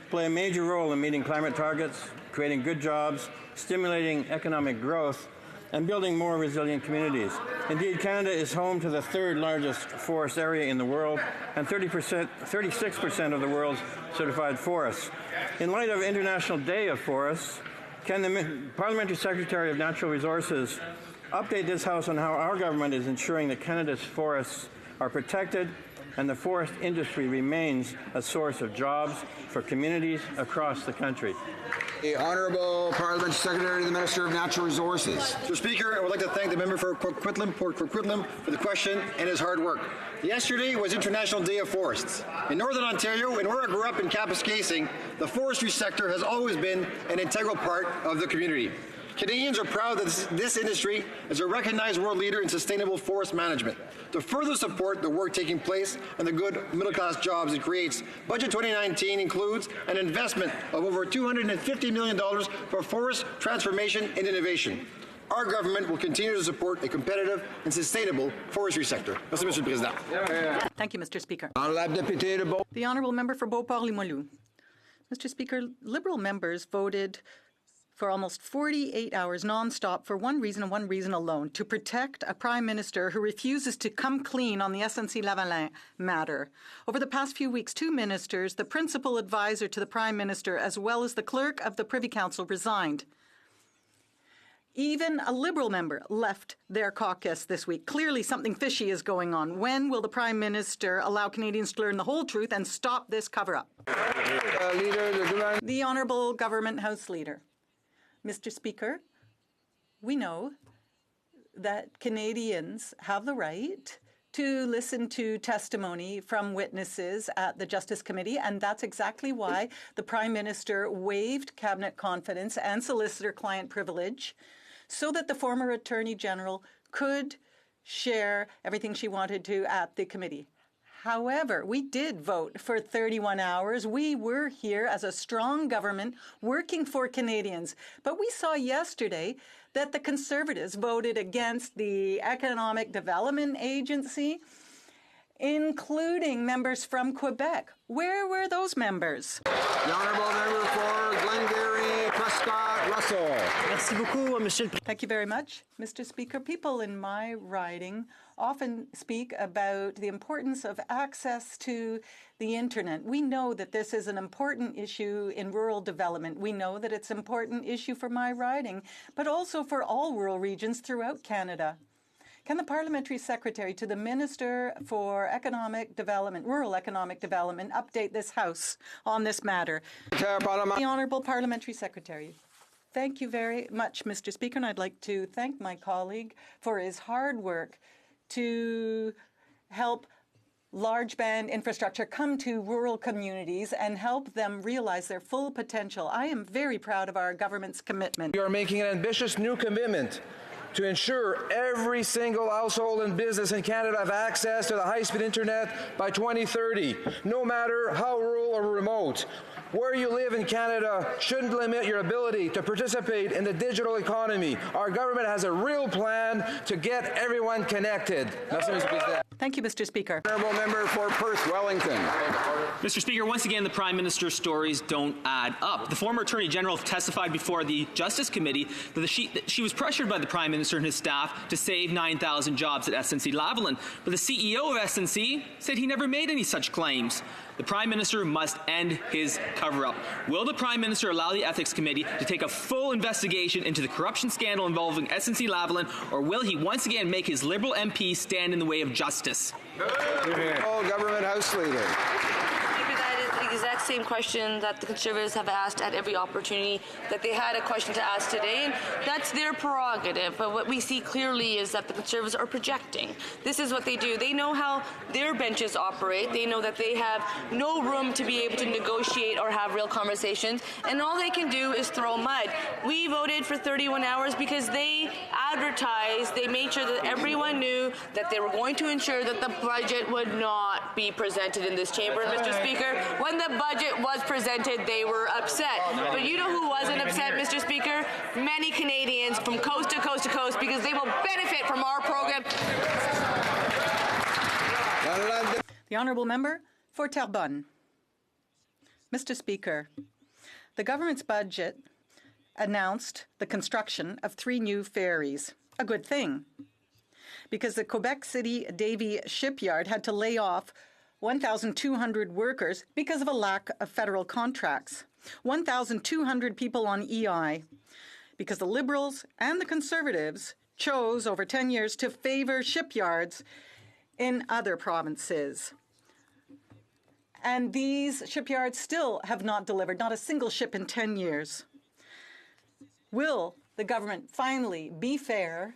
play a major role in meeting climate targets, creating good jobs, stimulating economic growth, and building more resilient communities. Indeed, Canada is home to the third largest forest area in the world and 36% of the world's certified forests. In light of International Day of Forests, can the Parliamentary Secretary of Natural Resources update this House on how our government is ensuring that Canada's forests are protected and the forest industry remains a source of jobs for communities across the country? The Honourable Parliamentary Secretary to the Minister of Natural Resources. Mr. Speaker, I would like to thank the member for Port Coquitlam for the question and his hard work. Yesterday was International Day of Forests. In Northern Ontario, and where I grew up in Kapuskasing, the forestry sector has always been an integral part of the community. Canadians are proud that this industry is a recognized world leader in sustainable forest management. To further support the work taking place and the good middle-class jobs it creates, Budget 2019 includes an investment of over $250 million for forest transformation and innovation. Our government will continue to support a competitive and sustainable forestry sector. Merci, Monsieur le Président. Thank you, Mr. Speaker. The Honourable Member for Beauport-Limoilou. Mr. Speaker, Liberal members voted for almost 48 hours non-stop for one reason and one reason alone: to protect a Prime Minister who refuses to come clean on the SNC-Lavalin matter. Over the past few weeks, two ministers, the principal advisor to the Prime Minister, as well as the clerk of the Privy Council, resigned. Even a Liberal member left their caucus this week. Clearly something fishy is going on. When will the Prime Minister allow Canadians to learn the whole truth and stop this cover-up? The Honourable Government House Leader. Mr. Speaker, we know that Canadians have the right to listen to testimony from witnesses at the Justice Committee, and that's exactly why the Prime Minister waived cabinet confidence and solicitor-client privilege so that the former Attorney General could share everything she wanted to at the committee. However, we did vote for 31 hours. We were here as a strong government working for Canadians. But we saw yesterday that the Conservatives voted against the Economic Development Agency, including members from Quebec. Where were those members? The Honourable Member for Glengarry, Prescott, Russell. Merci beaucoup, Monsieur. Thank you very much, Mr. Speaker. People in my riding often speak about the importance of access to the internet. We know that this is an important issue in rural development. We know that it's an important issue for my riding, but also for all rural regions throughout Canada. Can the Parliamentary Secretary to the Minister for Economic Development, Rural Economic Development, update this House on this matter? The Honourable Parliamentary Secretary. Thank you very much, Mr. Speaker, and I'd like to thank my colleague for his hard work to help large band infrastructure come to rural communities and help them realize their full potential. I am very proud of our government's commitment. We are making an ambitious new commitment to ensure every single household and business in Canada have access to the high-speed internet by 2030, no matter how rural or remote. Where you live in Canada shouldn't limit your ability to participate in the digital economy. Our government has a real plan to get everyone connected. Thank you, Mr. Speaker. Honourable Member for Perth Wellington. Mr. Speaker, once again, the Prime Minister's stories don't add up. The former Attorney General testified before the Justice Committee that she was pressured by the Prime Minister and his staff to save 9,000 jobs at SNC-Lavalin. But the CEO of SNC said he never made any such claims. The Prime Minister must end his cover-up. Will the Prime Minister allow the Ethics Committee to take a full investigation into the corruption scandal involving SNC-Lavalin, or will he once again make his Liberal MP stand in the way of justice? Government House Leader. The exact same question that the Conservatives have asked at every opportunity that they had a question to ask today, and that's their prerogative. But what we see clearly is that the Conservatives are projecting. This is what they do. They know how their benches operate. They know that they have no room to be able to negotiate or have real conversations, and all they can do is throw mud. We voted for 31 hours because they advertised, they made sure that everyone knew that they were going to ensure that the budget would not be presented in this chamber. Mr. Speaker, when the budget budget was presented, they were upset. But you know who wasn't upset, Mr. Speaker? Many Canadians from coast to coast to coast, because they will benefit from our program. The Honourable Member for Terrebonne. Mr. Speaker, the government's budget announced the construction of 3 new ferries. A good thing, because the Quebec City Davie shipyard had to lay off 1,200 workers because of a lack of federal contracts. 1,200 people on EI, because the Liberals and the Conservatives chose over 10 years to favour shipyards in other provinces. And these shipyards still have not delivered, not a single ship in 10 years. Will the government finally be fair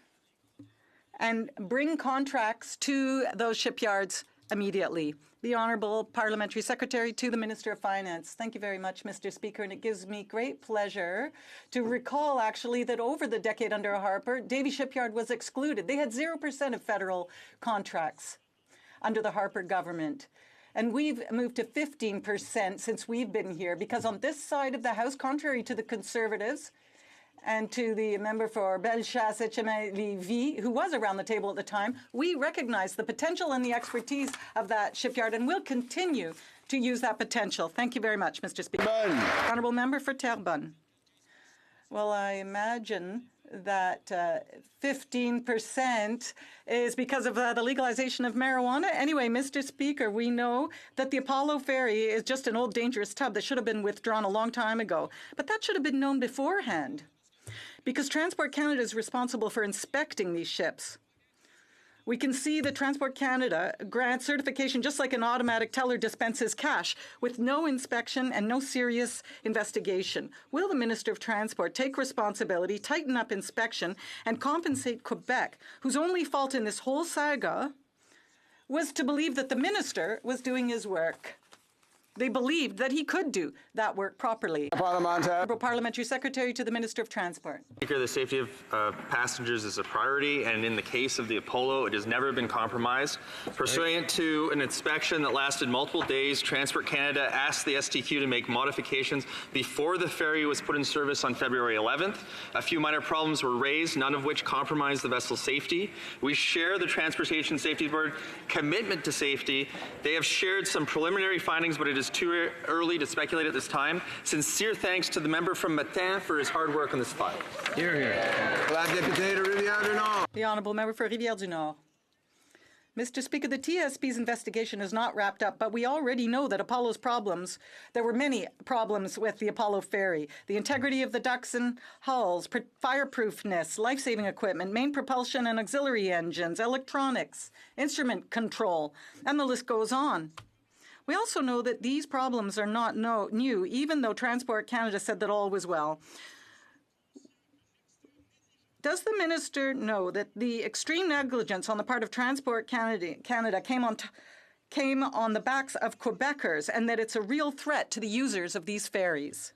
and bring contracts to those shipyards immediately? The Honourable Parliamentary Secretary to the Minister of Finance. Thank you very much, Mr. Speaker, and it gives me great pleasure to recall, actually, that over the decade under Harper, Davie Shipyard was excluded. They had 0% of federal contracts under the Harper government. And we've moved to 15% since we've been here, because on this side of the House, contrary to the Conservatives and to the member for Bellechasse Lévis, who was around the table at the time, we recognize the potential and the expertise of that shipyard, and will continue to use that potential. Thank you very much, Mr. Speaker. Honourable Member for Terrebonne. Well, I imagine that 15% is because of the legalization of marijuana. Anyway, Mr. Speaker, we know that the Apollo ferry is just an old dangerous tub that should have been withdrawn a long time ago. But that should have been known beforehand, because Transport Canada is responsible for inspecting these ships. We can see that Transport Canada grants certification just like an automatic teller dispenses cash, with no inspection and no serious investigation. Will the Minister of Transport take responsibility, tighten up inspection, and compensate Quebec, whose only fault in this whole saga was to believe that the Minister was doing his work? They believed that he could do that work properly. Parliamentary Secretary to the Minister of Transport. Speaker, the safety of passengers is a priority, and in the case of the Apollo, it has never been compromised. Pursuant to an inspection that lasted multiple days, Transport Canada asked the STQ to make modifications before the ferry was put in service on February 11th. A few minor problems were raised, none of which compromised the vessel's safety. We share the Transportation Safety Board commitment to safety. They have shared some preliminary findings, but it is too early to speculate at this time. Sincere thanks to the member from Matin for his hard work on this file. Hear, hear. The Honourable Member for Rivière-du-Nord. Mr. Speaker, the TSP's investigation is not wrapped up, but we already know that Apollo's problems, there were many problems with the Apollo ferry. The integrity of the ducts and hulls, fireproofness, life-saving equipment, main propulsion and auxiliary engines, electronics, instrument control, and the list goes on. We also know that these problems are not new, even though Transport Canada said that all was well. Does the Minister know that the extreme negligence on the part of Transport Canada came on the backs of Quebecers, and that it's a real threat to the users of these ferries?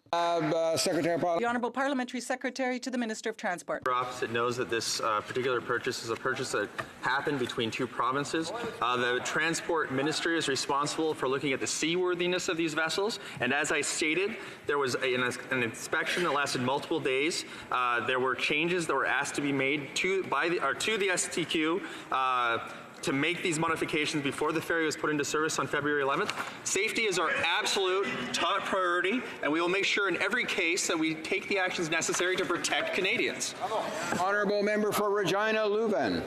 Secretary the Honourable Parliamentary Secretary to the Minister of Transport. Your opposite knows that this particular purchase is a purchase that happened between 2 provinces. The Transport Ministry is responsible for looking at the seaworthiness of these vessels, and as I stated, there was an inspection that lasted multiple days. There were changes that were asked to be made to the STQ to make these modifications before the ferry was put into service on February 11th. Safety is our absolute top priority, and we will make sure in every case that we take the actions necessary to protect Canadians. Honourable Member for Regina Leuven.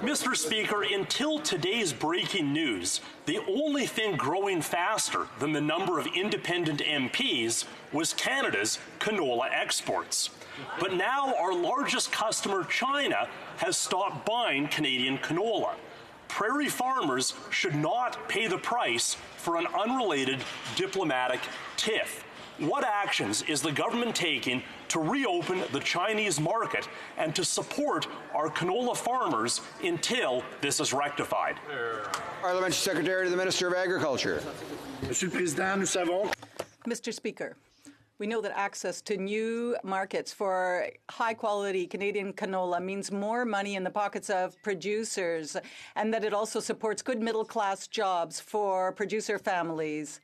Mr. Speaker, until today's breaking news, the only thing growing faster than the number of independent MPs was Canada's canola exports. But now our largest customer, China, has stopped buying Canadian canola. Prairie farmers should not pay the price for an unrelated diplomatic tiff. What actions is the government taking to reopen the Chinese market and to support our canola farmers until this is rectified? Parliamentary Secretary to the Minister of Agriculture. Mr. Speaker, we know that access to new markets for high-quality Canadian canola means more money in the pockets of producers, and that it also supports good middle-class jobs for producer families.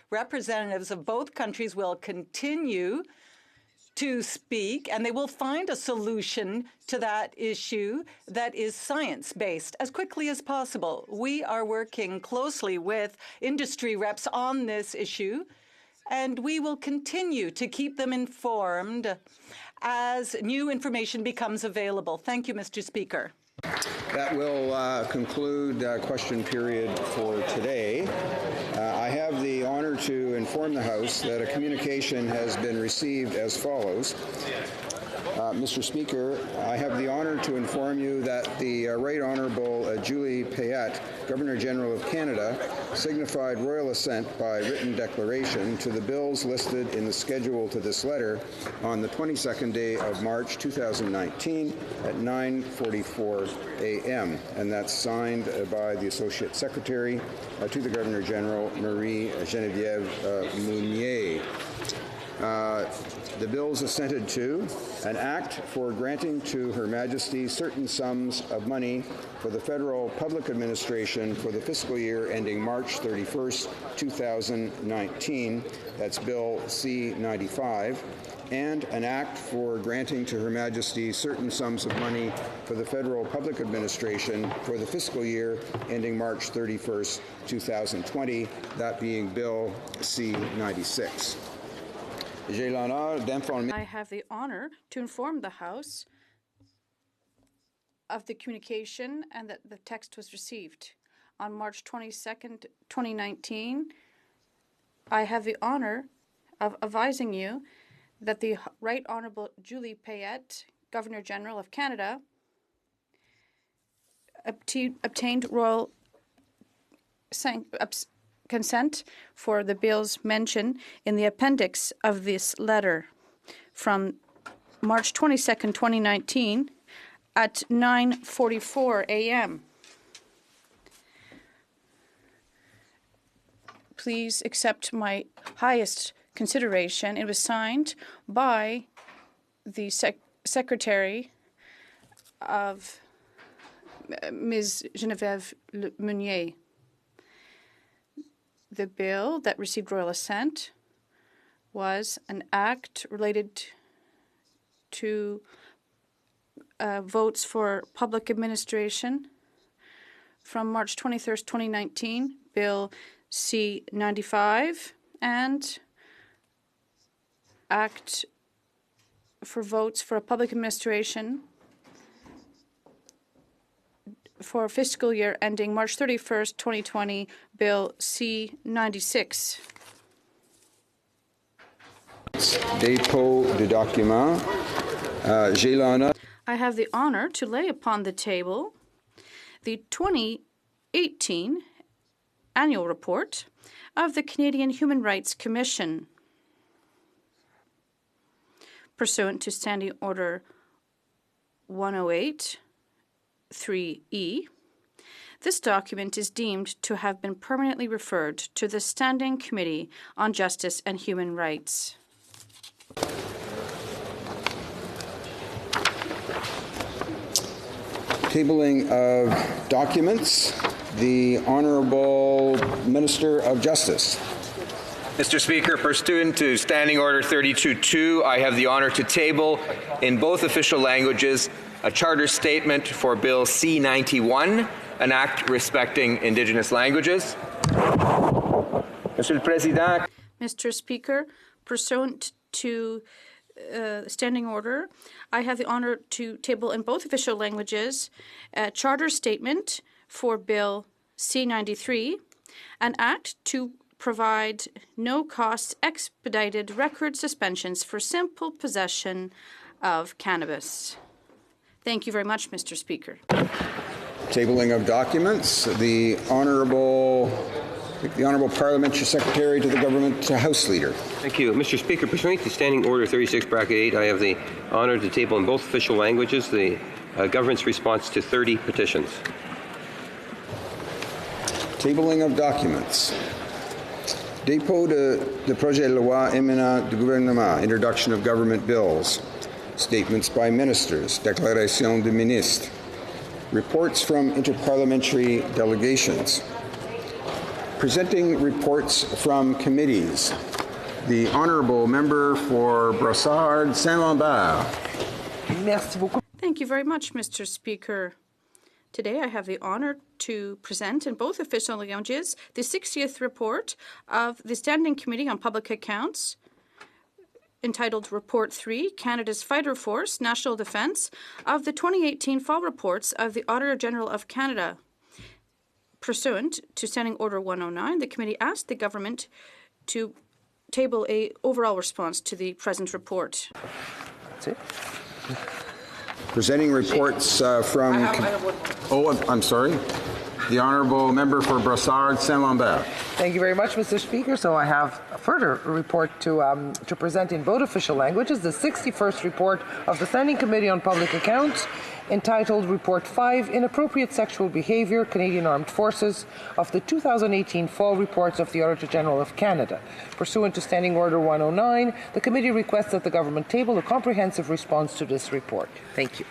Representatives of both countries will continue to speak, and they will find a solution to that issue that is science-based as quickly as possible. We are working closely with industry reps on this issue, and we will continue to keep them informed as new information becomes available. Thank you, Mr. Speaker. That will conclude question period for today. I have the honor to inform the House that a communication has been received as follows. Mr. Speaker, I have the honor to inform you that the Right Honourable Julie Payette, Governor-General of Canada, signified royal assent by written declaration to the bills listed in the schedule to this letter on the 22nd day of March 2019 at 9:44 a.m. And that's signed by the Associate Secretary to the Governor-General, Marie-Geneviève Mounier. The bills assented to: an act for granting to Her Majesty certain sums of money for the federal public administration for the fiscal year ending March 31st, 2019. That's Bill C-95. And an act for granting to Her Majesty certain sums of money for the federal public administration for the fiscal year ending March 31st, 2020, that being Bill C-96. I have the honor to inform the House of the communication and that the text was received on March 22nd, 2019. I have the honor of advising you that the Right Honourable Julie Payette, Governor-General of Canada, obtained royal consent for the bills mentioned in the appendix of this letter from March 22nd, 2019 at 9:44 a.m. Please accept my highest consideration. It was signed by the Secretary of Ms. Geneviève Mounier. The bill that received royal assent was an act related to votes for public administration from March 23rd, 2019, Bill C-95, and act for votes for a public administration for fiscal year ending March 31st, 2020, Bill C-96. Dépôt de document. J'ai l'honneur. I have the honor to lay upon the table the 2018 annual report of the Canadian Human Rights Commission. Pursuant to Standing Order 108, 3E, this document is deemed to have been permanently referred to the Standing Committee on Justice and Human Rights. Tabling of documents. The Honourable Minister of Justice. Mr. Speaker, pursuant to Standing Order 32-2, I have the honour to table in both official languages a charter statement for Bill C-91, an act respecting Indigenous languages. Monsieur le Président. Mr. Speaker, pursuant to Standing Order, I have the honour to table in both official languages a charter statement for Bill C-93, an act to provide no-cost expedited record suspensions for simple possession of cannabis. Thank you very much, Mr. Speaker. Tabling of documents. The Honourable Parliamentary Secretary to the Government House Leader. Thank you. Mr. Speaker, pursuant to Standing Order 36(8), I have the honour to table in both official languages the Government's response to 30 petitions. Tabling of documents. Dépôt de projet de loi émanant du gouvernement, introduction of government bills, statements by ministers, déclaration de ministre, reports from interparliamentary delegations, Presenting reports from committees. The Honourable Member for Brossard Saint-Lambert. Thank you very much, Mr. Speaker. Today I have the honour to present in both official languages the 60th report of the Standing Committee on Public Accounts, entitled Report 3, Canada's Fighter Force, National Defence, of the 2018 fall reports of the Auditor General of Canada. Pursuant to Standing Order 109, the committee asked the government to table an overall response to the present report. That's it. Presenting reports from... I'm sorry. The Honourable Member for Brossard Saint-Lambert. Thank you very much, Mr. Speaker. So I have a further report to present in both official languages, the 61st report of the Standing Committee on Public Accounts, entitled Report 5, Inappropriate Sexual Behaviour, Canadian Armed Forces, of the 2018 fall reports of the Auditor General of Canada. Pursuant to Standing Order 109, the committee requests that the government table a comprehensive response to this report. Thank you.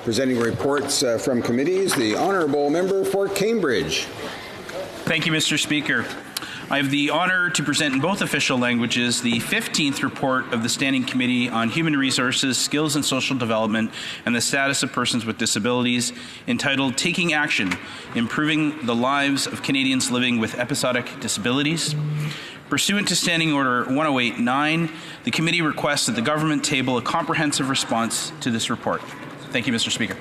Presenting reports from committees, the Honourable Member for Cambridge. Thank you, Mr. Speaker. I have the honour to present in both official languages the 15th report of the Standing Committee on Human Resources, Skills and Social Development and the Status of Persons with Disabilities, entitled Taking Action, Improving the Lives of Canadians Living with Episodic Disabilities. Pursuant to Standing Order 108.9, the committee requests that the government table a comprehensive response to this report. Thank you, Mr. Speaker.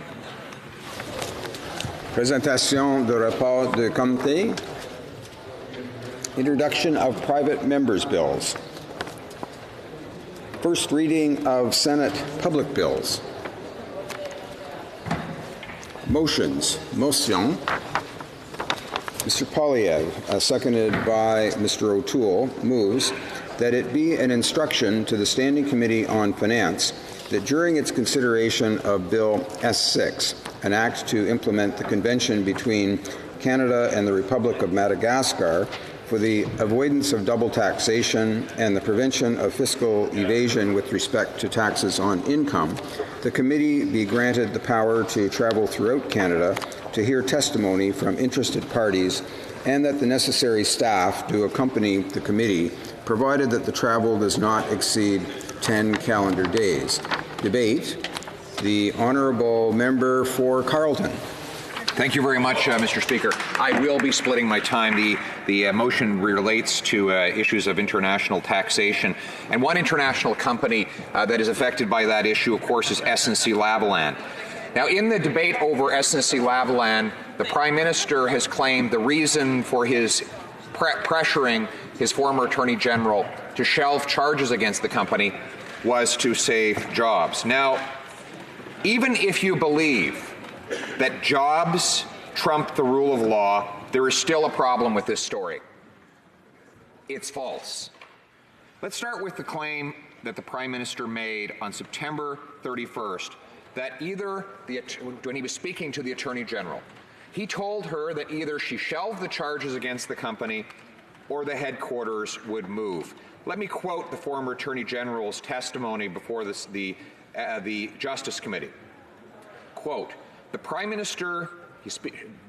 Présentation de rapport de comité. Introduction of private members' bills. First reading of Senate public bills. Motions. Motion. Mr. Poilievre, seconded by Mr. O'Toole, moves that it be an instruction to the Standing Committee on Finance that during its consideration of Bill S6, an act to implement the convention between Canada and the Republic of Madagascar for the avoidance of double taxation and the prevention of fiscal evasion with respect to taxes on income, the committee be granted the power to travel throughout Canada to hear testimony from interested parties, and that the necessary staff do accompany the committee, provided that the travel does not exceed 10 calendar days. Debate. The Honourable Member for Carleton. Thank you very much, Mr. Speaker. I will be splitting my time. The motion relates to issues of international taxation. And one international company that is affected by that issue, of course, is SNC-Lavalin. Now, in the debate over SNC-Lavalin, the Prime Minister has claimed the reason for his pressuring his former Attorney General to shelve charges against the company was to save jobs. Now, even if you believe that jobs trump the rule of law, there is still a problem with this story. It's false. Let's start with the claim that the Prime Minister made on September 31st that when he was speaking to the Attorney General, he told her that either she shelved the charges against the company or the headquarters would move. Let me quote the former Attorney General's testimony before the Justice Committee. Quote, the Prime Minister,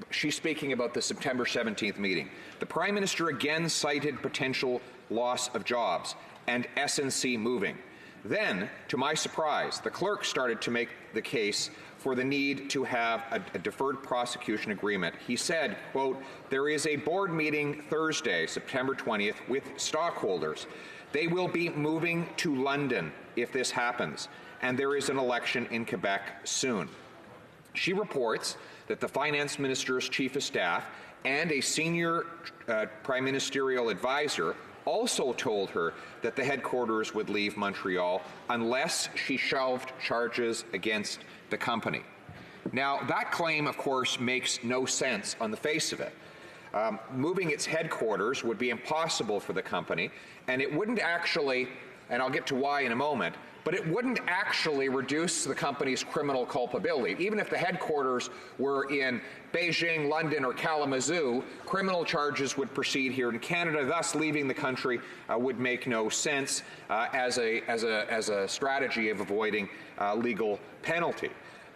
she's speaking about the September 17th meeting, the Prime Minister again cited potential loss of jobs and SNC moving. Then, to my surprise, the clerk started to make the case for the need to have a deferred prosecution agreement. He said, quote, there is a board meeting Thursday, September 20th, with stockholders. They will be moving to London if this happens, and there is an election in Quebec soon. She reports that the Finance Minister's Chief of Staff and a senior Prime Ministerial advisor also told her that the headquarters would leave Montreal unless she shelved charges against the company. Now, that claim, of course, makes no sense on the face of it. Moving its headquarters would be impossible for the company, and it wouldn't actually, and I'll get to why in a moment, but it wouldn't actually reduce the company's criminal culpability. Even if the headquarters were in Beijing, London, or Kalamazoo, criminal charges would proceed here in Canada, thus leaving the country would make no sense as a strategy of avoiding legal penalty.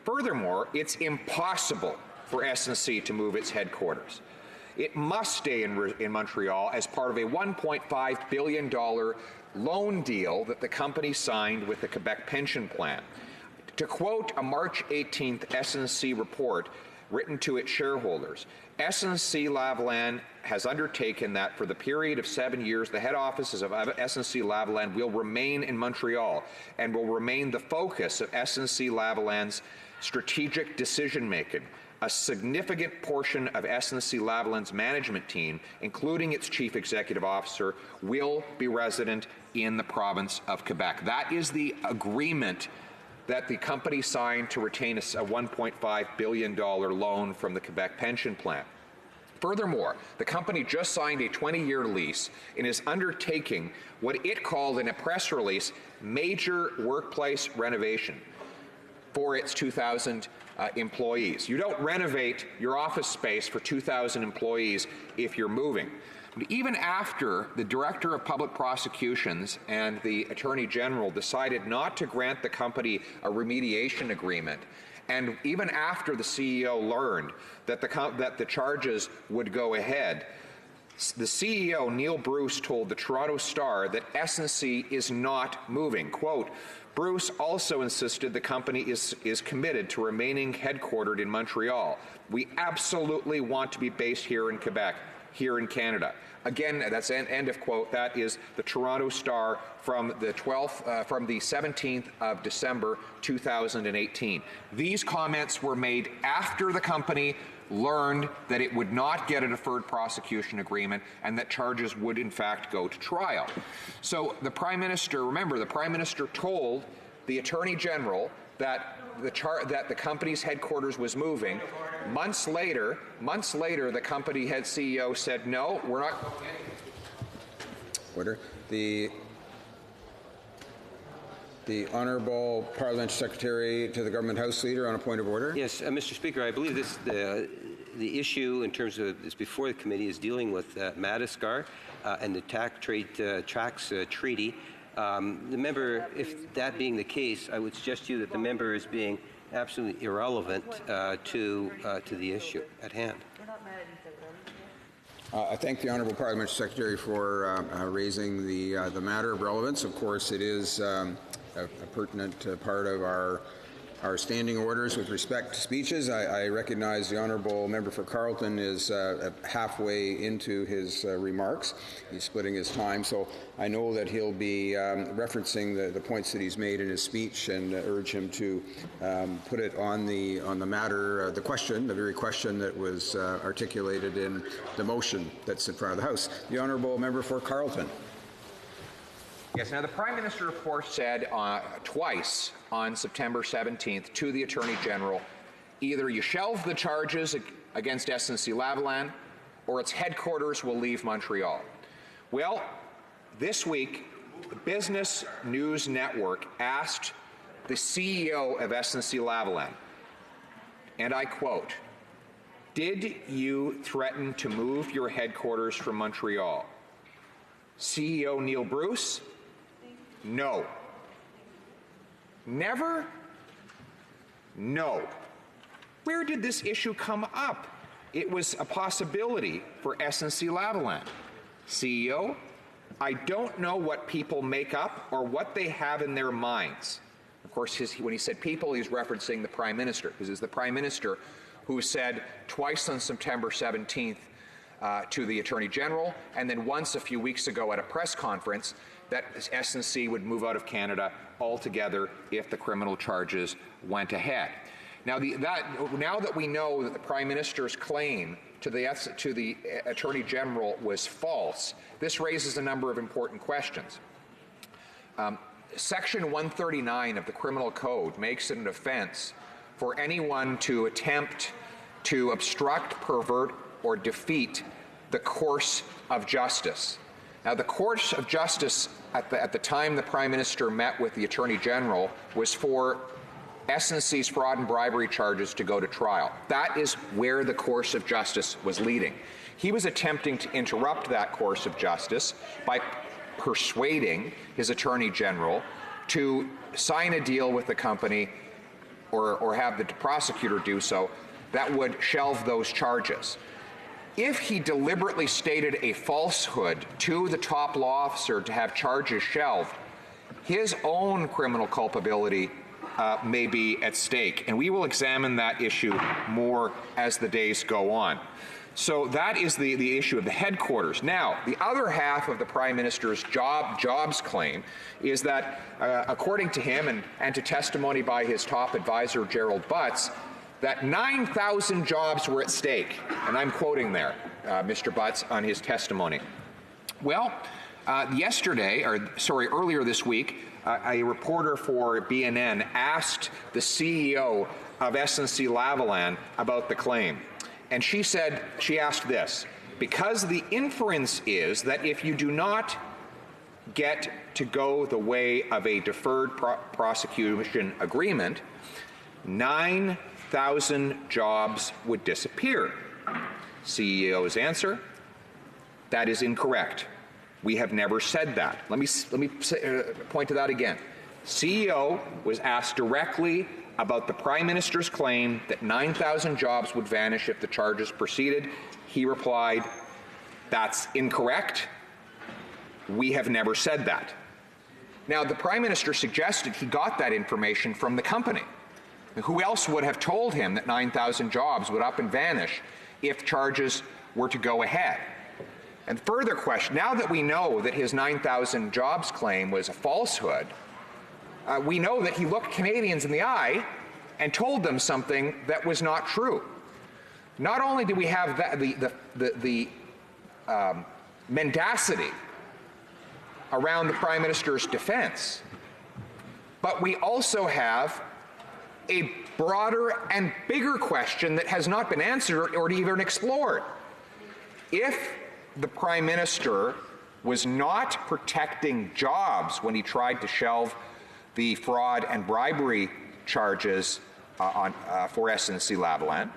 Furthermore, it's impossible for SNC to move its headquarters. It must stay in Montreal as part of a $1.5 billion loan deal that the company signed with the Quebec Pension Plan. To quote a March 18th SNC report written to its shareholders, SNC-Lavalin has undertaken that for the period of 7 years, the head offices of SNC-Lavalin will remain in Montreal and will remain the focus of SNC-Lavalin's strategic decision-making. A significant portion of SNC-Lavalin's management team, including its chief executive officer, will be resident in the province of Quebec. That is the agreement that the company signed to retain a $1.5 billion loan from the Quebec Pension Plan. Furthermore, the company just signed a 20-year lease and is undertaking what it called in a press release major workplace renovation for its 2,000 employees. You don't renovate your office space for 2,000 employees if you're moving. Even after the Director of Public Prosecutions and the Attorney General decided not to grant the company a remediation agreement, and even after the CEO learned that the charges would go ahead, the CEO, Neil Bruce, told the Toronto Star that SNC is not moving. Quote, Bruce also insisted the company is committed to remaining headquartered in Montreal. We absolutely want to be based here in Quebec, here in Canada. Again, that's end of quote. That is the Toronto Star from the 17th of December 2018. These comments were made after the company learned that it would not get a deferred prosecution agreement and that charges would in fact go to trial. So the Prime Minister, remember, the Prime Minister told the Attorney General that the company's headquarters was moving. Months later, the company head CEO said, no, we're not. Order. The Honourable Parliamentary Secretary to the Government House Leader on a point of order. Yes, Mr. Speaker, I believe the issue in terms of this before the committee is dealing with Madagascar and the TACS treaty. The member, if that being the case, I would suggest to you that the member is being absolutely irrelevant to the issue at hand. I thank the Honourable Parliamentary Secretary for raising the matter of relevance. Of course, it is a pertinent part of our standing orders with respect to speeches. I recognize the Honourable Member for Carleton is halfway into his remarks. He's splitting his time, so I know that he'll be referencing the points that he's made in his speech, and urge him to put it on the matter, the very question that was articulated in the motion that's in front of the House. The Honourable Member for Carleton. Yes, now the Prime Minister, of course, said twice on September 17th to the Attorney General, either you shelve the charges against SNC-Lavalin or its headquarters will leave Montreal. Well, this week, the Business News Network asked the CEO of SNC-Lavalin, and I quote, did you threaten to move your headquarters from Montreal? CEO Neil Bruce, no. Never? No. Where did this issue come up? It was a possibility for SNC-Lavalin. CEO, I don't know what people make up or what they have in their minds. Of course, when he said people, he's referencing the Prime Minister, because it's the Prime Minister who said twice on September 17th to the Attorney General, and then once a few weeks ago at a press conference, that SNC would move out of Canada altogether if the criminal charges went ahead. Now, now that we know that the Prime Minister's claim to the Attorney General was false, this raises a number of important questions. Section 139 of the Criminal Code makes it an offense for anyone to attempt to obstruct, pervert, or defeat the course of justice. Now, the course of justice at the time the Prime Minister met with the Attorney General was for SNC's fraud and bribery charges to go to trial. That is where the course of justice was leading. He was attempting to interrupt that course of justice by persuading his Attorney General to sign a deal with the company or have the prosecutor do so that would shelve those charges. If he deliberately stated a falsehood to the top law officer to have charges shelved, his own criminal culpability may be at stake, and we will examine that issue more as the days go on. So that is the issue of the headquarters. Now, the other half of the Prime Minister's jobs claim is that, according to him and to testimony by his top advisor, Gerald Butts, that 9,000 jobs were at stake. And I'm quoting there, Mr. Butts, on his testimony. Well, earlier this week, a reporter for BNN asked the CEO of SNC-Lavalin about the claim. And she asked this: because the inference is that if you do not get to go the way of a deferred prosecution agreement, 9,000 jobs would disappear. CEO's answer: that is incorrect. We have never said that. Let me point to that again. CEO was asked directly about the Prime Minister's claim that 9,000 jobs would vanish if the charges proceeded. He replied, that's incorrect. We have never said that. Now, the Prime Minister suggested he got that information from the company. Who else would have told him that 9,000 jobs would up and vanish if charges were to go ahead? And further question, now that we know that his 9,000 jobs claim was a falsehood, we know that he looked Canadians in the eye and told them something that was not true. Not only do we have the mendacity around the Prime Minister's defense, but we also have a broader and bigger question that has not been answered or even explored. If the Prime Minister was not protecting jobs when he tried to shelve the fraud and bribery charges for SNC-Lavalin,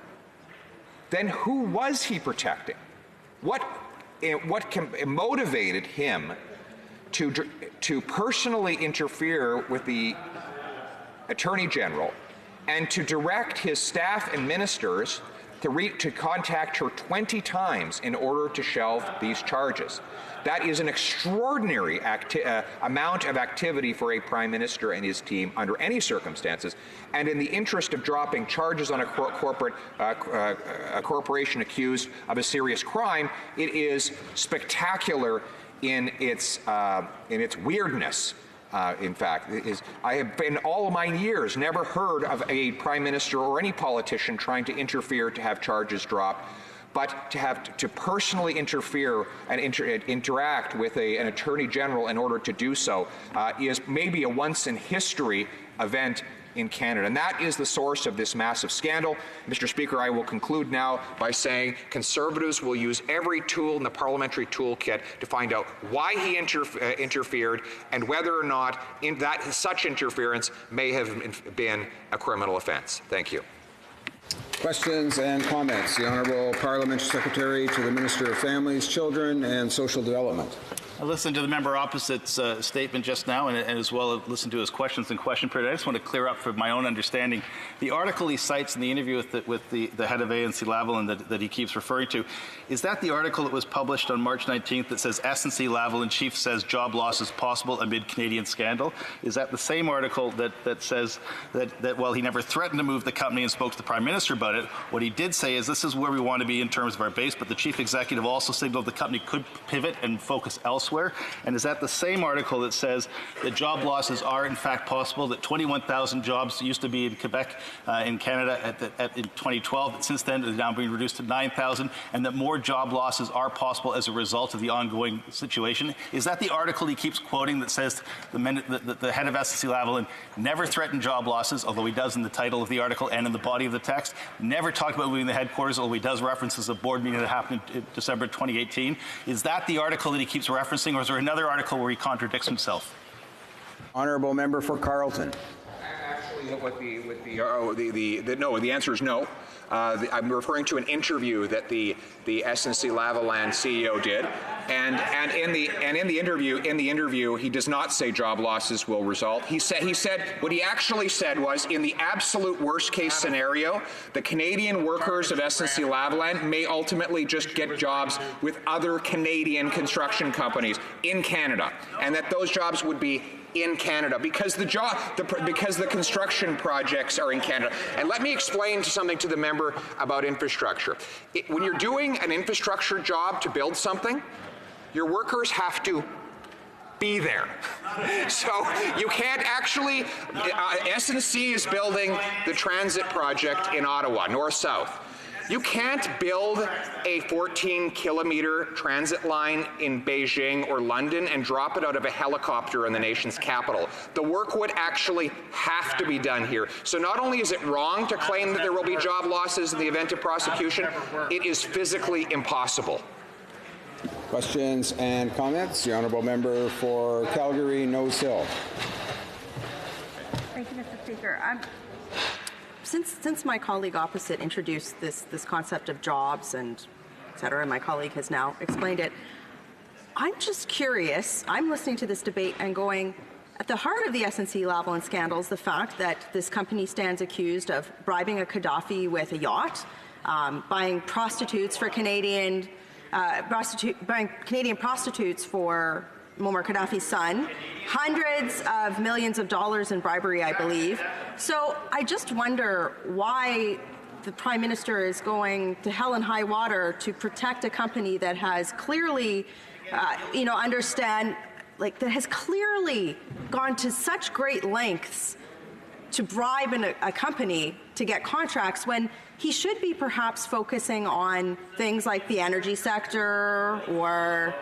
then who was he protecting? What motivated him to personally interfere with the Attorney General and to direct his staff and ministers to contact her 20 times in order to shelve these charges? That is an extraordinary amount of activity for a Prime Minister and his team under any circumstances. And in the interest of dropping charges on a corporation accused of a serious crime, it is spectacular in its weirdness. In fact, I have in all of my years never heard of a Prime Minister or any politician trying to interfere to have charges dropped. But to personally interfere and interact with an Attorney General in order to do so is maybe a once-in-history event in Canada. And that is the source of this massive scandal. Mr. Speaker, I will conclude now by saying Conservatives will use every tool in the parliamentary toolkit to find out why he interfered and whether or not such interference may have been a criminal offence. Thank you. Questions and comments. The Honourable Parliamentary Secretary to the Minister of Families, Children and Social Development. I listened to the member opposite's statement just now, and as well as listened to his questions in question period. I just want to clear up for my own understanding. The article he cites in the interview with the head of SNC-Lavalin that he keeps referring to, is that the article that was published on March 19th that says SNC-Lavalin chief says job loss is possible amid Canadian scandal? Is that the same article that says that while he never threatened to move the company and spoke to the Prime Minister about it, what he did say is this is where we want to be in terms of our base, but the chief executive also signaled the company could pivot and focus elsewhere? And is that the same article that says that job losses are in fact possible, that 21,000 jobs used to be in Quebec, in Canada in 2012, that since then is now being reduced to 9,000, and that more job losses are possible as a result of the ongoing situation? Is that the article he keeps quoting that says the head of SNC-Lavalin never threatened job losses, although he does in the title of the article and in the body of the text, never talked about moving the headquarters, although he does references a board meeting that happened in December 2018? Is that the article that he keeps referencing, or is there another article where he contradicts himself? Honourable Member for Carleton. Actually, no, the answer is no. I'm referring to an interview that the SNC-Lavalin CEO did. And in the interview, he does not say job losses will result. He said what he actually said was, in the absolute worst case scenario, the Canadian workers of SNC-Lavalin may ultimately just get jobs with other Canadian construction companies in Canada, and that those jobs would be in Canada because the construction projects are in Canada. And let me explain something to the member about infrastructure. When you're doing an infrastructure job to build something, your workers have to be there. So you can't actually, SNC is building the transit project in Ottawa, north-south. You can't build a 14-kilometer transit line in Beijing or London and drop it out of a helicopter in the nation's capital. The work would actually have to be done here. So not only is it wrong to claim that there will be job losses in the event of prosecution, it is physically impossible. Questions and comments? The honourable member for Calgary, Nose Hill. Thank you, Mr. Speaker. Since my colleague opposite introduced this concept of jobs and et cetera, and my colleague has now explained it, I'm just curious. I'm listening to this debate and going, at the heart of the SNC-Lavalin scandals, the fact that this company stands accused of bribing a Gaddafi with a yacht, buying prostitutes for buying Canadian prostitutes for Muammar Gaddafi's son, hundreds of millions of dollars in bribery, I believe. So I just wonder why the Prime Minister is going to hell and high water to protect a company that has clearly, that has clearly gone to such great lengths to bribe a company to get contracts when he should be perhaps focusing on things like the energy sector or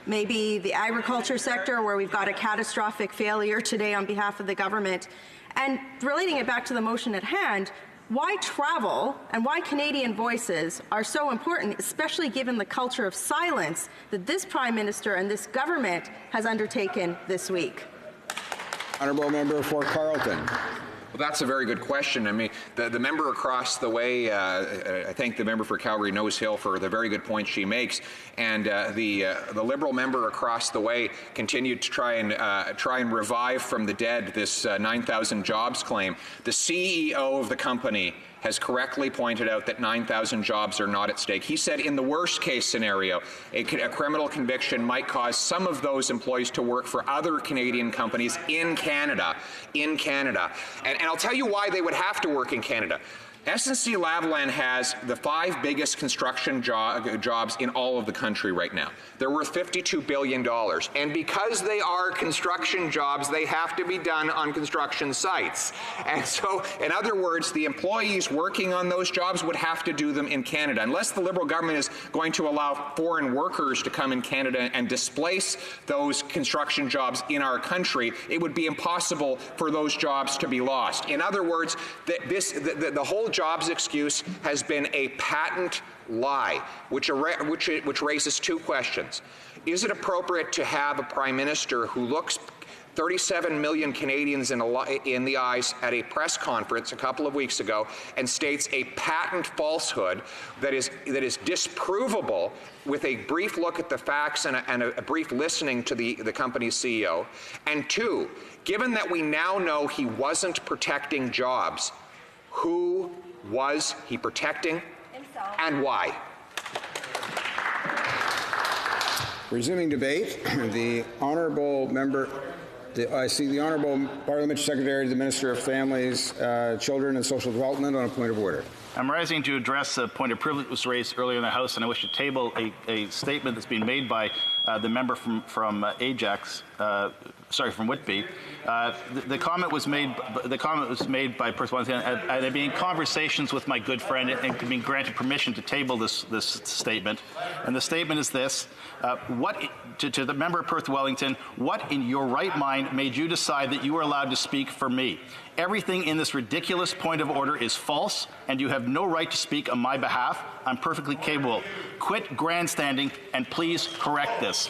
maybe the agriculture sector, where we've got a catastrophic failure today on behalf of the government. And relating it back to the motion at hand, why travel and why Canadian voices are so important, especially given the culture of silence that this Prime Minister and this government has undertaken this week? Honourable member for Carleton. Well, that's a very good question. I mean, the member across the way, I thank the member for Calgary Nose Hill for the very good point she makes, and the Liberal member across the way continued to try and revive from the dead this 9,000 jobs claim. The CEO of the company has correctly pointed out that 9,000 jobs are not at stake. He said in the worst case scenario, a criminal conviction might cause some of those employees to work for other Canadian companies in Canada. And I'll tell you why they would have to work in Canada. SNC-Lavalin has the 5 biggest construction jobs in all of the country right now. They're worth $52 billion. And because they are construction jobs, they have to be done on construction sites. And so, in other words, the employees working on those jobs would have to do them in Canada. Unless the Liberal government is going to allow foreign workers to come in Canada and displace those construction jobs in our country, it would be impossible for those jobs to be lost. In other words, the whole jobs excuse has been a patent lie, which raises 2 questions. Is it appropriate to have a Prime Minister who looks 37 million Canadians in the eyes at a press conference a couple of weeks ago and states a patent falsehood that is disprovable with a brief look at the facts and a brief listening to the company's CEO? And 2, given that we now know he wasn't protecting jobs, who was he protecting and why? Resuming debate, the honourable member, I see the honourable Parliamentary Secretary to the Minister of Families, Children and Social Development on a point of order. I'm rising to address a point of privilege that was raised earlier in the House, and I wish to table a statement that's been made by the member from Ajax, from Whitby. The comment was made. The comment was made by person. I've been in conversations with my good friend and been granted permission to table this statement. And the statement is this: to the member of Perth Wellington, what in your right mind made you decide that you were allowed to speak for me? Everything in this ridiculous point of order is false, and you have no right to speak on my behalf. I'm perfectly capable. Quit grandstanding, and please correct this.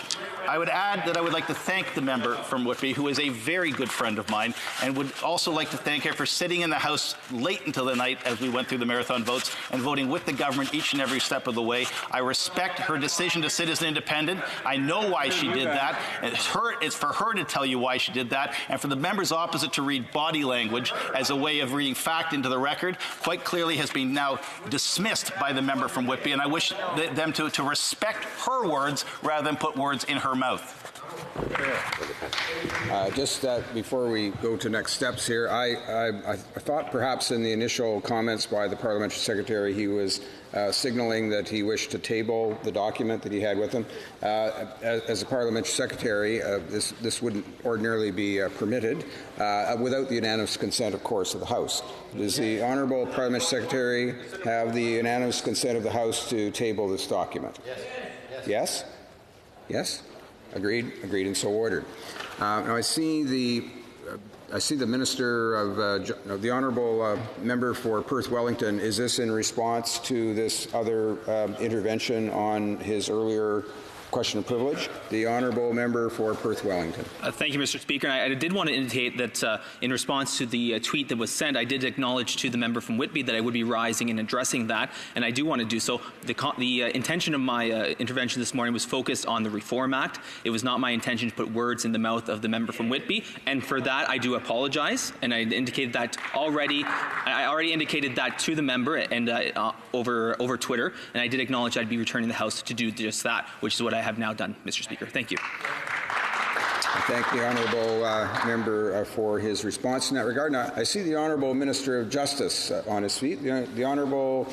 I would add that I would like to thank the member from Whitby, who is a very good friend of mine, and would also like to thank her for sitting in the House late until the night as we went through the marathon votes and voting with the government each and every step of the way. I respect her decision to sit as an independent. I know why she did that. It's for her to tell you why she did that, and for the members opposite to read body language as a way of reading fact into the record quite clearly has been now dismissed by the member from Whitby, and I wish them to respect her words rather than put words in her mouth. Just before we go to next steps here, I thought perhaps in the initial comments by the parliamentary secretary he was signaling that he wished to table the document that he had with him. As a parliamentary secretary, this wouldn't ordinarily be permitted without the unanimous consent, of course, of the House. Does the honourable parliamentary secretary have the unanimous consent of the House to table this document? Yes? Yes? Agreed, and so ordered. Now I see the Minister of the Honourable Member for Perth Wellington. Is this in response to this other intervention on his earlier question of privilege? The Honourable Member for Perth Wellington. Thank you, Mr. Speaker. And I did want to indicate that in response to the tweet that was sent, I did acknowledge to the member from Whitby that I would be rising and addressing that, and I do want to do so. The intention of my intervention this morning was focused on the Reform Act. It was not my intention to put words in the mouth of the member from Whitby, and for that I do apologize, and I indicated that already. I already indicated that to the member and over Twitter, and I did acknowledge I'd be returning the House to do just that, which is what I have now done, Mr. Speaker. Thank you. I thank the honourable member for his response in that regard. Now, I see the honourable Minister of Justice on his feet. The honourable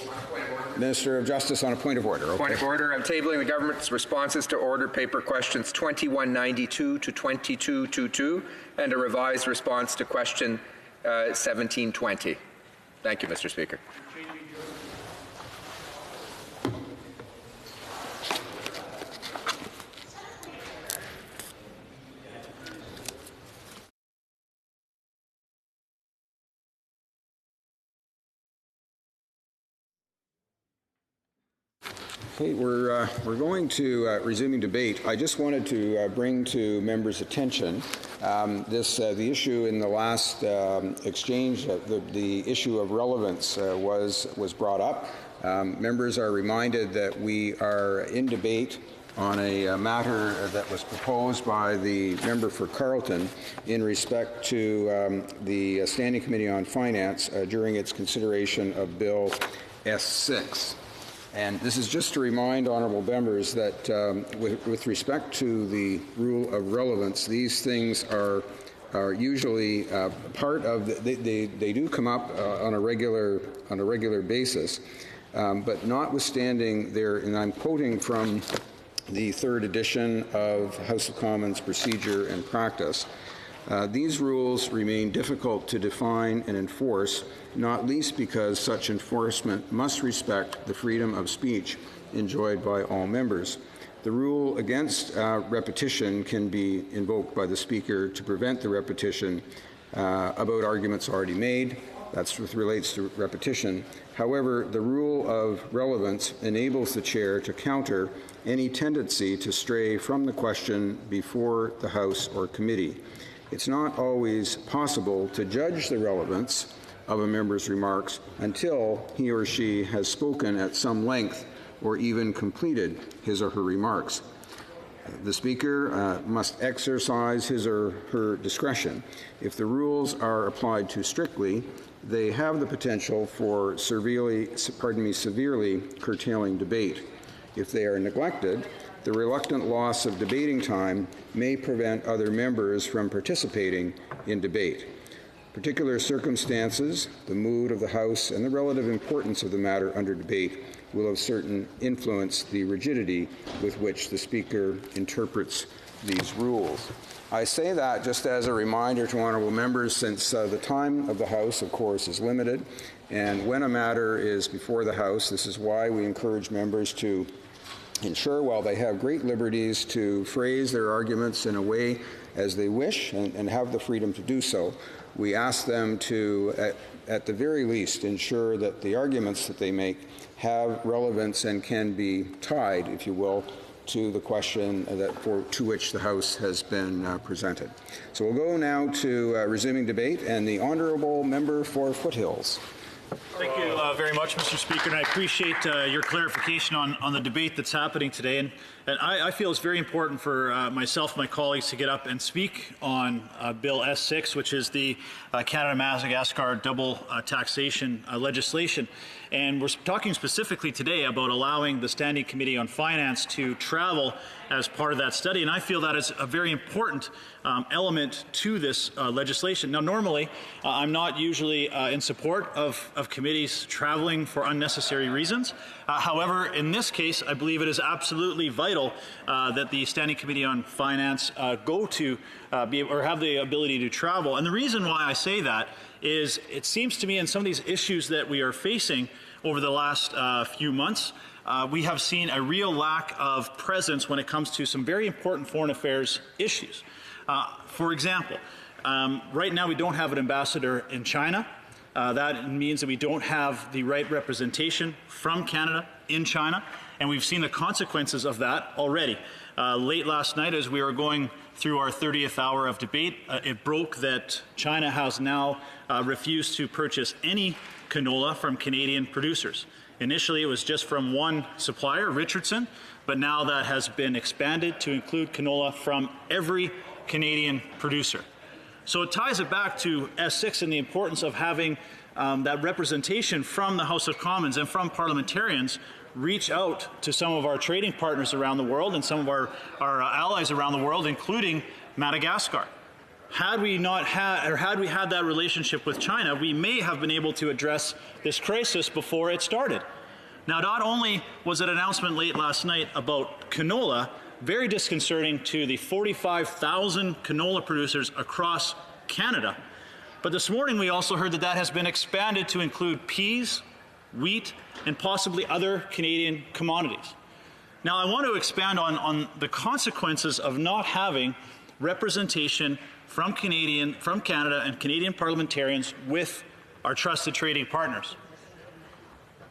Minister of Justice on a point of order. Okay. Point of order. I'm tabling the government's responses to order paper questions 2192 to 2222 and a revised response to question 1720. Thank you, Mr. Speaker. Okay, we're going to resuming debate. I just wanted to bring to members' attention the issue in the last exchange. The issue of relevance was brought up. Members are reminded that we are in debate on a matter that was proposed by the member for Carleton in respect to the Standing Committee on Finance during its consideration of Bill S6. And this is just to remind honourable members that with respect to the rule of relevance, these things are usually part of they do come up on a regular basis, but notwithstanding and I'm quoting from the third edition of House of Commons Procedure and Practice. These rules remain difficult to define and enforce, not least because such enforcement must respect the freedom of speech enjoyed by all members. The rule against repetition can be invoked by the Speaker to prevent the repetition about arguments already made. That's what relates to repetition. However, the rule of relevance enables the Chair to counter any tendency to stray from the question before the House or committee. It's not always possible to judge the relevance of a member's remarks until he or she has spoken at some length or even completed his or her remarks. The Speaker must exercise his or her discretion. If the rules are applied too strictly, they have the potential for severely curtailing debate. If they are neglected, the reluctant loss of debating time may prevent other members from participating in debate. Particular circumstances, the mood of the House, and the relative importance of the matter under debate will have certain influence the rigidity with which the Speaker interprets these rules. I say that just as a reminder to honourable members, since the time of the House, of course, is limited, and when a matter is before the House, this is why we encourage members to ensure, while they have great liberties to phrase their arguments in a way as they wish and have the freedom to do so, we ask them to, at the very least, ensure that the arguments that they make have relevance and can be tied, if you will, to the question to which the House has been presented. So we'll go now to resuming debate, and the honourable member for Foothills. Thank you very much, Mr. Speaker, and I appreciate your clarification on the debate that's happening today. And I feel it's very important for myself and my colleagues to get up and speak on Bill S6, which is the Canada-Madagascar double taxation legislation. And we're talking specifically today about allowing the Standing Committee on Finance to travel as part of that study. And I feel that is a very important element to this legislation. Now, normally, I'm not usually in support of committees traveling for unnecessary reasons. However, in this case, I believe it is absolutely vital that the Standing Committee on Finance go to have the ability to travel. And the reason why I say that is it seems to me in some of these issues that we are facing over the last few months, we have seen a real lack of presence when it comes to some very important foreign affairs issues. For example, right now we don't have an ambassador in China. That means that we don't have the right representation from Canada in China, and we've seen the consequences of that already. Late last night, as we were going through our 30th hour of debate, it broke that China has now refused to purchase any canola from Canadian producers. Initially, it was just from one supplier, Richardson, but now that has been expanded to include canola from every Canadian producer. So it ties it back to S6 and the importance of having that representation from the House of Commons and from parliamentarians reach out to some of our trading partners around the world and some of our allies around the world, including Madagascar. Had we had that relationship with China, we may have been able to address this crisis before it started. Now, not only was it an announcement late last night about canola, very disconcerting to the 45,000 canola producers across Canada, but this morning we also heard that has been expanded to include peas, wheat, and possibly other Canadian commodities. Now, I want to expand on the consequences of not having representation from Canada and Canadian parliamentarians with our trusted trading partners.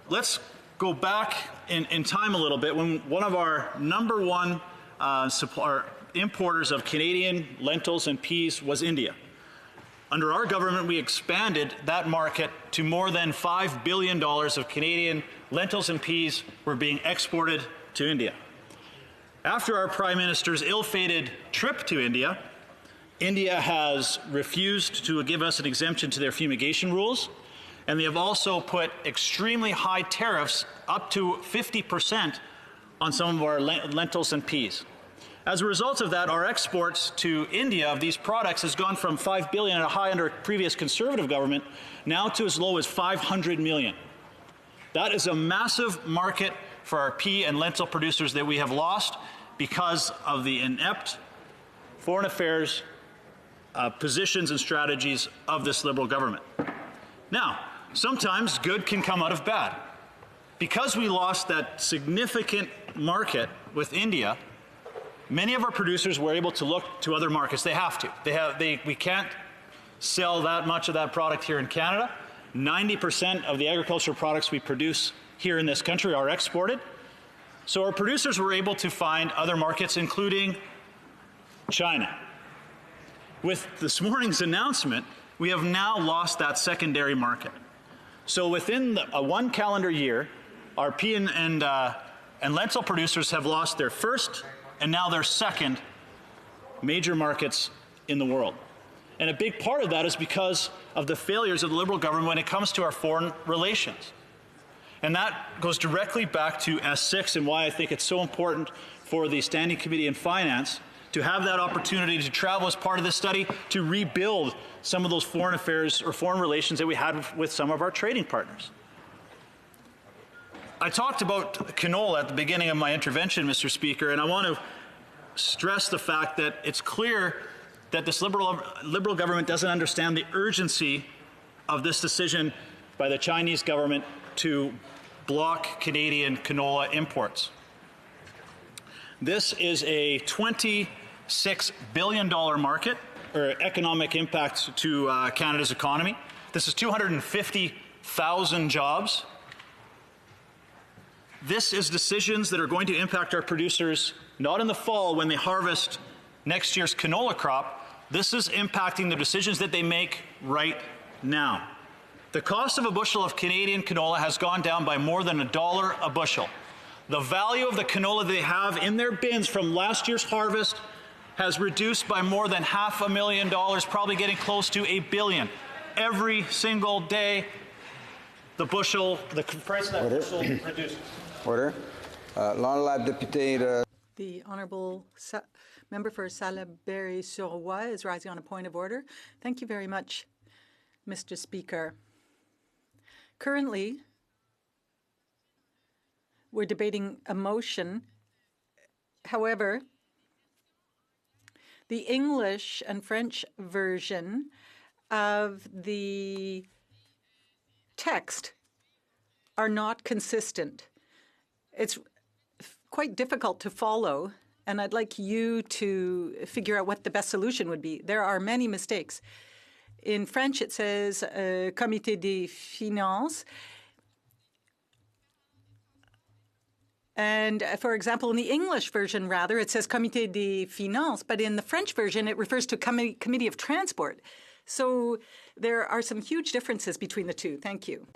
Let's go back in time a little bit when one of our number one importers of Canadian lentils and peas was India. Under our government, we expanded that market to more than $5 billion of Canadian lentils and peas were being exported to India. After our Prime Minister's ill-fated trip to India, India has refused to give us an exemption to their fumigation rules, and they have also put extremely high tariffs, up to 50%, on some of our lentils and peas. As a result of that, our exports to India of these products has gone from $5 billion at a high under a previous Conservative government, now to as low as $500 million. That is a massive market for our pea and lentil producers that we have lost because of the inept foreign affairs positions and strategies of this Liberal government. Now, sometimes good can come out of bad. Because we lost that significant market with India, many of our producers were able to look to other markets. They have to. We can't sell that much of that product here in Canada. 90% of the agricultural products we produce here in this country are exported. So our producers were able to find other markets, including China. With this morning's announcement, we have now lost that secondary market. So within one calendar year, our pea and lentil producers have lost their first and now their second major markets in the world. And a big part of that is because of the failures of the Liberal government when it comes to our foreign relations. And that goes directly back to S6 and why I think it's so important for the Standing Committee on Finance to have that opportunity to travel as part of this study to rebuild some of those foreign affairs or foreign relations that we had with some of our trading partners. I talked about canola at the beginning of my intervention, Mr. Speaker, and I want to stress the fact that it's clear that this Liberal government doesn't understand the urgency of this decision by the Chinese government to block Canadian canola imports. This is a $26 billion market, or economic impact to Canada's economy. This is 250,000 jobs. This is decisions that are going to impact our producers not in the fall when they harvest next year's canola crop. This is impacting the decisions that they make right now. The cost of a bushel of Canadian canola has gone down by more than $1 a bushel. The value of the canola they have in their bins from last year's harvest has reduced by more than $500,000, probably getting close to $1 billion. Every single day, the price of that bushel reduces. Order. The Honourable Member for Salaberry-sur-Roi is rising on a point of order. Thank you very much, Mr. Speaker. Currently, we're debating a motion. However, the English and French version of the text are not consistent. It's quite difficult to follow, and I'd like you to figure out what the best solution would be. There are many mistakes. In French, it says Comité des Finances. And for example, in the English version, rather, it says Comité des Finances, but in the French version, it refers to Committee of Transport. So there are some huge differences between the two. Thank you.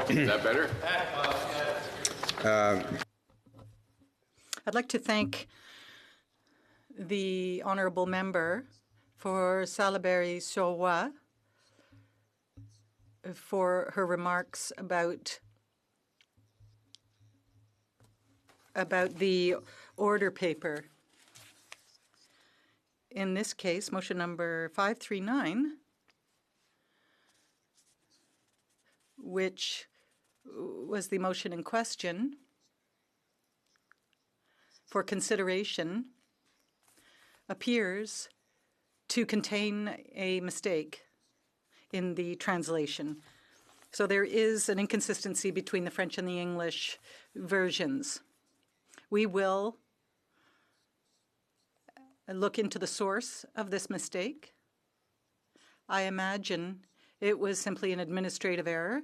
Is that better? I'd like to thank the honourable member for Salaberry-sur-Roi for her remarks about the order paper. In this case, motion number 539, which was the motion in question for consideration, appears to contain a mistake in the translation. So there is an inconsistency between the French and the English versions. We will look into the source of this mistake. I imagine it was simply an administrative error,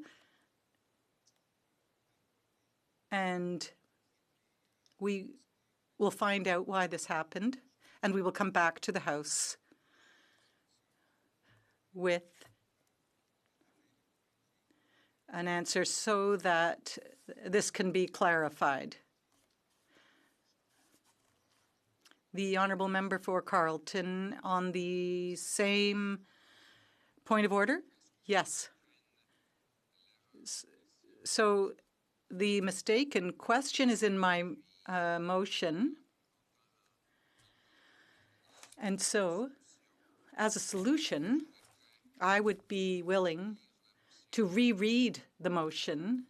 and we will find out why this happened, and we will come back to the House with an answer so that this can be clarified. The honourable member for Carleton on the same point of order? Yes. So the mistake in question is in my motion. And so, as a solution, I would be willing to reread the motion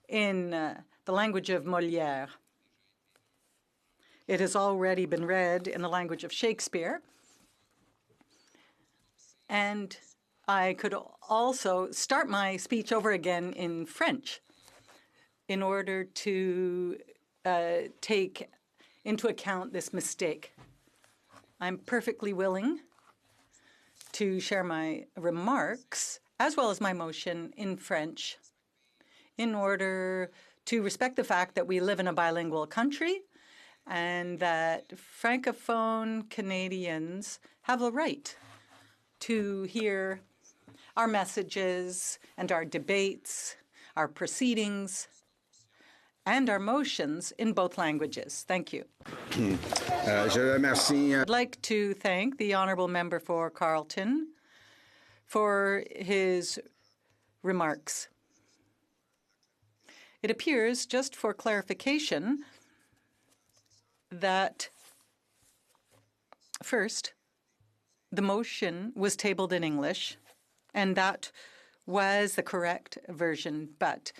in the language of Molière. It has already been read in the language of Shakespeare. And I could also start my speech over again in French in order to take into account this mistake. I'm perfectly willing to share my remarks as well as my motion in French in order to respect the fact that we live in a bilingual country and that Francophone Canadians have a right to hear our messages and our debates, our proceedings, and our motions in both languages. Thank you. I'd like to thank the honourable member for Carleton for his remarks. It appears, just for clarification, that first, the motion was tabled in English, and that was the correct version. But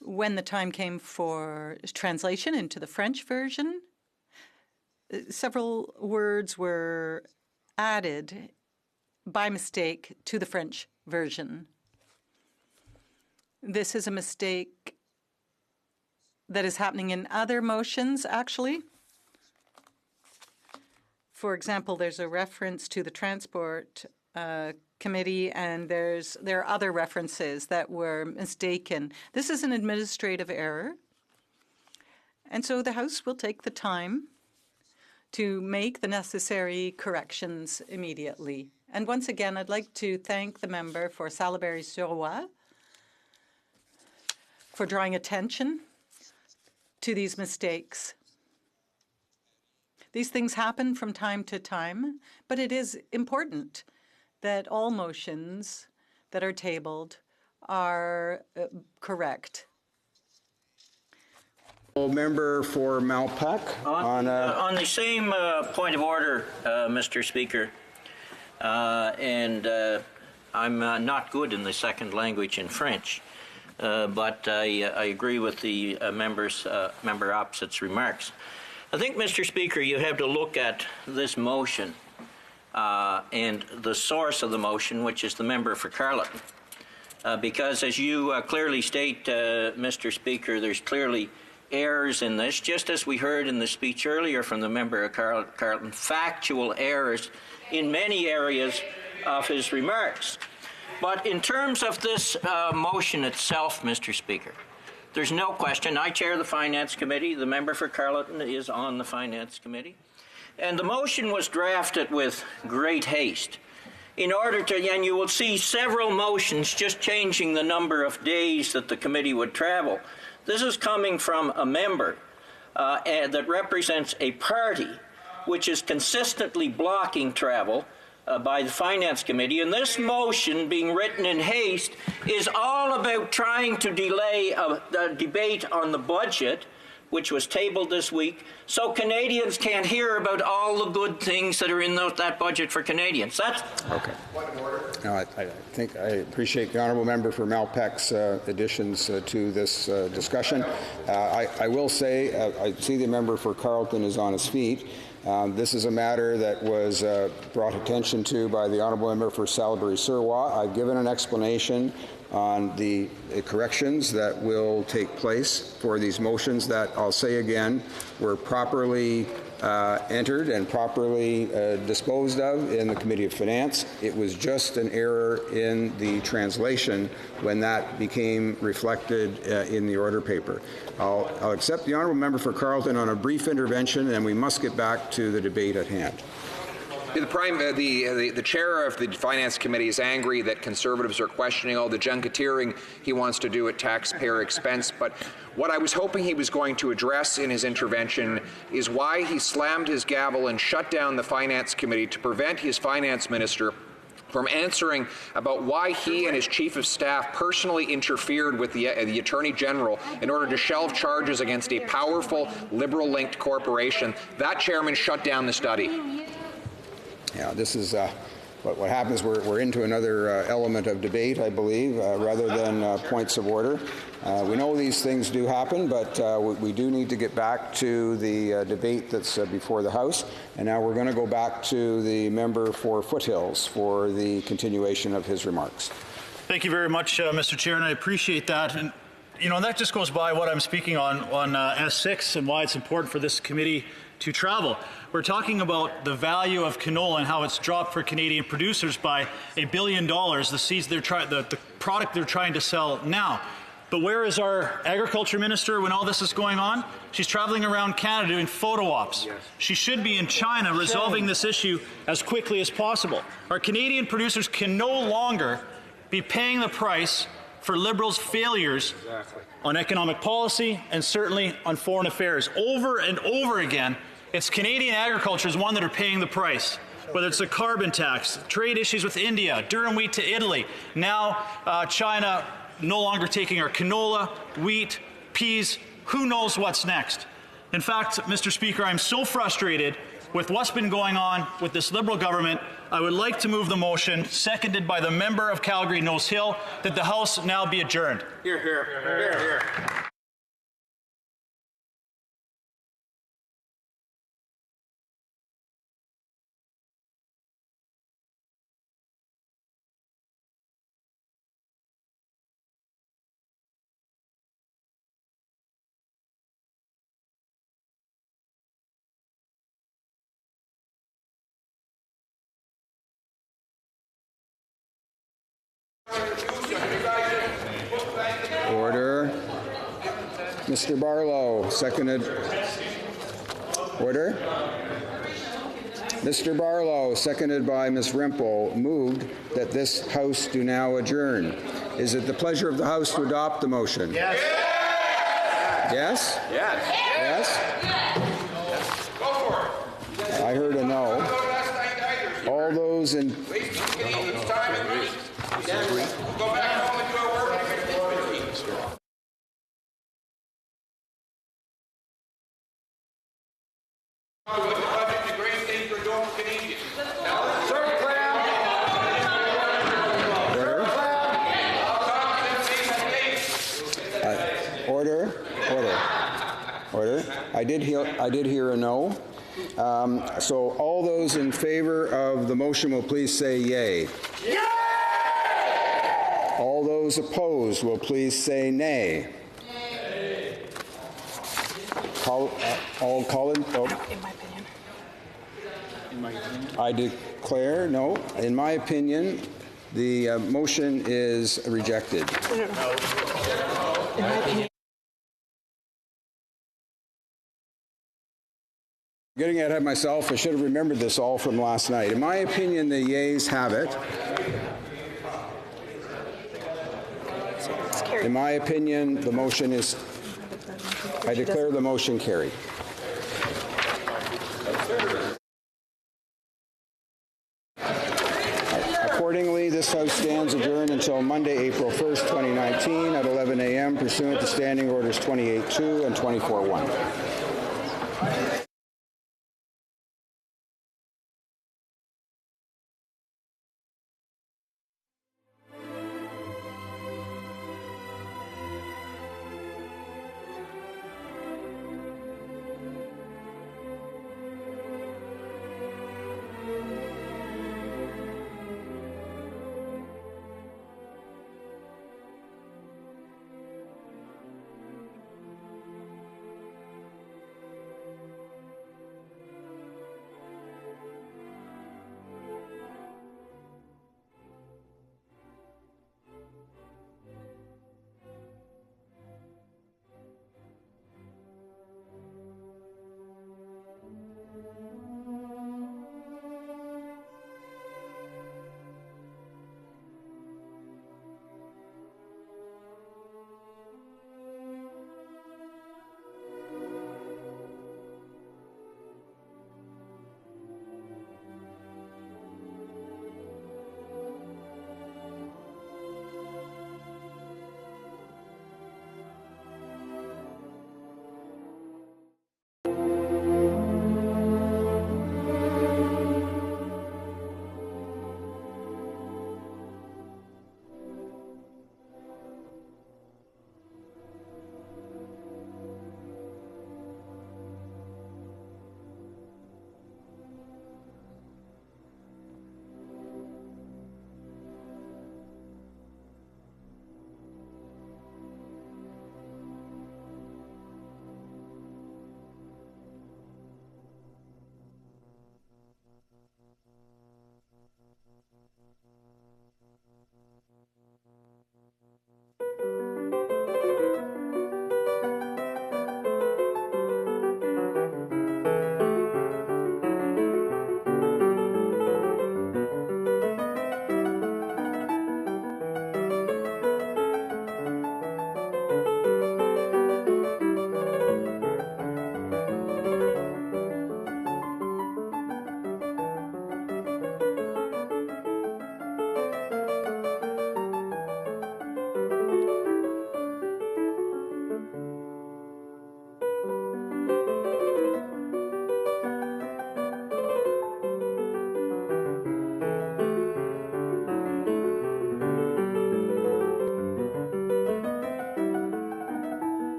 when the time came for translation into the French version, several words were added by mistake to the French version. This is a mistake that is happening in other motions, actually. For example, there's a reference to the Transport Committee, and there are other references that were mistaken. This is an administrative error, and so the House will take the time to make the necessary corrections immediately. And once again, I'd like to thank the member for Salaberry-sur-Roi for drawing attention to these mistakes. These things happen from time to time, but it is important that all motions that are tabled are correct. Member for Malpeque. On the same point of order, Mr. Speaker, and I'm not good in the second language in French, but I agree with the member opposite's remarks. I think, Mr. Speaker, you have to look at this motion and the source of the motion, which is the member for Carleton. Because as you clearly state, Mr. Speaker, there's clearly errors in this, just as we heard in the speech earlier from the member of Carleton, factual errors in many areas of his remarks. But in terms of this motion itself, Mr. Speaker, there's no question. I chair the Finance Committee. The member for Carleton is on the Finance Committee. And the motion was drafted with great haste in order to, and you will see several motions just changing the number of days that the committee would travel. This is coming from a member that represents a party which is consistently blocking travel by the Finance Committee, and this motion being written in haste is all about trying to delay a debate on the budget, which was tabled this week, so Canadians can't hear about all the good things that are in that budget for Canadians. That's okay. No, I think I appreciate the honourable member for Malpeque's additions to this discussion. I will say I see the member for Carleton is on his feet. This is a matter that was brought attention to by the honourable member for Salaberry-sur-Roi. I've given an explanation on the corrections that will take place for these motions that, I'll say again, were properly entered and properly disposed of in the Committee of Finance. It was just an error in the translation when that became reflected in the order paper. I'll accept the honourable member for Carleton on a brief intervention, and we must get back to the debate at hand. The chair of the Finance Committee is angry that Conservatives are questioning all the junketeering he wants to do at taxpayer expense. But what I was hoping he was going to address in his intervention is why he slammed his gavel and shut down the Finance Committee to prevent his finance minister from answering about why he and his chief of staff personally interfered with the Attorney General in order to shelve charges against a powerful Liberal-linked corporation. That chairman shut down the study. Yeah, this is what happens. We're into another element of debate, I believe, rather than points of order. We know these things do happen, but we do need to get back to the debate that's before the House. And now we're going to go back to the member for Foothills for the continuation of his remarks. Thank you very much, Mr. Chair, and I appreciate that. And, you know, that just goes by what I'm speaking on S6 and why it's important for this committee to travel. We're talking about the value of canola and how it's dropped for Canadian producers by $1 billion, the seeds the product they're trying to sell now. But where is our agriculture minister when all this is going on? She's traveling around Canada doing photo ops. Yes. She should be in China resolving this issue as quickly as possible. Our Canadian producers can no longer be paying the price for Liberals' failures on economic policy and certainly on foreign affairs. Over and over again, it's Canadian agriculture is one that are paying the price. Whether it's a carbon tax, trade issues with India, durum wheat to Italy, now China no longer taking our canola, wheat, peas, who knows what's next. In fact, Mr. Speaker, I'm so frustrated with what's been going on with this Liberal government, I would like to move the motion, seconded by the member of Calgary Nose Hill, that the House now be adjourned. Hear, hear. Hear, hear. Order. Mr. Barlow, seconded. Order. Mr. Barlow, seconded by Ms. Rempel, moved that this House do now adjourn. Is it the pleasure of the House to adopt the motion? Yes. Yes? Yes. Yes? Go for it. I heard a no. All those in... Go back home and do our work. Order. I did hear a no. So all those in favor of the motion will please say yay. Yay! All those opposed will please say nay. Nay. All calling. Oh. In my opinion. I declare no. In my opinion, the motion is rejected. In my opinion. Getting ahead of myself, I should have remembered this all from last night. In my opinion, the yeas have it. In my opinion, the motion is, I declare the motion carried. Accordingly, this House stands adjourned until Monday, April 1st, 2019 at 11 a.m. pursuant to Standing Orders 28.2 and 24.1.